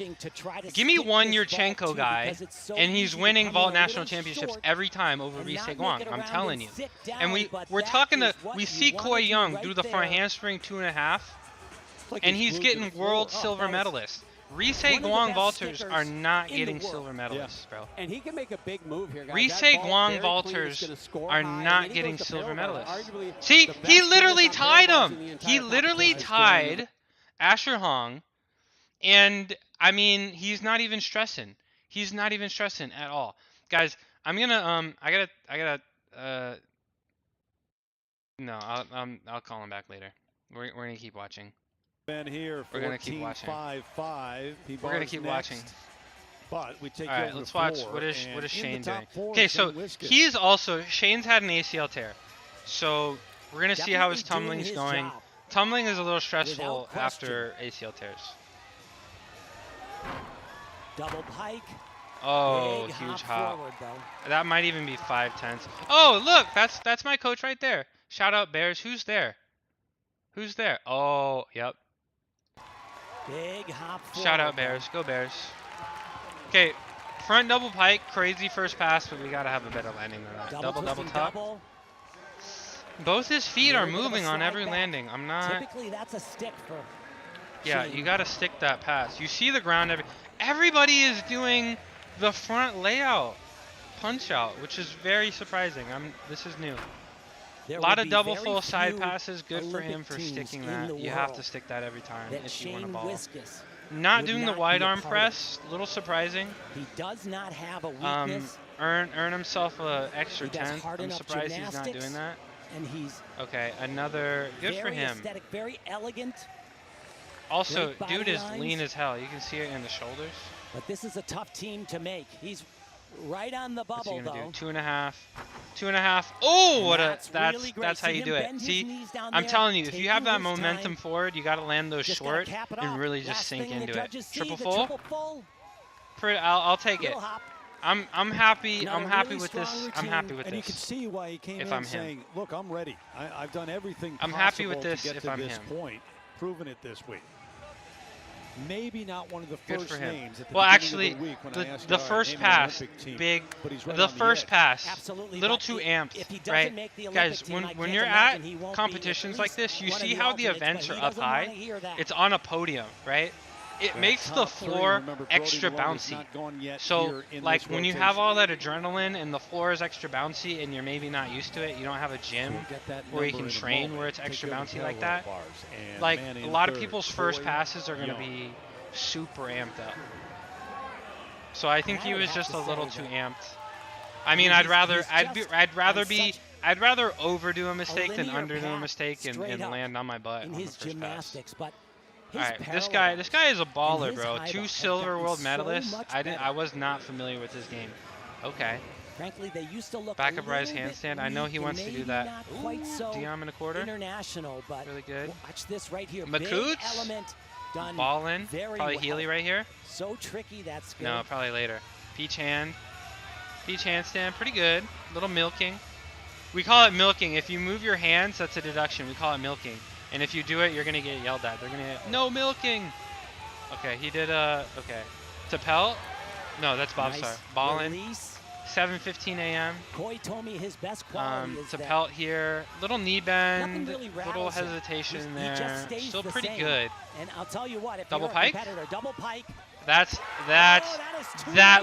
give me one Yurchenko guy, and he's winning vault national championships every time over Rise Guang. I'm telling you. And we see Koi Young do the front handspring 2.5, and he's getting world silver medalist. Rise Guang vaulters are not getting silver medalists, bro. And he can make a big move here, guys. Rise Guang vaulters are not getting silver medalists. See, he literally tied him. He literally tied Asher Hong, and I mean, he's not even stressing. He's not even stressing at all, guys. I'm gonna no, I'll call him back later. We're gonna keep watching. Here, we're gonna keep watching. 5-5. We're gonna keep watching. But we take all right, let's watch. What is Shane doing? Okay, so he's also Shane's had an ACL tear, so we're gonna see how his tumbling's going. Tumbling is a little stressful after ACL tears. Double pike. Oh, huge hop. Forward, that might even be 5/10. Oh, look, that's my coach right there. Shout out Bears. Who's there? Who's there? Oh, yep. Big hop forward. Shout out Bears. Go Bears. Okay, front double pike. Crazy first pass, but we gotta have a better landing than that. Double tuck. Both his feet are moving on every landing. I'm not. Typically, that's a stick for. Yeah, you gotta stick that pass. You see the ground. Everybody is doing the front layout, punch out, which is very surprising. This is new. A lot of double full side passes. Good for him for sticking that. You have to stick that every time if you want to ball. Not doing the wide arm press. A little surprising. He does not have a weakness. Earn himself an extra 10. I'm surprised he's not doing that. And he's okay. Another good for him. Aesthetic, very elegant. Also, dude is lean as hell. You can see it in the shoulders. But this is a tough team to make. He's right on the bubble, What's he gonna though. do? 2.5. 2.5. Oh, what a that's how you do it. See, I'm telling you, if you have that momentum forward, you got to land those short and really just sink into it. Triple full. I'll take it. I'm happy. I'm happy with this. I'm happy with this. And you can see why he came in saying, "Look, I'm ready. I've done everything I'm happy with this to get if to I'm this him. point, proven it this week." Maybe not one of the first names at the well, actually, of the week when the first pass, big. The first pass, little too amped, right? Guys, when you're at competitions like this, you see how the events are up high. It's on a podium, right? It makes the floor extra bouncy. So, like, when you have all that adrenaline and the floor is extra bouncy and you're maybe not used to it, you don't have a gym where you can train where it's extra bouncy like that. Like, a lot of people's first passes are going to be super amped up. So I think he was just a little too amped. I mean, I'd rather overdo a mistake than underdo a mistake and land on my butt on the first pass. All right, this guy is a baller, bro. 2 silver world medalists. I was not familiar with his game. Okay. Frankly, they used to look back up rise handstand. I know he wants to do that. Quite so Diam in a quarter. International, but really good. Watch this right here. Makoots. Big element done. Ball in. Very probably well. Healy right here. So tricky. That's good. No, probably later. Peach hand. Peach handstand. Pretty good. Little milking. We call it milking. If you move your hands, that's a deduction. We call it milking. And if you do it, you're gonna get yelled at. They're gonna get, no milking. Okay, he did okay. Tapel. No, that's Bobstar. Nice Ball in. release. 7:15 a.m. Coy told me his best quality is to that pelt here, little knee bend, really little hesitation he there. just stays Still the pretty same. good. And I'll tell you what, if Double you're pike? a competitor, double pike. That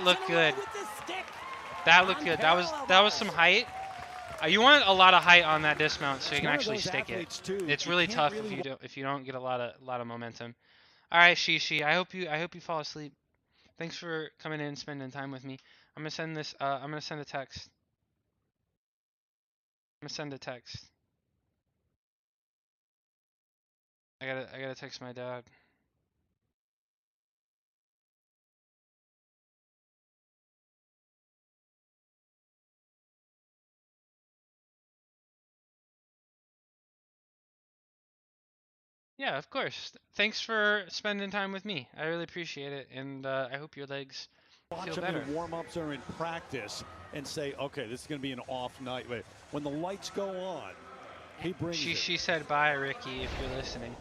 looked good. That looked good. That was some height. You want a lot of height on that dismount so you can actually stick it. It's really tough if you don't get a lot of momentum. All right, Shishi. I hope you fall asleep. Thanks for coming in and spending time with me. I'm gonna send this. I'm gonna send a text. I'm gonna send a text. I gotta text my dad. Yeah, of course. Thanks for spending time with me. I really appreciate it, and I hope your legs feel better. Watch them in warm-ups or in practice and say, okay, this is going to be an off night. But when the lights go on, he brings it. She said bye, Ricky, if you're listening.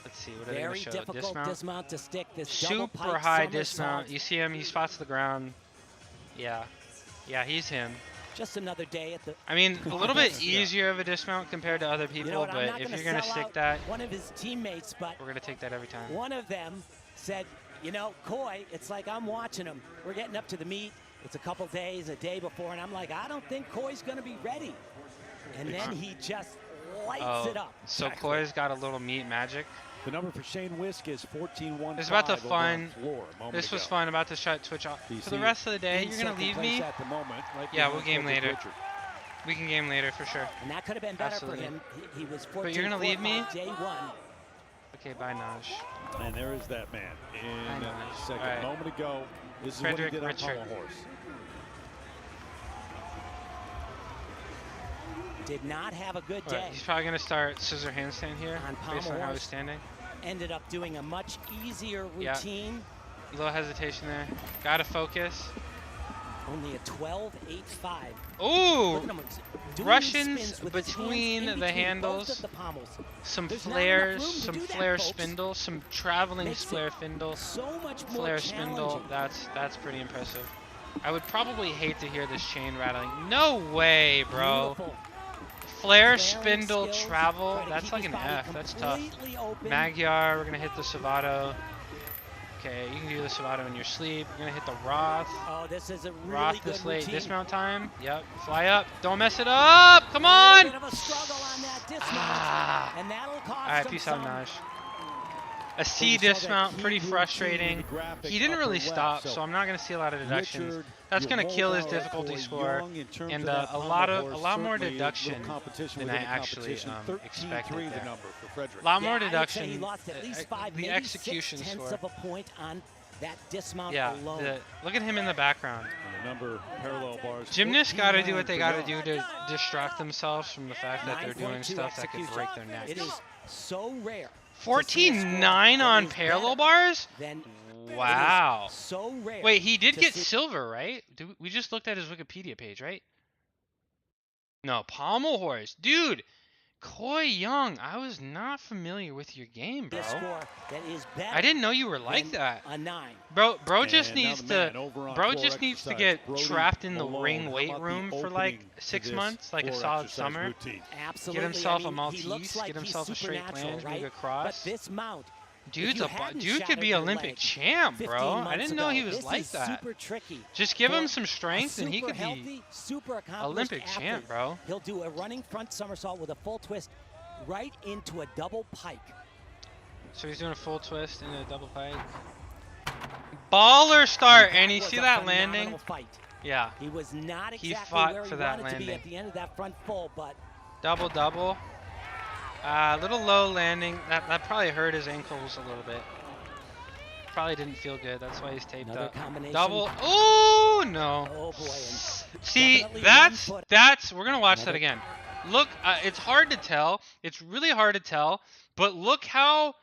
Let's see, what are they going to show? Very difficult dismount to stick. This super high dismount. You see him, he spots the ground. Yeah. Yeah, he's him. Just another day at the. I mean, a little bit easier of a dismount compared to other people, but if you're gonna stick that, one of his teammates, but we're gonna take that every time. One of them said, you know, Coy, it's like I'm watching him. We're getting up to the meet. It's a couple days, a day before, and I'm like, I don't think Coy's gonna be ready. And then he just lights it up. So Coy's got a little meat magic. The number for Shane Wisk is 14-1. It's about the fun. This was fun. About to shut Twitch off. For the rest of the day, you're gonna leave me. At the moment, yeah, we'll game later. We can game later for sure. And that could have been better for him. He was 14. But you're gonna leave me. Day one. Okay, bye, Naj. And there is that man in second. Right. Moment ago, this is Frederick what he did on Richard. Pommel Horse. Did not have a good day. He's probably going to start scissor handstand here based on how he's standing. Ended up doing a much easier routine. A little hesitation there. Got to focus. Only a 12.85. Ooh! Russians between the handles. Some flares, some flare spindle, some traveling flare spindle. So much more flare spindle. That's pretty impressive. I would probably hate to hear this chain rattling. No way, bro. Beautiful. Flare, spindle, travel. That's like an F. That's tough. Magyar, we're going to hit the Savato. Okay, you can do the Savato in your sleep. We're going to hit the Roth. Oh, this is a really Roth good this late. routine. Dismount time. Yep. Fly up. Don't mess it up. Come on. A bit of a struggle on that dismount. And that'll cost all right, peace out, Naj. A C dismount, pretty frustrating. He didn't really stop, so I'm not going to see a lot of deductions. That's going to kill his difficulty score, and a lot more deduction than I actually expected there. A lot more deduction. The execution score. Of a point on that dismount alone. Look at him in the background. Number parallel bars. Gymnasts got to do what they got to do to distract themselves from the fact that they're doing stuff that could break their necks. It is so rare. 14.9 on parallel bars? Wow. So rare. Wait, he did get silver, right? We just looked at his Wikipedia page, right? No, Pommel Horse. Dude, Coy Young, I was not familiar with your game, bro. I didn't know you were like that. A 9. Bro just needs to get trapped in the ring weight room for like 6 months, like a solid summer. Absolutely. Get himself a Maltese, get himself a straight planche, move across. But this mount, dude could be Olympic champ, bro. I didn't know he was like that. Super tricky. Just give him some strength and he could be Olympic champ, bro. He'll do a running front somersault with a full twist right into a double pike. So he's doing a full twist into a double pike. Baller start, and you see that landing? Fight. Yeah. He was not exactly he fought where for he that wanted landing. to be at the end of that front full, but double. A little low landing. That probably hurt his ankles a little bit. probably didn't feel good. That's why he's taped Another up. Combination. Double. Oh no. Oh boy. See, that's. We're gonna watch that again. Look, it's hard to tell. It's really hard to tell. But look how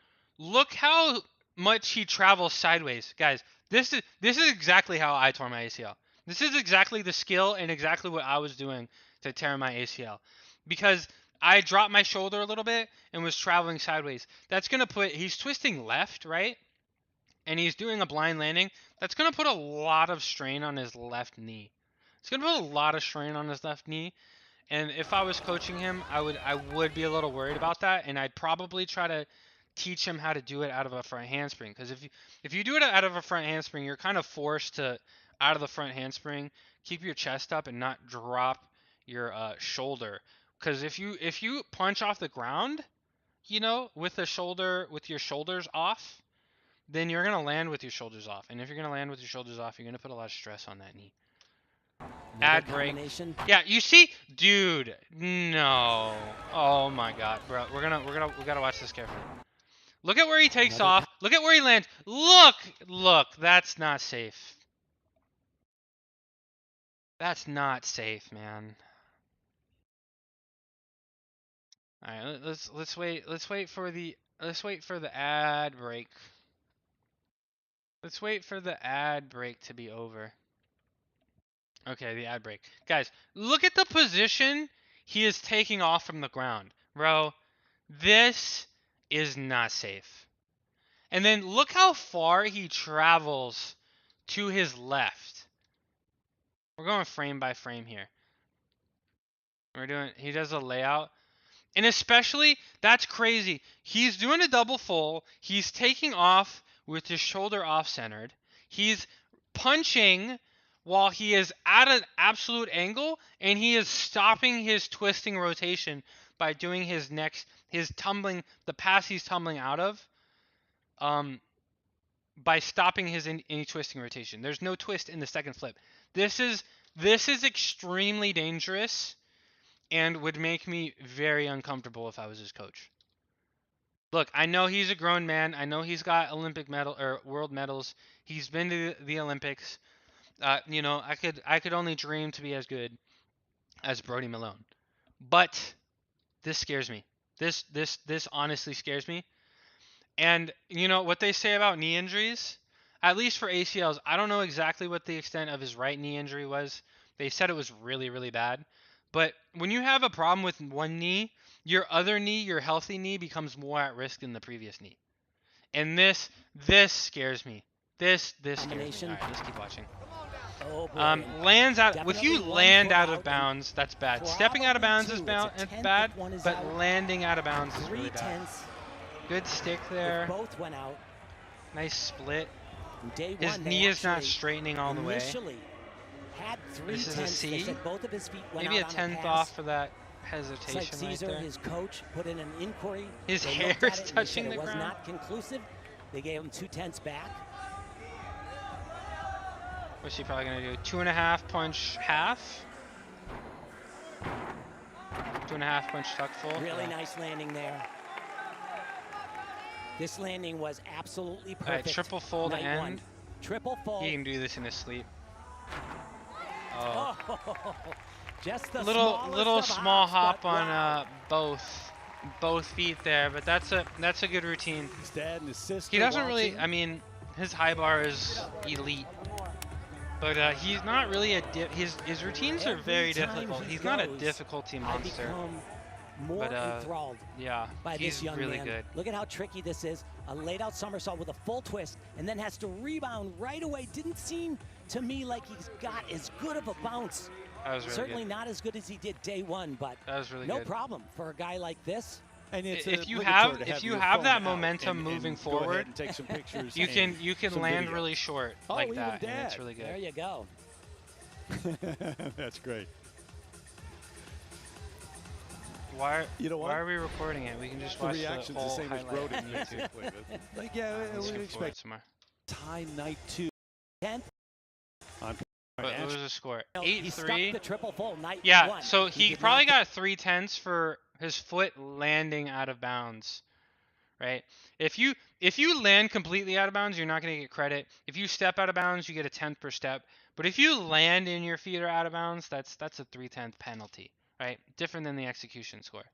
much he travels sideways, guys. This is exactly how I tore my ACL. This is exactly the skill and exactly what I was doing to tear my ACL, because I dropped my shoulder a little bit and was traveling sideways. That's gonna put. He's twisting left, right, and he's doing a blind landing. That's gonna put a lot of strain on his left knee. It's gonna put a lot of strain on his left knee. And if I was coaching him, I would be a little worried about that, and I'd probably try to teach him how to do it out of a front handspring. Because if you do it out of a front handspring, you're kind of forced to, out of the front handspring, keep your chest up and not drop your shoulder. Because if you punch off the ground, you know, with your shoulders off, then you're gonna land with your shoulders off. And if you're gonna land with your shoulders off, you're gonna put a lot of stress on that knee. Ad break. Yeah, you see, dude. No. Oh my God, bro. We gotta watch this carefully. Look at where he takes off. Look at where he lands. Look. That's not safe. That's not safe, man. All right, let's wait. Let's wait for the ad break. Let's wait for the ad break to be over. Okay, the ad break. Guys, look at the position he is taking off from the ground. Bro, this is not safe. And then look how far he travels to his left. We're going frame by frame here. He does a layout. And especially, that's crazy. He's doing a double full. He's taking off with his shoulder off-centered. He's punching while he is at an absolute angle, and he is stopping his twisting rotation by doing his tumbling, the pass he's tumbling out of, by stopping his any twisting rotation. There's no twist in the second flip. This is extremely dangerous and would make me very uncomfortable if I was his coach. Look, I know he's a grown man. I know he's got Olympic medal or world medals. He's been to the Olympics. You know, I could only dream to be as good as Brody Malone. But this scares me. This honestly scares me. And you know what they say about knee injuries? At least for ACLs, I don't know exactly what the extent of his right knee injury was. They said it was really, really bad. But when you have a problem with one knee, your other knee, your healthy knee, becomes more at risk than the previous knee. And this scares me. This scares me. All right, let's keep watching. Oh, lands out. If you land out of bounds, that's bad. Stepping out of bounds is bad, but landing out of bounds is really bad. Good stick there. Both went out. Nice split. His knee is not straightening all the way. This is a C. Maybe a 10th off for that hesitation right there. His coach put in an inquiry. His hair is touching the ground. It was not conclusive. They gave him 2/10 back. What's he probably gonna do? 2.5 punch half. 2.5 punch tuck full. Really nice landing there. This landing was absolutely perfect. All right, triple full to end. Triple full. He can do this in his sleep. Oh, just the little small hop on both feet there, but that's a good routine. His dad and his sister. He doesn't really. I mean, his high bar is elite, but he's not really his routines are very difficult. He's not a difficulty monster. More enthralled by he's this young really man. good. Look at how tricky this is. A laid out somersault with a full twist and then has to rebound right away. Didn't seem to me like he's got as good of a bounce. That was really Certainly good. not as good as he did day one, but that was really no good. problem for a guy like this. And it's if you have that momentum moving forward, and take some pictures you can land really short like that, and it's really good. There you go. That's great. Why are we recording it? We can just watch the whole same as highlight on YouTube. Like, yeah, we expect somewhere. Tie night 2. 10th. What was the score? 8-3. The triple full night yeah, one. So he probably got 3/10s for his foot landing out of bounds, right? If you land completely out of bounds, you're not going to get credit. If you step out of bounds, you get a 10th per step. But if you land and your feet are out of bounds, that's a 3/10 penalty, right? Different than the execution score.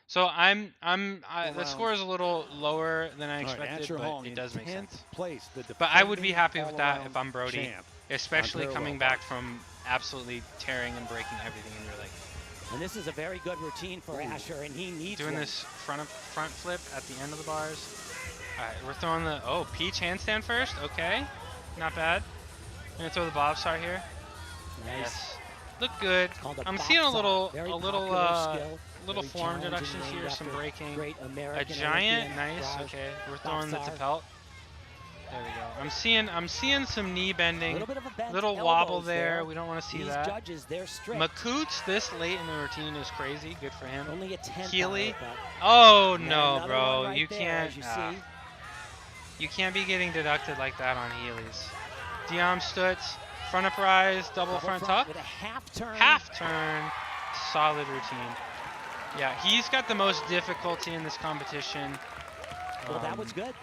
So the score is a little lower than I expected, but it does make sense. But I would be happy with that if I'm Brody, especially coming back from absolutely tearing and breaking everything in your leg. And this is a very good routine for Asher, and he needs doing this front flip at the end of the bars. All right, we're throwing the peach handstand first. Okay, not bad. I'm gonna throw the bob star here. Nice. Yes, look good. I'm seeing a little form deductions here, some braking. A giant, nice. Okay, we're throwing the tapelt. There we go. I'm seeing some knee bending, little wobble there. We don't want to see that. Judges, they're strict. Makut's this late in the routine is crazy. Good for him. Only a 10th. Healy. Oh no, bro! You can't. You can't be getting deducted like that on Healy's. Diam Stutz, front uprise, double front tuck. With a half turn. Half turn. Solid routine. Yeah, he's got the most difficulty in this competition. Well, that was good.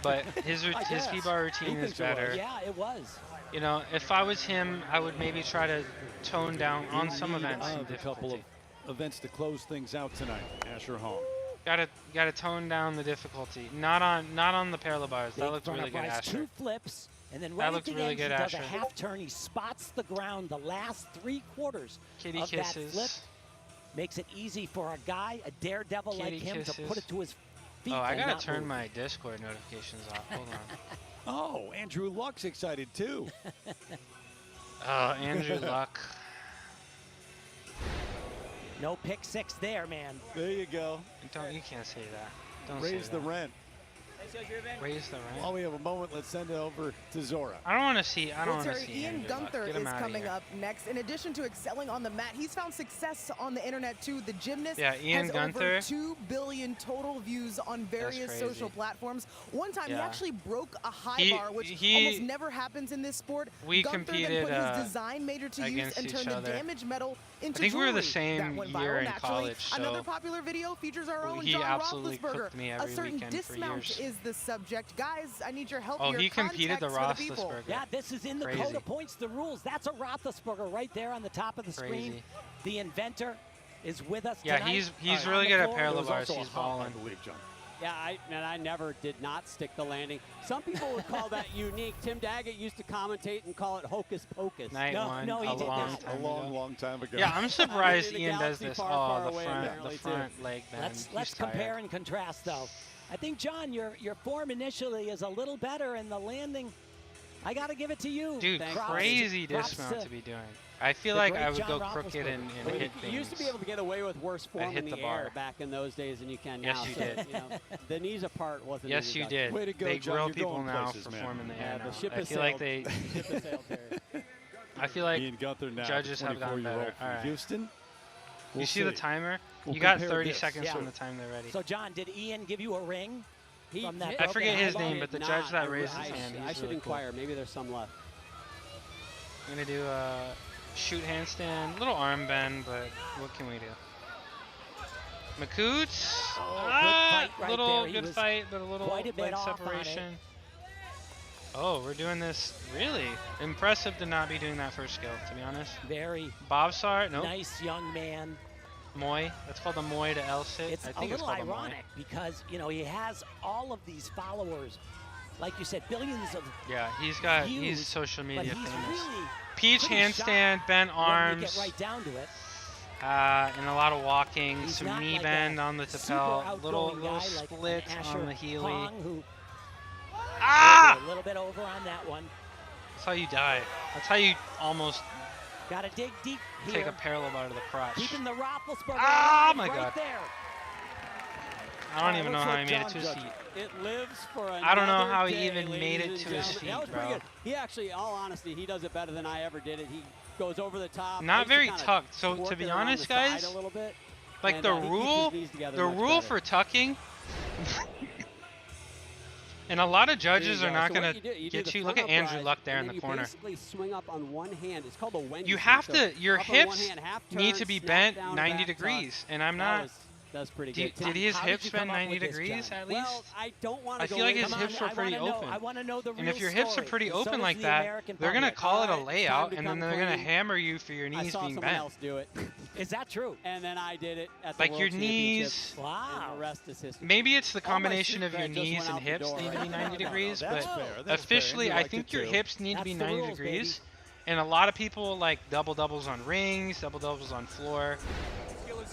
But his V-bar routine is better. Yeah, it was. You know, if I was him, I would maybe try to tone down on some events. A couple of events to close things out tonight. Asher Hong. Gotta tone down the difficulty. Not on the parallel bars. That looked really good, Asher. 2 flips, and then right at the end, he does a half turn. He spots the ground the last 3/4 of that flip. Makes it easy for a guy, a daredevil like him, to put it to his feet. Oh, I gotta turn my Discord notifications off. Hold on. Oh, Andrew Luck's excited too. Oh, Andrew Luck. No pick 6 there, man. There you go. You can't say that. Don't raise say the that. rent. Raise the rent. While we have a moment, let's send it over to Zora. I don't want to see. Ian Gunther is coming up next. In addition to excelling on the mat, he's found success on the internet too. The gymnast has over 2 billion total views on various social platforms. One time he actually broke a high bar, which almost never happens in this sport. We Gunther competed then put his design major to use and turned the damage medal into I think jewelry. we were the same year in college. So another popular video features our own he John absolutely Roethlisberger. cooked me every A certain weekend for dismount years. is the subject. Guys, I need your help. Oh, he competed the Roethlisberger. Yeah, this is in the code of points, the rules. That's a Roethlisberger right there on the top of the screen. The inventor is with us tonight. Yeah, he's really good at parallel bars. He's balling. Yeah, I never did not stick the landing. Some people would call that unique. Tim Daggett used to commentate and call it hocus pocus. Night one, no, he did not. A long time ago. Yeah, I'm surprised Ian does this. Oh, the front leg bend. Let's compare and contrast, though. I think, John, your form initially is a little better, and the landing, I got to give it to you. Dude, crazy dismount to be doing. I feel like I would go crooked and hit things. You used to be able to get away with worse form in the air back in those days than you can now. Yes, you did. You know, the knees apart wasn't. Yes, you did. Way to go, they John. grill people now for form in the air. The ship I feel like they. Ship has sailed, Terry. I feel like Ian Gunther now, judges have gotten better. All right. Houston. You see the timer? You got 30 seconds from the time they're ready. So, John, did Ian give you a ring? I forget his name, but the judge that raised his hand, I should inquire. Maybe there's some left. I'm going to do a shoot handstand, little arm bend, but what can we do? Makut, good fight, but a little leg separation. Oh, we're doing this really impressive to not be doing that first skill, to be honest. Very. Bobsar, nope. Nice young man. Moi, that's called the Moi to L sit. It's a little ironic because, you know, he has all of these followers, like you said, billions of he's social media famous. Really Peach handstand, bent arms. Get right down to it. And a lot of walking, some knee bend on the tapel, little splits on the Healy. A little bit over on that one. That's how you die. That's how you almost gotta dig deep here. Take a parallel bar to the crotch. Keeping the Roethlisberger my right God. there. I don't even know how he made it to his feet. It lives for another I don't know how day, he even made it to his feet, that was bro. pretty good. He actually, in all honesty, he does it better than I ever did it. He goes over the top. Not very tucked. So to be honest, guys, like the rule for tucking. And a lot of judges are not going to get you. Look at Andrew Luck there in the corner. Basically swing up on one hand. It's called a Wendy. You have to. Your hips need to be bent 90 degrees, and I'm not. That's pretty good. Did his hips bend 90 degrees at least? Well, I don't want to go. I feel like his hips were pretty open. I want to know the real And if your hips are pretty open like that, they're going to call it a layout, and then they're going to hammer you for your knees being bent. I saw someone else do it. Is that true? And then I did it at the like World your knees. Wow. The rest is history. Maybe it's the combination of your knees and hips need to be 90 degrees, but officially I think your hips need to be 90 degrees. And a lot of people like double doubles on rings, double doubles on floor.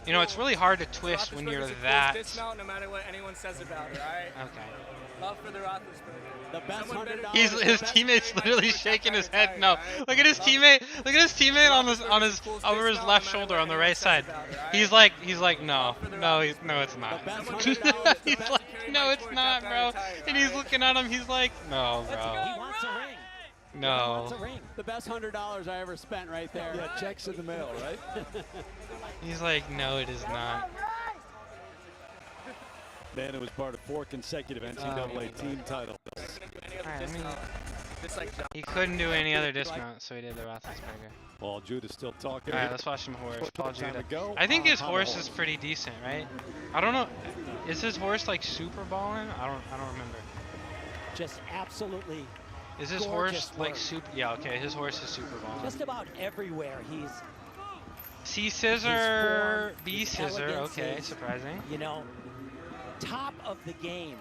You know, it's really hard to twist when you're that. Dismount no matter what anyone says about it, alright? Okay. Love for the Roethlisberger. The best $100. His teammate's literally shaking his head. No, look at his teammate. Look at his teammate on his over his left shoulder on the right side. He's like no, it's not. He's like, no, it's not, bro. And he's looking at him. He's like, no, bro. He wants a ring. No. The best $100 I ever spent right there. Yeah, checks in the mail, right? He's like, no, it is not. Man, it was part of 4 consecutive NCAA team titles. I mean, he couldn't do any other dismount, so he did the Roethlisberger. Paul Judah's still talking. All right, let's watch some horse. Paul Judah. I think his horse is pretty decent, right? I don't know. Is his horse like super balling? I don't remember. Just absolutely. Is his horse like super? Yeah, okay. His horse is super balling. Just about everywhere he's. C scissor, B scissor. Okay, surprising. You know, top of the game.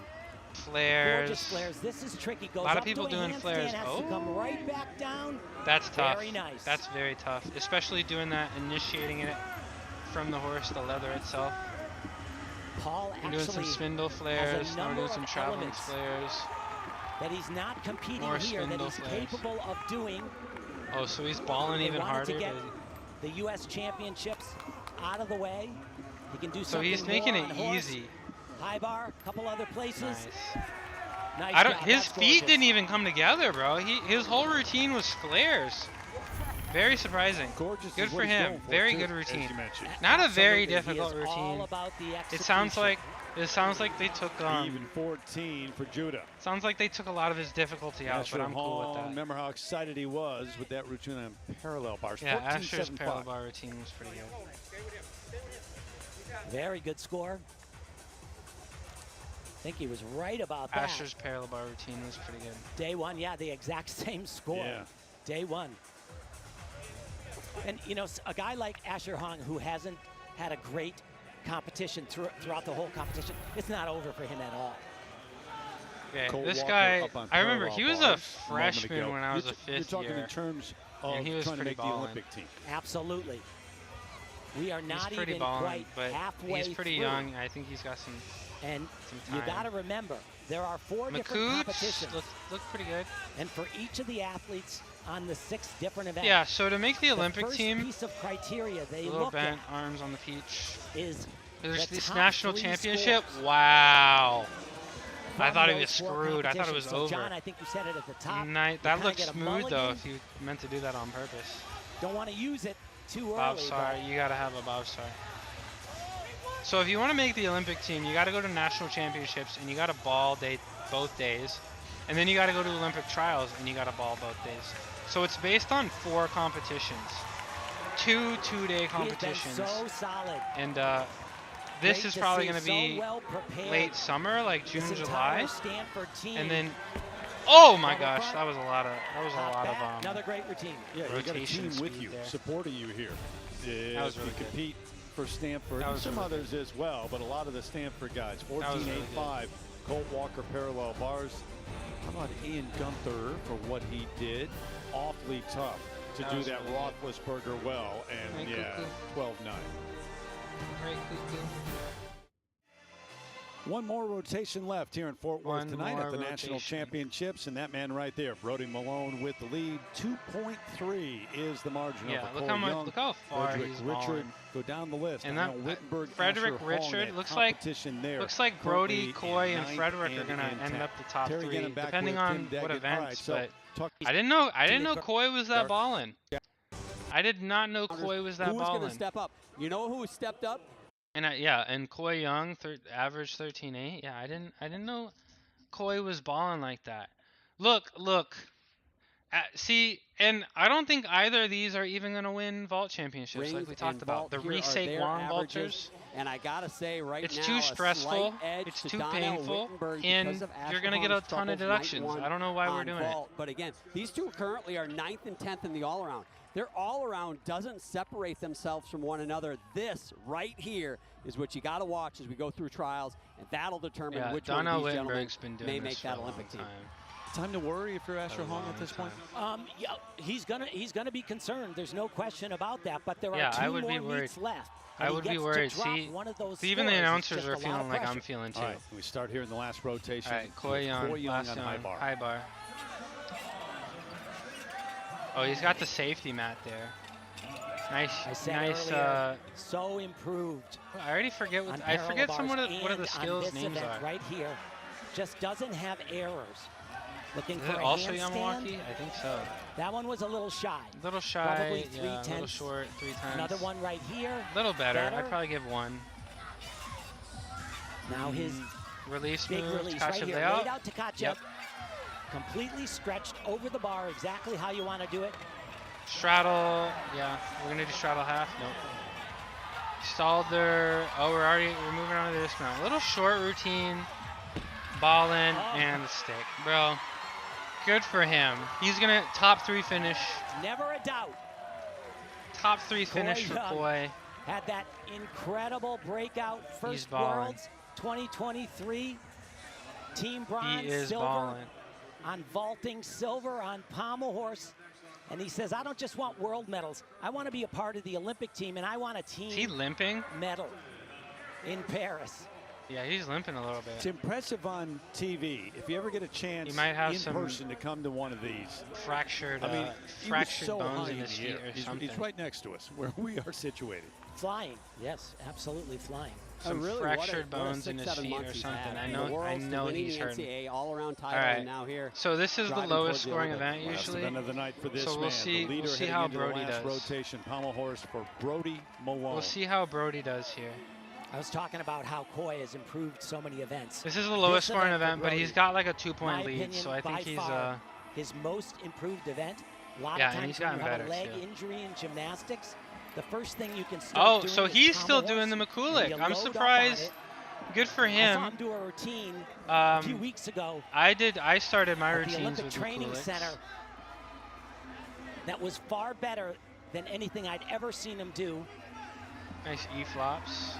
Flares. Gorgeous flares. This is tricky. Goes a lot of up people to a doing flares. Has to come right back down. That's tough. Very nice. That's very tough, especially doing that, initiating it from the horse, the leather itself. Paul we're doing some spindle flares. Now we're doing some traveling flares. That he's not competing here. That he's capable of doing. Oh, so he's balling even harder. To get the U.S. championships out of the way. He can do something. So he's making it easy. High bar, a couple other places. Nice. I don't. His feet didn't even come together, bro. His whole routine was flares. Very surprising. Good for him. Very good routine. Not a very difficult routine. It sounds like they took even 14 for Judah. Sounds like they took a lot of his difficulty out, but I'm cool with that. Remember how excited he was with that routine on parallel bars. Yeah, Asher's parallel bar routine was pretty good. Very good score. I think he was right about that. Asher's parallel bar routine was pretty good. Day one, yeah, the exact same score. Yeah. Day one. And, you know, a guy like Asher Hong, who hasn't had a great competition throughout the whole competition, it's not over for him at all. Okay, this guy, I remember he was a freshman when I was a fifth year. You're talking in terms of he was trying to make balling. the Olympic team. Absolutely. We are not even balling, quite halfway he's pretty through. young. I think he's got some And time. You got to remember, there are 4 different competitions. Look pretty good. And for each of the athletes on the 6 different events. Yeah, so to make the Olympic team, piece of criteria they little look bent at arms on the peach. Is there's this national championship? Scores. Wow. I thought he was screwed. I thought it was over. John, I think you said it at the top. That looked smooth though if you meant to do that on purpose. Don't want to use it too early. Bobsar, you got to have a Bobsar. So if you want to make the Olympic team, you got to go to national championships and you got to ball both days. And then you got to go to Olympic trials and you got to ball both days. So it's based on 4 competitions. 2 two-day competitions. So solid. And this is probably going to be late summer, like June, July. And then, oh my gosh, that was a lot of another great routine. Yeah, you got a team with you, supporting you here. That was really compete for Stanford and some others as well, but a lot of the Stanford guys. 14.85 Colt Walker parallel bars. How about Ian Gunther for what he did? Awfully tough to do that Roethlisberger well, and yeah, 12-9. One more rotation left here in Fort Worth tonight at the National Championships, and that man right there, Brody Malone with the lead. 2.3 is the margin over Cole Young. Look how far he's Richard, go down the list. And that Frederick Richard looks like Brody, Coy, and Frederick are going to end up the top 3, depending on what events. But I didn't know Coy was that ballin'. I did not know Coy was that ballin'. Who's going to step up? You know who stepped up? And and Coy Young average 13.8. Yeah, I didn't know Coy was balling like that. Look. See, and I don't think either of these are even going to win vault championships, Rings like we talked about. The Resake Wong vaulters. And I gotta say, right it's now, too stressful, it's too painful, and you're going to get a ton of deductions. I don't know why we're doing it. But again, these two currently are 9th and 10th in the all-around. Their all-around doesn't separate themselves from one another. This right here is what you got to watch as we go through trials, and that'll determine which one of these gentlemen may make that Olympic team. Time to worry if you're Asher Hong at this point? Yeah, he's gonna be concerned. There's no question about that. But there are two more meets left. I would be worried. See, even the announcers are feeling like I'm feeling too. All right, we start here in the last rotation. All right, Koi Young on high bar. Oh, he's got the safety mat there. Nice. Earlier, so improved. I already forget what some what of the skills names are. Right here, just doesn't have errors. Looking for a also handstand. Yamawaki? I think so. That one was a little shy. Probably a little short, 3 times. Another one right here. A little better. I'd probably give 1. Now his release big move, release right here. Laid out Takachev. Yep. Completely stretched over the bar, exactly how you want to do it. Straddle, yeah. We're going to do straddle half. Nope. Stalled there. Oh, we're moving on to this now. A little short routine. Ballin and the stick. Bro, good for him. He's going to top 3 finish. Never a doubt. Top 3 finish for Koi. Had that incredible breakout first Worlds 2023. Team bronze, silver on vaulting, silver on pommel horse. And he says, I don't just want world medals. I want to be a part of the Olympic team, and I want a team Is he limping? medal in Paris. Yeah, he's limping a little bit. It's impressive on TV. If you ever get a chance in person to come to one of these. Fractured, fractured bones in his feet or something. He's right next to us, where we are situated. Flying, yes, absolutely flying. Some fractured bones in his feet or something. I know he's hurting. All-around title. All right. Now here. So this is the lowest scoring event usually. Last event of the night for this so we'll see how Brody does. Rotation, pommel horse for Brody Malone. We'll see how Brody does here. I was talking about how Koi has improved so many events. This is the lowest scoring event, but he's got like a 2-point lead, so I think he's his most improved event. A lot of times when you have a leg injury in gymnastics, the first thing you can start doing so he's still doing the McCulloch. I'm surprised. Good for him. I saw him do a routine a few weeks ago. I started my routines the Olympic with Training McCullochs. Center. That was far better than anything I'd ever seen him do. Nice E-flops.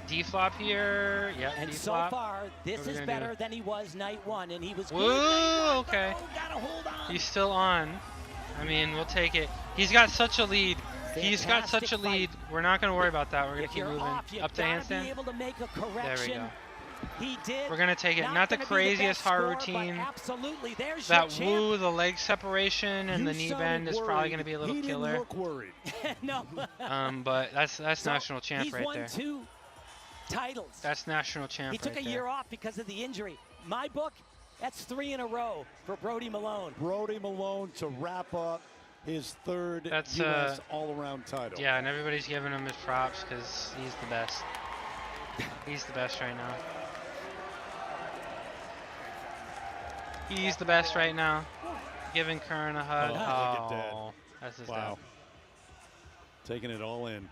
D-flop here. Yep, and D-flop. so far, this is better than he was night 1, and he was good. Woo, okay. Gotta hold on. He's still on. I mean, we'll take it. He's got such a lead. He's got such a lead. We're not going to worry about that. We're going to keep moving up to handstand. Be able to make a correction. There we go. He did. We're going to take it. Not the craziest hard routine. Absolutely. There's that woo, the leg separation and the knee bend is probably going to be a little killer. He didn't look worried. No. But that's national champ right there. He's won 2 titles. That's national champ. He took a year off because of the injury. My book, that's 3 in a row for Brody Malone. Brody Malone to wrap up his 3rd U.S. all-around title. Yeah, and everybody's giving him his props because he's the best. He's the best right now. He's the best right now. Giving Kern a hug. Look at that. That's his dad. Taking it all in.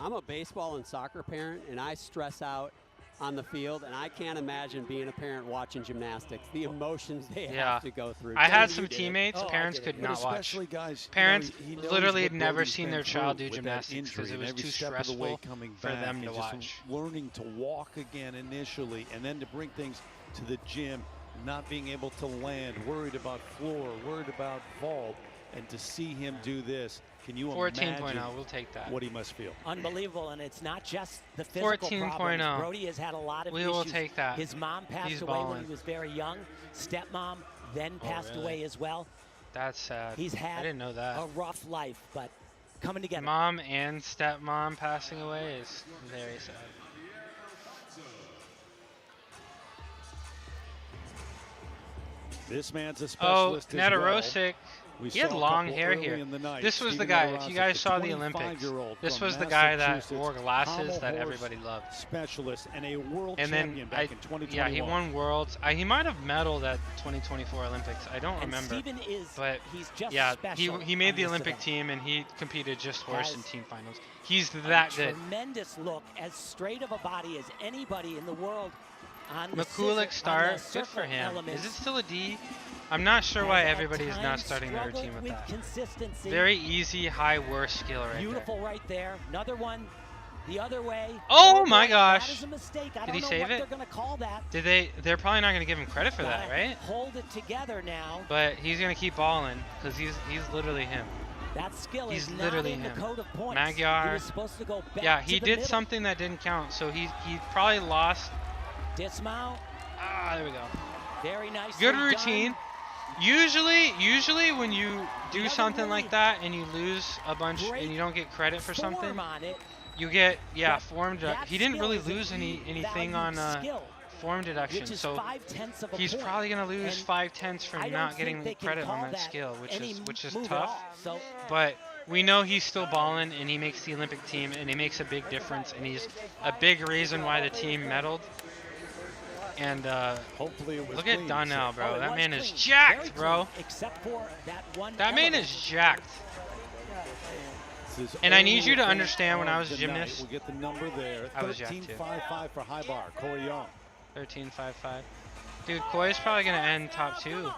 I'm a baseball and soccer parent, and I stress out on the field, and I can't imagine being a parent watching gymnastics. The emotions they have to go through. I had some teammates, parents could not watch. Guys, parents literally had never seen their child do gymnastics because it was too stressful for them to watch. Learning to walk again initially, and then to bring things to the gym, not being able to land, worried about floor, worried about vault, and to see him do this. Can you 14.0, we'll take that. What he must feel. Unbelievable, and it's not just the physical 14.0. Brody has had a lot of issues. We will take that. His mom passed away when he was very young. Stepmom then passed away as well. That's sad. He's had I didn't know that. a rough life, but coming together. Mom and stepmom passing away is very sad. This man's a specialist as well. Netarosik He had long hair here. This was the guy, if you guys saw the Olympics, this was the guy that wore glasses that everybody loved. Specialist and a world and champion back in 2021. Yeah, he won worlds. He might have medaled at 2024 Olympics. I don't remember. But yeah, he made the Olympic team and he competed just horse in team finals. He's that good. Tremendous look, as straight of a body as anybody in the world. McCulloch start, good for him. Is it still a D? I'm not sure why everybody is not starting their routine with that. Very easy, high, worst skill right there. Beautiful right there. Another one the other way. Oh my gosh. That is a mistake. Did he save it? They're going to call that. They're probably not going to give him credit for that, right? Hold it together now. But he's going to keep balling because he's literally him. That skill he's is literally not in him. the code of points. Magyar. He was supposed to go back yeah, he to the did middle. something that didn't count, so he probably lost. Dismount. Ah, there we go. Very nice. Good routine. Done. Usually when you do something like that and you lose a bunch and you don't get credit for something, you get form. He didn't really lose anything on form deduction, so he's probably gonna lose 5/10 for not getting the credit on that skill, which is tough. But we know he's still balling and he makes the Olympic team and he makes a big difference and he's a big reason why the team medaled. And hopefully it was look at Donnell, bro. That man is jacked, bro. That man is jacked. And I need you to understand, when I was a gymnast, we'll get the number there. I was jacked too. 13.55 for high bar. Corey Young. 13.55. Dude, Koi's probably gonna end top 2. All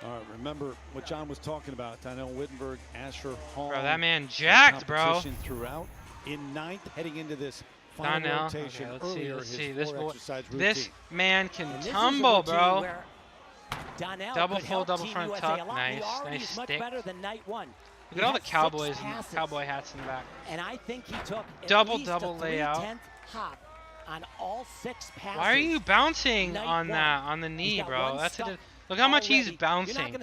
right, remember what John was talking about. Donnell Wittenberg, Asher Hall. Bro, that man jacked, bro. Throughout in 9th, heading into this. Donnell, okay, let's see. This man can tumble, bro. Double full, double front tuck. Nice stick. Better than night one. Look at all the cowboys and cowboy hats in the back. And I think he took double layout. Hop on all 6 passes. Why are you bouncing on the knee, bro? That's look how much he's bouncing,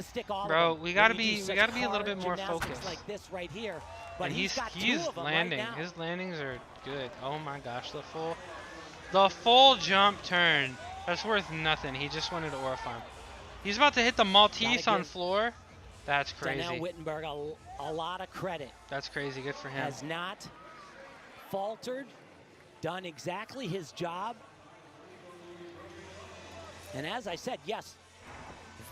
bro. We gotta be a little bit more focused. Like this right here. But and he's landing. Right, his landings are good. Oh my gosh, the full jump turn. That's worth nothing. He just wanted to Orify. He's about to hit the Maltese on floor. That's crazy. Donnell Wittenberg, a lot of credit. That's crazy. Good for him. Has not faltered. Done exactly his job. And as I said, yes.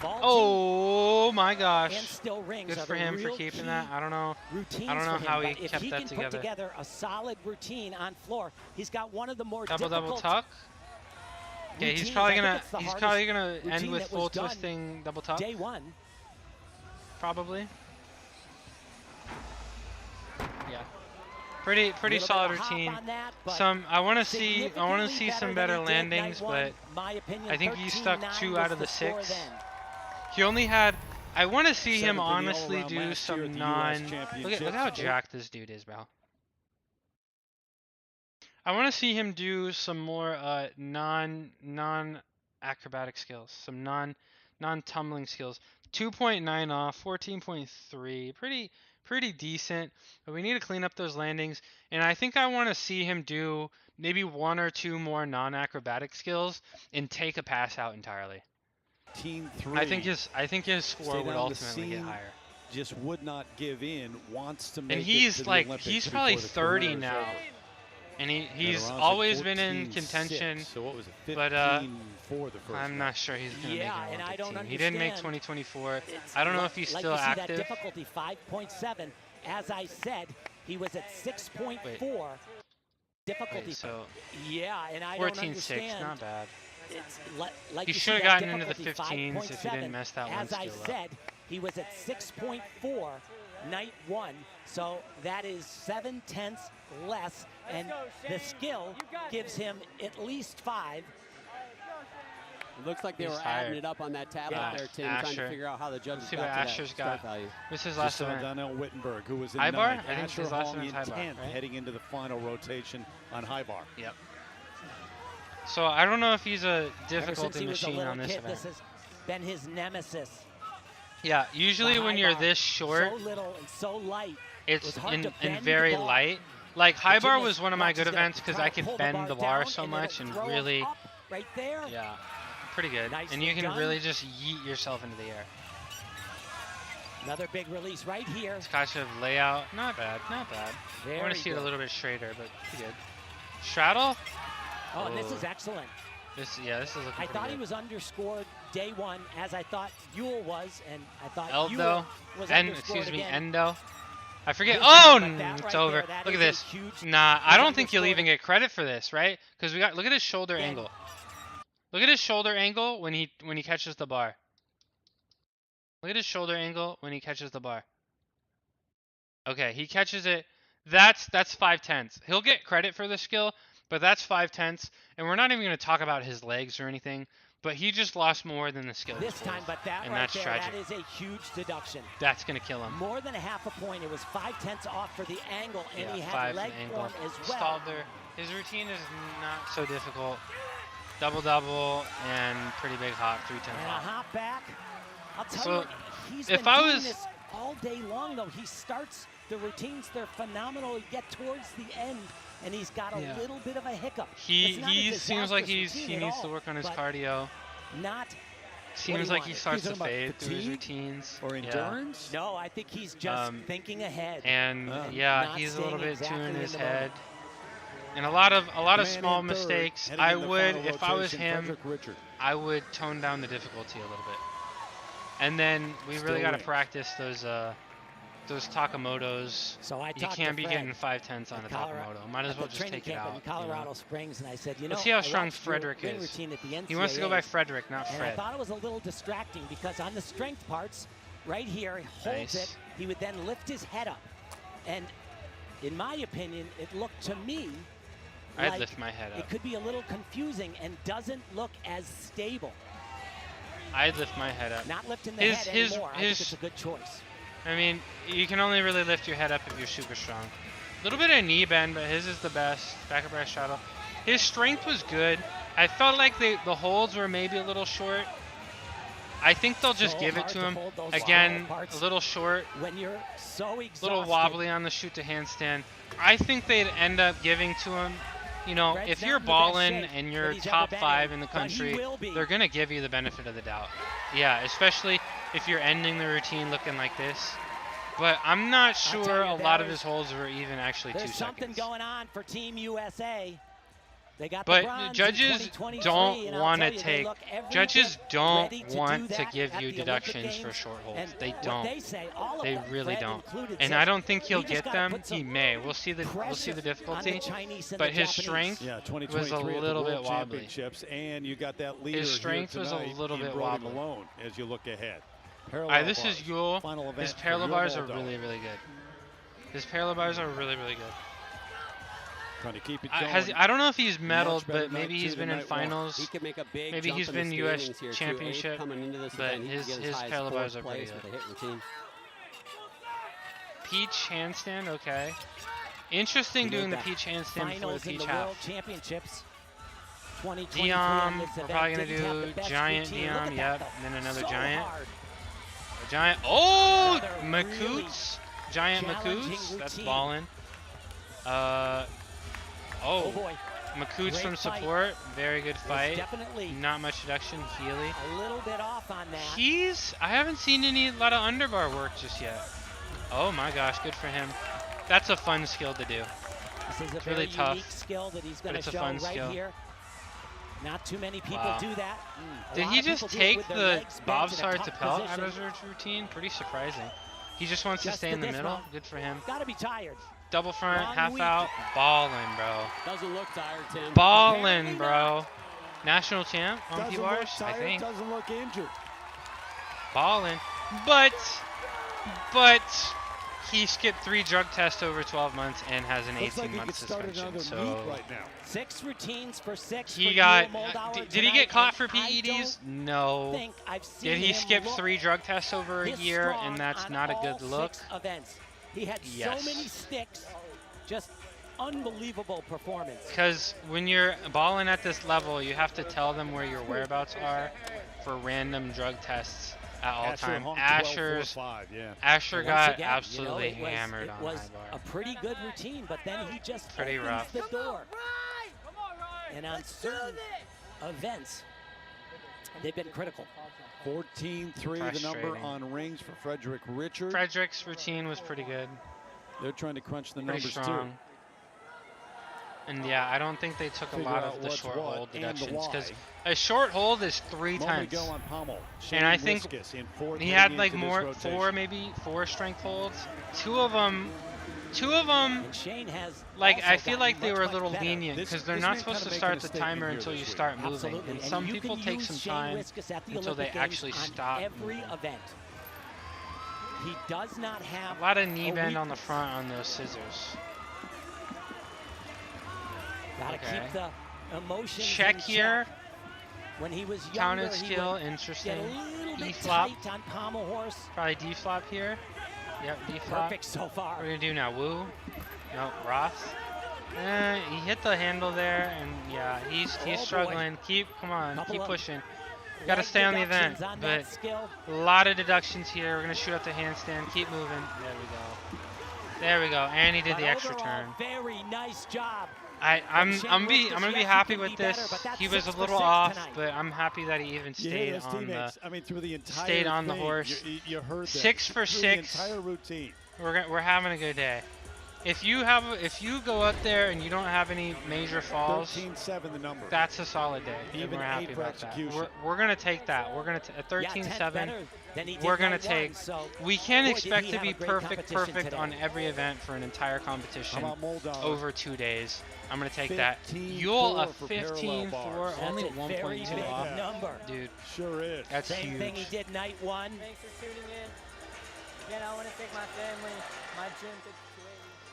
Oh my gosh! And still rings. Good for him for keeping that. I don't know how he kept that together. If he can put together a solid routine on floor, he's got one of the more double tuck. Okay, he's probably gonna end with full twisting double tuck. Day 1. Probably. Yeah. Pretty solid routine. I want to see some better landings, but I think he stuck 2 out of the 6. He only had. I want to see him honestly do some Look how jacked this dude is, bro. I want to see him do some more non acrobatic skills, some non tumbling skills. 2.9 off, 14.3, pretty decent. But we need to clean up those landings, and I think I want to see him do maybe 1 or 2 more non-acrobatic skills and take a pass out entirely. Team 3. I think his score would ultimately get higher. Just would not give in. Wants to make. And he's he's probably 30 now, and he's always been in contention. So what was it? 15 but for the first I'm not sure he's gonna make an Olympic team. Understand. He didn't make 2024. I don't know if he's still active. That difficulty 5.7. As I said, he was at 6.4. Difficulty. Wait, so yeah, and I 14.6, not bad. Like he should have gotten into the 15s if he didn't mess that one skill up. As I said, he was at 6.4 night 1, so that is 7/10 less, and the skill gives him at least 5. It looks like they were adding it up on that tablet there, Tim, trying to figure out how the judges got to Asher's got. Value. This is last event. Donnell Wittenberg, who was in high bar? I think his last event high bar, right? Heading into the final rotation on high bar. Yep. So I don't know if he's a difficulty machine on this event. This has been his nemesis. Yeah, usually when you're this short, so little and so light, it's in very light. Like high bar was one of my good events because I could bend the bar so much and really. Right there. Yeah. Pretty good. And you can really just yeet yourself into the air. Another big release right here. Tkachev layout. Not bad. Not bad. I want to see it a little bit straighter, but pretty good. Straddle. Oh, and this is excellent. This is looking I thought good. he was underscored day one, as I thought Yule was, and I thought Eldo. Yule was Excuse me, again. Endo. I forget. This Oh, time, but that it's right over. there, that Look at is a this. huge- Nah, I don't think you'll underscored. even get credit for this, right? Because look at his shoulder angle. Look at his shoulder angle when he catches the bar. Look at his shoulder angle when he catches the bar. Okay, he catches it. That's 5/10. He'll get credit for the skill, but that's 5/10. And we're not even going to talk about his legs or anything. But he just lost more than the skill. This time, but that and right that's there, tragic. that is a huge deduction. That's going to kill him. More than a half a point. It was 5/10 off for the angle, and he had 5 leg angle. form as well. Stalled there. His routine is not so difficult. Double and pretty big hop, 310 And a hop back. I'll tell So, you, he's if been I doing was- this all day long, though. He starts the routines, they're phenomenal. You get towards the end, and he's got a little bit of a hiccup. He seems like he disastrous needs routine to at work on his all, cardio. but Not Seems what like he starts to talking about fade through his fatigue routines. Or endurance? No, I think he's just thinking ahead. And not he's a little staying bit too exactly in in his the head. moment. And a lot of Man small in third, mistakes. heading I in the would, final if I was rotation, him, Frederick Richard. I would tone down the difficulty a little bit. And then we Still really got to ranks. practice those Takamotos. So I You talked can't to be Fred getting 5/10s on a at Colorado- Takamoto. Might as at well the just training take it camp out. in Colorado Springs, and I said, Let's see how I strong watched your Frederick ring is. routine at the He wants to go by NCAAs, Frederick, not and I Fred. thought it was a little distracting because on the strength parts, right here, he holds Nice. it. He would then lift his head up, and in my opinion, it looked to me I'd like lift my head it up. could be a little confusing and doesn't look as stable. I'd lift my head up. Not lifting the head anymore. I think it's a good choice. I mean, you can only really lift your head up if you're super strong. A little bit of knee bend, but his is the best. Back up air straddle. His strength was good. I felt like the holds were maybe a little short. I think they'll just give it to him. Again, a little short. When you're so exhausted. A little wobbly on the shoot to handstand. I think they'd end up giving to him. You know, Fred's if not you're in the best balling shape and that you're he's ever top been 5 in, in the but he country, will be. they're going to give you the benefit of the doubt. Yeah, especially if you're ending the routine looking like this. But I'm not sure a lot of his holds were even actually 2 There's seconds. something going on for Team USA. They got the But bronze in judges 2023, don't and I'll want tell to you, they take. look every Judges bit don't ready to want do to that give at you the Olympic deductions for Games. short holds. And They what don't. They say, all of They them, really Fred don't. included, And says, I don't think he'll "We just get gotta them. put He some may. We'll see the pressure difficulty. on the Chinese and But the his Japanese." strength Yeah, was 2023 a at the little World bit wobbly. Championships, and you got that leader His strength here was a tonight little in bit Brody wobbly. Malone as you look ahead. This is bars. Yule. Final event His for parallel Yule bars are Baldo. really, really good. His parallel bars are really, really good. Trying to keep it going. I don't know if he's medaled, Much better but maybe night he's two been than in night one. finals. He could make a big Maybe jump he's in been the U.S. standings here, too. championship, Eighth coming into this but event, he could get as his high as parallel bars fourth are pretty place good. with a hit routine. Peach handstand, okay. Interesting doing the peach handstand before the Finals in peach the half. World Championships 2023 on Diom, this we're event. probably going Didn't have to the do best giant routine. Look Diom, at yep, that, and then another so giant. hard. A giant, oh, Another really Makoots, giant challenging Makoots, that's routine. ballin'. Oh Oh, boy, Makoots Great from fight. support, very good fight. definitely Not much deduction, Healy. a little bit off on that. I haven't seen a lot of underbar work just yet. Oh my gosh, good for him. That's a fun skill to do. This is a It's very really tough, unique skill that he's going but to it's a show fun right skill. here. Not too many people Wow. do that. A Did lot he of just people do it take with their the legs bent in a bobsleigh tough to pelt out position. of his routine? Pretty surprising. He just wants to Just stay for in the this middle. one. Good for him. Gotta be tired. Double front, Long half week. out, ballin', bro. Doesn't look tired, Tim. Ballin', bro. National champ on Doesn't P-bars, look I tired, think. doesn't look injured. Ballin'. But he skipped 3 drug tests over 12 months and has an Looks like he 18-month could start suspension. another So meet right now. 6 routines for 6. he for got. Yule Moldauer Did he tonight, get caught for and I PEDs? don't No. think I've seen Did he him skip look 3 drug tests over a this year, strong and that's on not a all good look? 6 events. He had Yes. so many sticks. Just unbelievable performance. Because when you're balling at this level, you have to tell them where your whereabouts are for random drug tests at all Asher time. hung 12, Asher 4-5, yeah. Once got again, absolutely it was, hammered it on was high bar. a pretty good routine, but then he just Pretty opens rough. the door. And on certain events, they've been critical. 14-3 the number on rings for Frederick Richard. Frederick's routine was pretty good. They're trying to crunch the pretty numbers strong. too. And yeah, I don't think they took a lot of the short hold deductions because a short hold is 3 tenths. And I think he had like maybe four strength holds. Two of them. Shane has like I feel like they were a little lenient because they're not supposed to start the timer until you start moving. Absolutely. And some people take some time until they actually stop. Every event. He does not have a lot of knee bend on the front on those scissors. Gotta keep the emotions check here. When he was younger, counted skill, interesting. E flop on pommel horse. Probably D flop here. Yep, D flop. Perfect so far. What are we gonna do now? Woo? No, Roth. He hit the handle there, and yeah, he's struggling. Come on, keep pushing. Got to stay on the event, but a lot of deductions here. We're gonna shoot up the handstand. Keep moving. There we go. There we go. And he did the extra turn. Very nice job. I'm gonna be happy with this. He was a little off, but I'm happy that he even stayed on the horse. You heard that. 6 for 6. The entire routine. We're having a good day. If you go out there and you don't have any major falls, 13-7 the number. That's a solid day. Even we're happy about that. execution. We're gonna take that. We're gonna at 13-7. We're gonna take. We can't expect to be perfect on every event for an entire competition over 2 days. I'm gonna take that. Yule a 15-4, only 1.2 off. Number. Dude, sure is. That's Same huge. thing he did night 1. Thanks for tuning in. Again, I want to thank my family, my gym.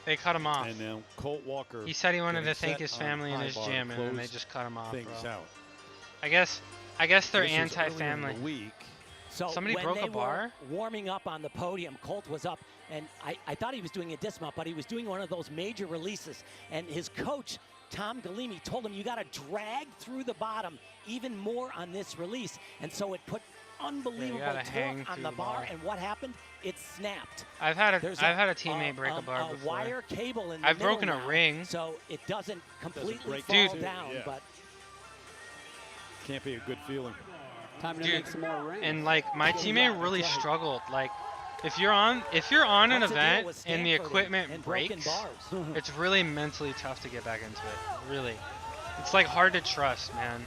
They cut him off. And now Colt Walker. He said he wanted to thank his family and his gym, and then they just cut him off, bro. Out. I guess they're anti-family. So somebody broke a bar? Warming up on the podium, Colt was up, and I thought he was doing a dismount, but he was doing one of those major releases. And his coach, Tom Galimi, told him you got to drag through the bottom even more on this release. And so it put unbelievable torque on the bar. And what happened? It snapped. I've had a teammate break a bar before. Wire cable in the I've broken a ring, so it doesn't completely fall down. Yeah. But can't be a good feeling. Time to make some more rings. And like my teammate really struggled. Like if you're on an event and the equipment breaks, it's really mentally tough to get back into it. Really, it's like hard to trust, man.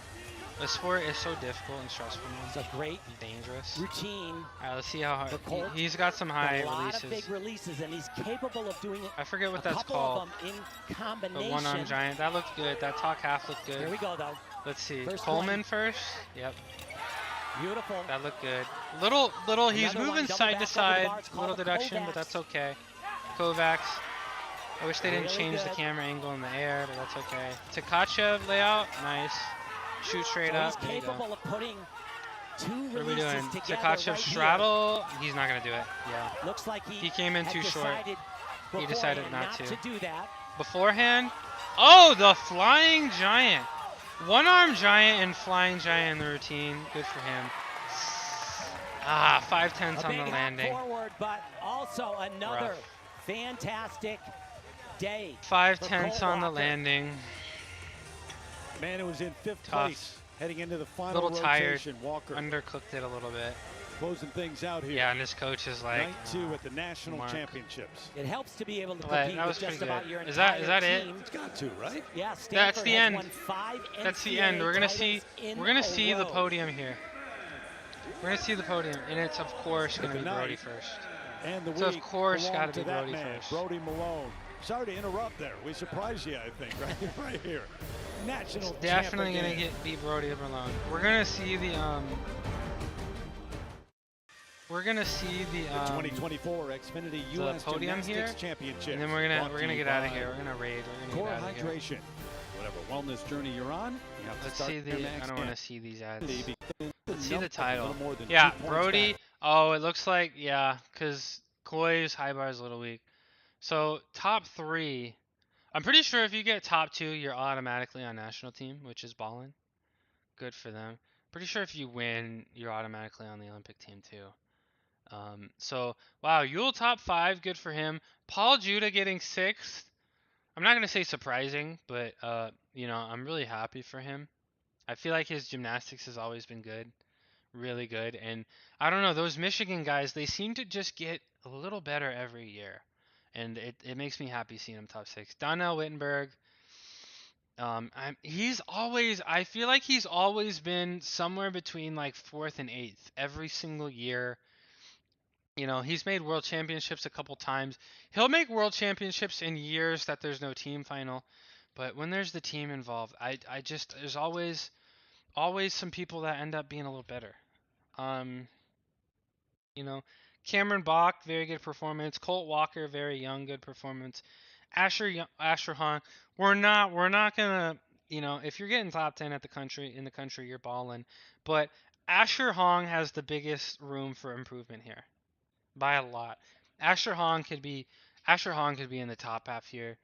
The sport is so difficult and stressful. It's a great, dangerous routine. All right, let's see how hard. He's got some high releases. A lot of big releases, and he's capable of doing it. I forget what that's called. Of them in combination. The one-arm giant. That looked good. That top half looked good. Here we go, though. Let's see. Coleman first. Yep. Beautiful. That looked good. Little. He's moving side to side. Little deduction, but that's okay. Kovacs. I wish they didn't change the camera angle in the air, but that's okay. Tkachev layout. Nice. Shoot straight up. He's capable of putting 2 what are we releases doing? together. Tkachev straddle. He's not gonna do it. Yeah. Looks like he came in too short. He decided not to do that. Beforehand. Oh, the flying giant. One-arm giant and flying giant in the routine. Good for him. 5/10 on the landing. Forward, but also another fantastic day. 5/10 on the landing. Man, it was in 5th place heading into the final little rotation. Tired. Walker Undercooked it a little bit. Closing things out here. Yeah, and his coach is like. Night 2 at the national championships. It helps to be able to compete with just about your entire team. Is that it? It's got to, right? Yeah, that's the end. That's the end. We're gonna see the podium here. We're gonna see the podium, and it's of course gonna be Brody first. And the so of course gotta be Brody first. Brody Malone. Sorry to interrupt there. We surprised you, I think, right here. National it's definitely gonna beat Brody Malone. We're gonna see the 2024 Xfinity US podium Gymnastics here, Championship. and then we're gonna get out of here. We're gonna raid. We're gonna get out of here. Whatever wellness journey you're on, you have Let's to see the. I don't want to see these ads. Let's see the title. Yeah, Brody. Oh, it looks like because Koi's high bar is a little weak. So top 3. I'm pretty sure if you get top 2, you're automatically on national team, which is ballin'. Good for them. Pretty sure if you win, you're automatically on the Olympic team too. So wow, Yule top 5, good for him. Paul Judah getting 6th. I'm not gonna say surprising, but I'm really happy for him. I feel like his gymnastics has always been good, really good. And I don't know, those Michigan guys, they seem to just get a little better every year. And it makes me happy seeing him top 6. Donnell Wittenberg, I feel like he's always been somewhere between like 4th and 8th every single year. You know, he's made world championships a couple times. He'll make world championships in years that there's no team final. But when there's the team involved, I just, there's always some people that end up being a little better. You know, Cameron Bach, very good performance. Colt Walker, very young, good performance. Asher Hahn, we're not gonna, you know, if you're getting top 10 in the country, you're balling. But Asher Hong has the biggest room for improvement here, by a lot. Asher Hong could be in the top half here.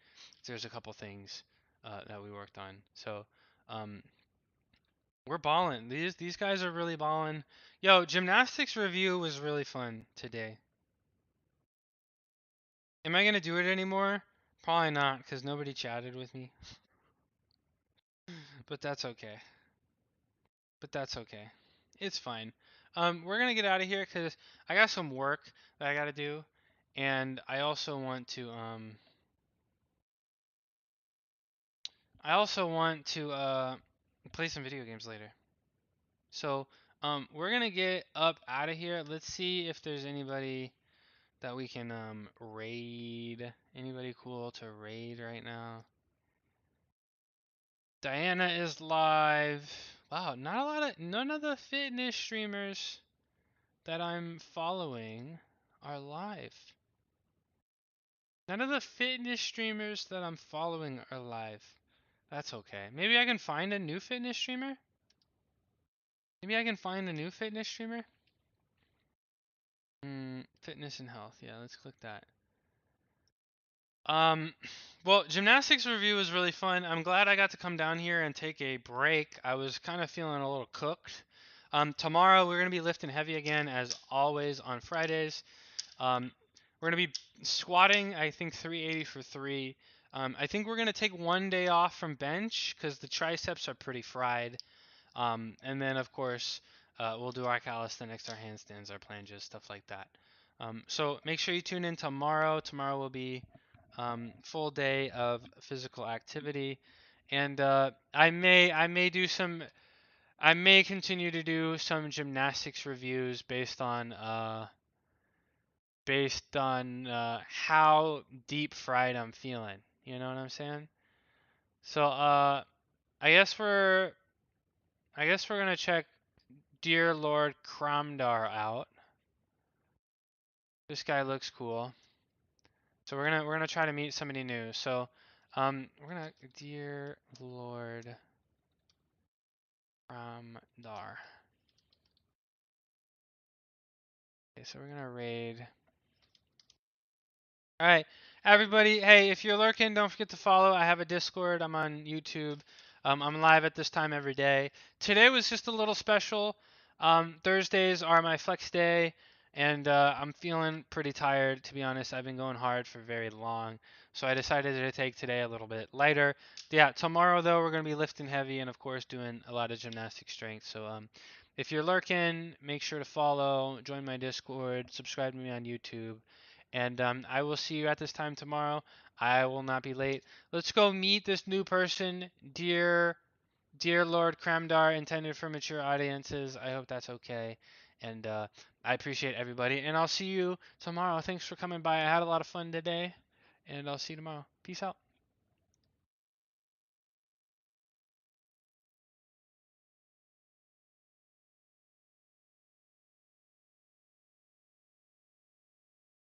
There's a couple things that we worked on. So, we're balling. These guys are really balling. Yo, gymnastics review was really fun today. Am I gonna do it anymore? Probably not, because nobody chatted with me. But that's okay. It's fine. We're gonna get out of here because I got some work that I gotta do, and I also want to play some video games later. So we're gonna get up out of here. Let's see if there's anybody that we can raid. Anybody cool to raid right now? Diana is live. Wow, none of the fitness streamers that I'm following are live. None of the fitness streamers that I'm following are live. That's okay. Maybe I can find a new fitness streamer? Fitness and health. Yeah, let's click that. Well, gymnastics review was really fun. I'm glad I got to come down here and take a break. I was kind of feeling a little cooked. Tomorrow we're going to be lifting heavy again, as always, on Fridays. We're going to be squatting, I think, 380 for 3. I think we're going to take one day off from bench because the triceps are pretty fried. And then, of course, we'll do our calisthenics, our handstands, our planches, stuff like that. So make sure you tune in tomorrow. Tomorrow will be full day of physical activity. And I may continue to do some gymnastics reviews based on how deep fried I'm feeling. You know what I'm saying? So I guess we're gonna check Dear Lord Kramdar out. This guy looks cool. So we're gonna try to meet somebody new. So we're gonna Dear Lord Kramdar. Okay, so we're gonna raid. All right, everybody. Hey, if you're lurking, don't forget to follow. I have a Discord. I'm on YouTube. I'm live at this time every day. Today was just a little special. Thursdays are my flex day, and I'm feeling pretty tired, to be honest. I've been going hard for very long, so I decided to take today a little bit lighter. Yeah, tomorrow though we're gonna be lifting heavy and of course doing a lot of gymnastic strength. So if you're lurking, make sure to follow, join my Discord, subscribe to me on YouTube. And I will see you at this time tomorrow. I will not be late. Let's go meet this new person, Dear Lord Kramdar, intended for mature audiences. I hope that's okay. And I appreciate everybody. And I'll see you tomorrow. Thanks for coming by. I had a lot of fun today. And I'll see you tomorrow. Peace out.